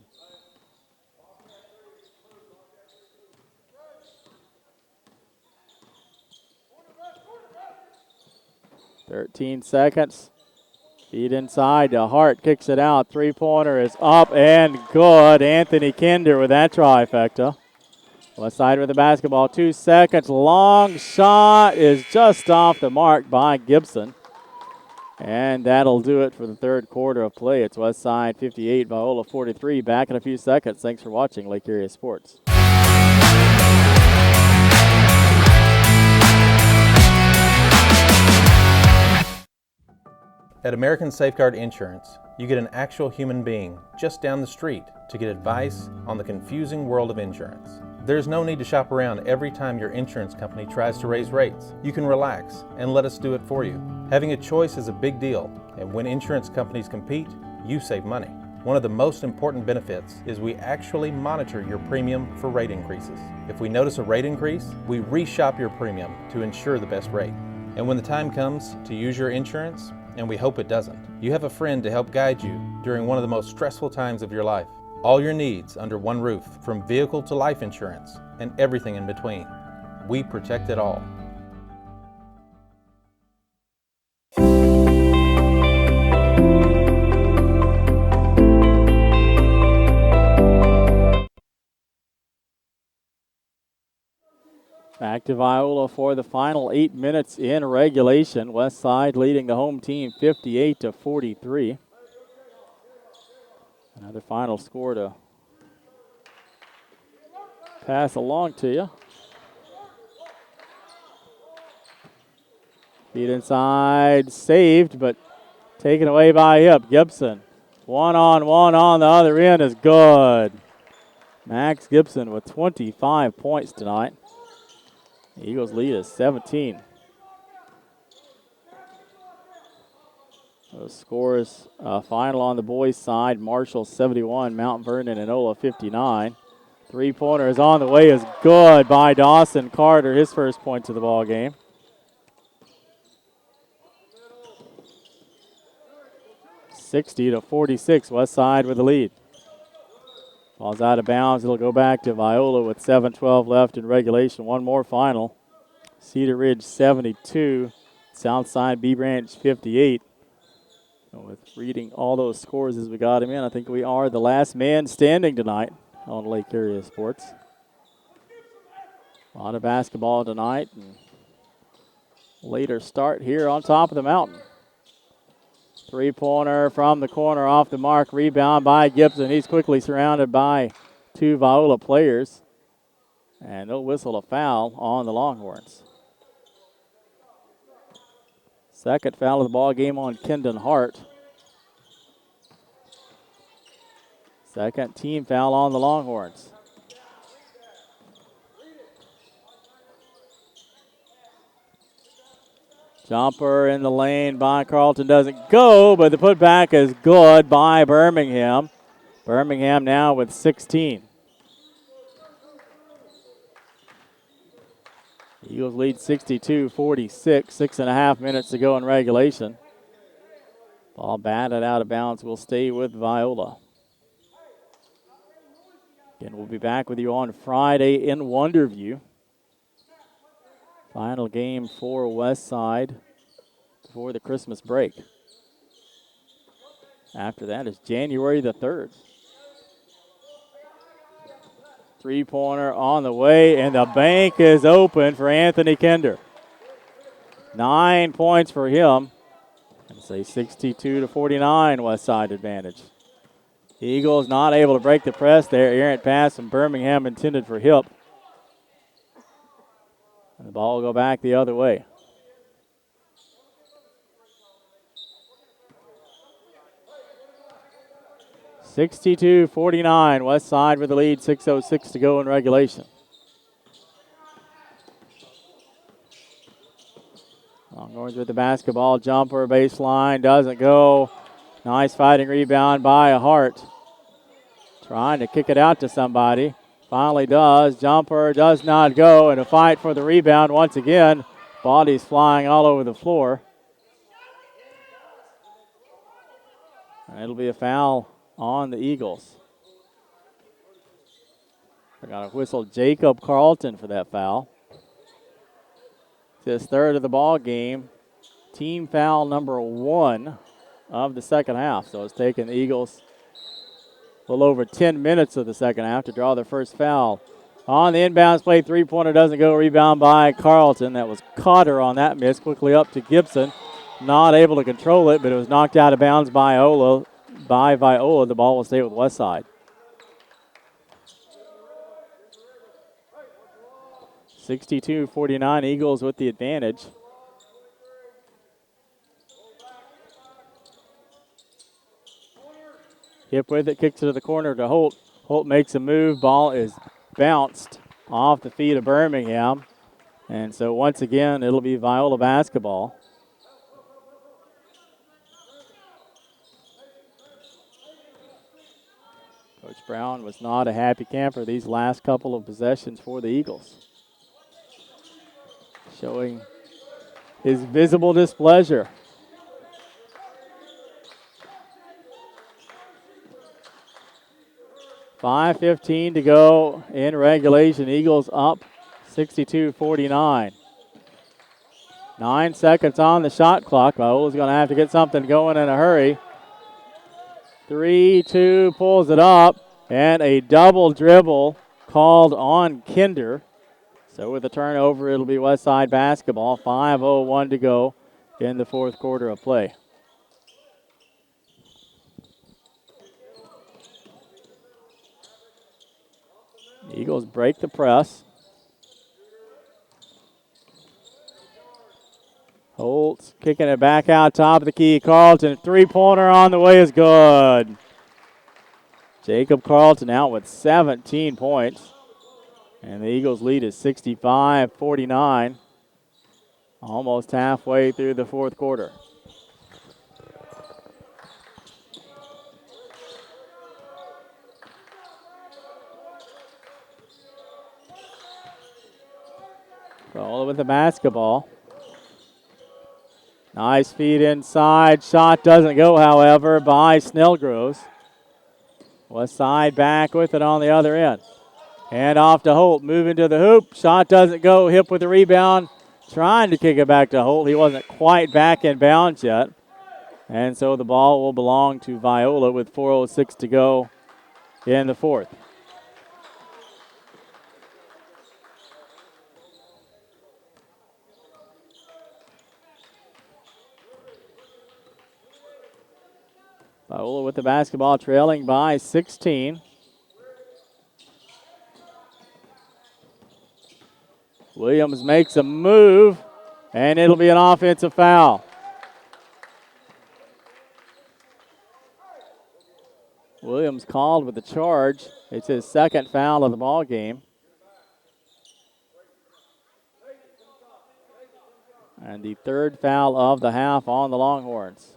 .13 seconds. Feed inside to Hart. Kicks it out. Three-pointer is up and good. Anthony Kinder with that trifecta. West Side with the basketball. 2 seconds. Long shot is just off the mark by Gibson. And that'll do it for the third quarter of play. It's West Side 58, Viola 43. Back in a few seconds. Thanks for watching Lake Area Sports. At American Safeguard Insurance, you get an actual human being just down the street to get advice on the confusing world of insurance. There's no need to shop around every time your insurance company tries to raise rates. You can relax and let us do it for you. Having a choice is a big deal, and when insurance companies compete, you save money. One of the most important benefits is we actually monitor your premium for rate increases. If we notice a rate increase, we reshop your premium to ensure the best rate. And when the time comes to use your insurance, and we hope it doesn't, you have a friend to help guide you during one of the most stressful times of your life. All your needs under one roof, from vehicle to life insurance and everything in between. We protect it all. Back to Viola for the final 8 minutes in regulation. West Side leading the home team 58-43. Another final score to pass along to you. Feed inside, saved, but taken away by Hip. Gibson. One-on-one on the other end is good. Max Gibson with 25 points tonight. The Eagles lead is 17. Those scores final on the boys' side. Marshall 71, Mount Vernon and Ola 59. Three-pointer is on the way, is good by Dawson Carter, his first points of the ball game. (60-46), West Side with the lead. Ball's out of bounds. It'll go back to Viola with 7:12 left in regulation. One more final. Cedar Ridge 72, Southside B Branch 58. And with reading all those scores as we got them in, I think we are the last man standing tonight on Lake Area Sports. A lot of basketball tonight, and later start here on top of the mountain. Three-pointer from the corner off the mark. Rebound by Gibson. He's quickly surrounded by two Viola players. And they'll whistle a foul on the Longhorns. Second foul of the ball game on Kendon Hart. Second team foul on the Longhorns. Jumper in the lane by Carlton doesn't go, but the putback is good by Birmingham. Birmingham now with 16. Eagles lead 62-46, 6.5 minutes to go in regulation. Ball batted out of bounds, will stay with Viola. Again, we'll be back with you on Friday in Wonderview. Final game for West Side before the Christmas break. After that is January the 3rd. Three-pointer on the way, and the bank is open for Anthony Kinder. 9 points for him. It's a 62-49 West Side advantage. Eagles not able to break the press there. Errant pass from Birmingham intended for Hip. And the ball will go back the other way. (62-49), West Side with the lead, 6:06 to go in regulation. Longhorns with the basketball, jumper, baseline, doesn't go. Nice fighting rebound by Hart. Trying to kick it out to somebody. Finally does. Jumper does not go, and a fight for the rebound once again. Bodies flying all over the floor. And it'll be a foul on the Eagles. They're going to whistle Jacob Carlton for that foul. It's his third of the ball game. Team foul number 1 of the second half. So it's taken the Eagles a little over 10 minutes of the second half to draw their first foul. On the inbounds play, three-pointer doesn't go. Rebound by Carlton. That was Cotter on that miss. Quickly up to Gibson. Not able to control it, but it was knocked out of bounds by Viola. The ball will stay with West Side. 62-49, Eagles with the advantage. Hip with it, kicks it to the corner to Holt. Holt makes a move. Ball is bounced off the feet of Birmingham. And so once again, it'll be Viola basketball. Coach Brown was not a happy camper these last couple of possessions for the Eagles. Showing his visible displeasure. .5:15 to go in regulation. Eagles up 62-49. 9 seconds on the shot clock. Viola's going to have to get something going in a hurry. 3-2, pulls it up, and a double dribble called on Kinder. So with the turnover, it'll be Westside basketball. 5:01 to go in the fourth quarter of play. Eagles break the press. Holtz kicking it back out top of the key. Carlton, three-pointer on the way is good. Jacob Carlton out with 17 points. And the Eagles' lead is 65-49. Almost halfway through the fourth quarter. Viola with the basketball. Nice feed inside. Shot doesn't go, however, by Snellgroves. West side back with it on the other end. And off to Holt, moving to the hoop. Shot doesn't go, hip with the rebound. Trying to kick it back to Holt. He wasn't quite back in bounds yet. And so the ball will belong to Viola with 4:06 to go in the fourth. Viola with the basketball, trailing by 16. Williams makes a move, and it'll be an offensive foul. Williams called with the charge. It's his second foul of the ball game. And the third foul of the half on the Longhorns.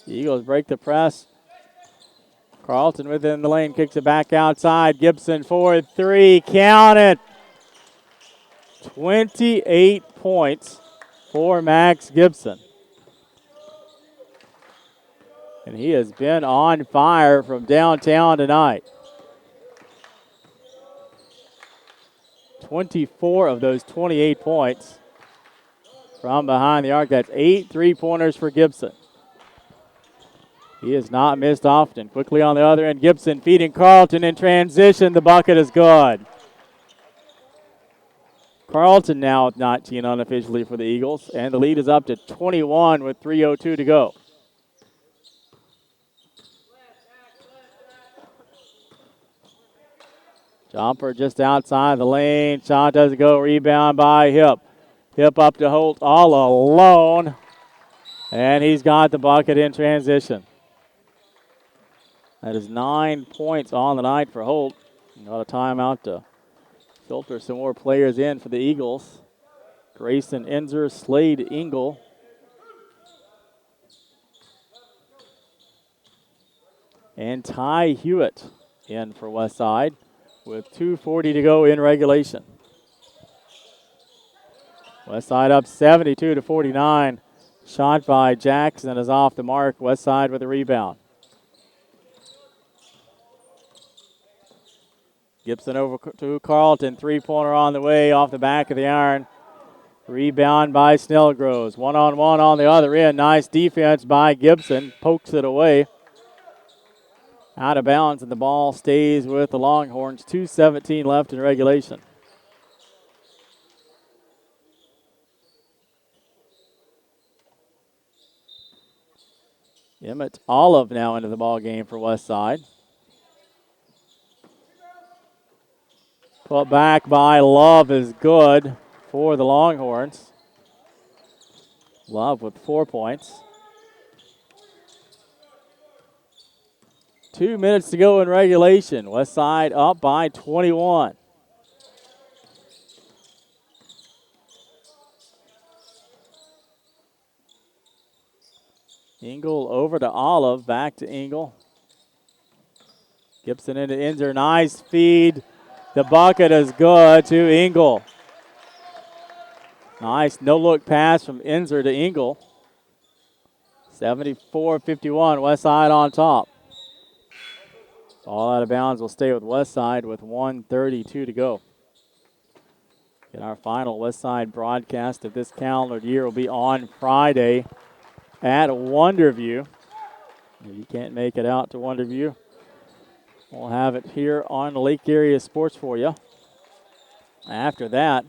The Eagles break the press. Carlton within the lane, kicks it back outside. Gibson for three, count it. 28 points for Max Gibson. And he has been on fire from downtown tonight. 24 of those 28 points from behind the arc. That's 8 3-pointers for Gibson. He has not missed often. Quickly on the other end, Gibson feeding Carlton in transition. The bucket is good. Carlton now with 19 unofficially for the Eagles, and the lead is up to 21 with 3:02 to go. Jumper just outside the lane. Shot doesn't go. Rebound by Hip. Hip up to Holt all alone, and he's got the bucket in transition. That is 9 points on the night for Holt. Got a timeout to filter some more players in for the Eagles. Grayson Enzer, Slade Engel. And Ty Hewitt in for Westside with 2:40 to go in regulation. Westside up 72-49. Shot by Jackson is off the mark. Westside with a rebound. Gibson over to Carlton. Three-pointer on the way off the back of the iron. Rebound by Snellgroves. One-on-one on the other end. Nice defense by Gibson. Pokes it away. Out of bounds, and the ball stays with the Longhorns. 2:17 left in regulation. Emmett Olive now into the ball game for Westside. Put back by Love is good for the Longhorns. Love with 4 points. 2 minutes to go in regulation. Westside up by 21. Engel over to Olive, back to Engel. Gibson into Enzer, nice feed. The bucket is good to Engel. Nice no-look pass from Enzer to Engel. 74-51, West Side on top. Ball out of bounds will stay with West Side with 1:32 to go. And our final West Side broadcast of this calendar year will be on Friday at Wonderview. If you can't make it out to Wonderview, we'll have it here on Lake Area Sports for you. After that,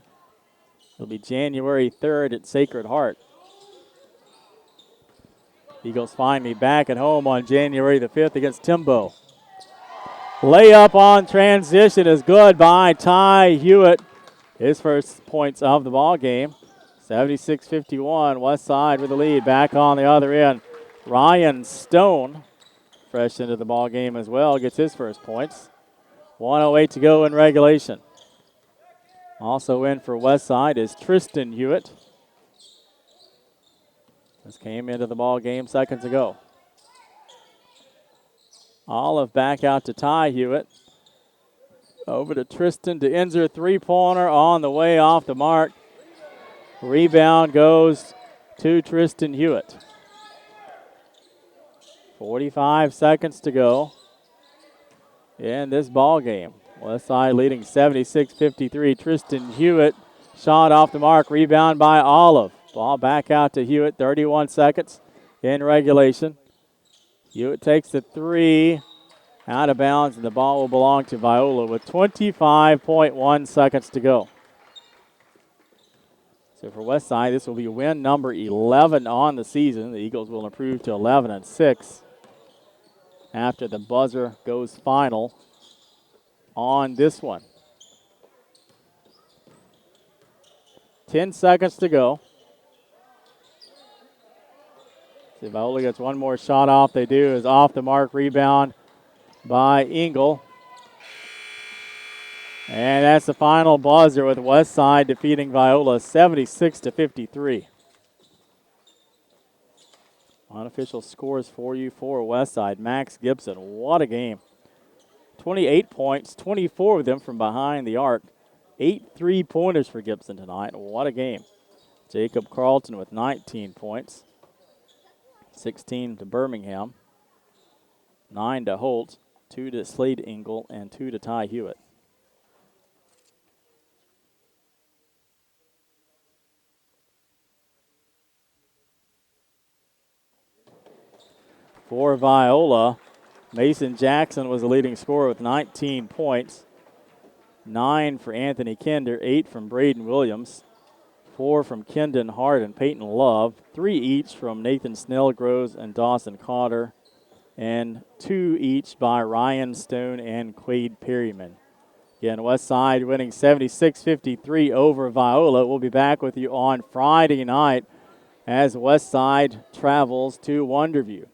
it'll be January 3rd at Sacred Heart. Eagles finally back at home on January the 5th against Timbo. Layup on transition is good by Ty Hewitt. His first points of the ball game. 76-51, West Side with the lead. Back on the other end, Ryan Stone, fresh into the ball game as well, gets his first points. 1:08 to go in regulation. Also in for West Side is Tristan Hewitt. This came into the ball game seconds ago. Olive back out to Ty Hewitt. Over to Tristan to Inzer, three-pointer on the way off the mark. Rebound goes to Tristan Hewitt. 45 seconds to go in this ball game. West Side leading 76-53. Tristan Hewitt, shot off the mark, rebound by Olive. Ball back out to Hewitt, 31 seconds in regulation. Hewitt takes the three, out of bounds, and the ball will belong to Viola with 25.1 seconds to go. So for West Side, this will be win number 11 on the season. The Eagles will improve to 11-6 after the buzzer goes final on this one. 10 seconds to go. See if Viola gets one more shot off. They do. Is off the mark, rebound by Engel. And that's the final buzzer with West Side defeating Viola 76-53. Unofficial scores for you for West Side. Max Gibson, what a game. 28 points, 24 of them from behind the arc. 8 3-pointers for Gibson tonight. What a game. Jacob Carlton with 19 points. 16 to Birmingham. 9 to Holt. 2 to Slade Engel, and 2 to Ty Hewitt. For Viola, Mason Jackson was the leading scorer with 19 points. 9 for Anthony Kinder, 8 from Braden Williams, 4 from Kendon Hart and Peyton Love, 3 each from Nathan Snellgroves and Dawson Cotter, and 2 each by Ryan Stone and Quade Perryman. Again, West Side winning 76-53 over Viola. We'll be back with you on Friday night as West Side travels to Wonderview.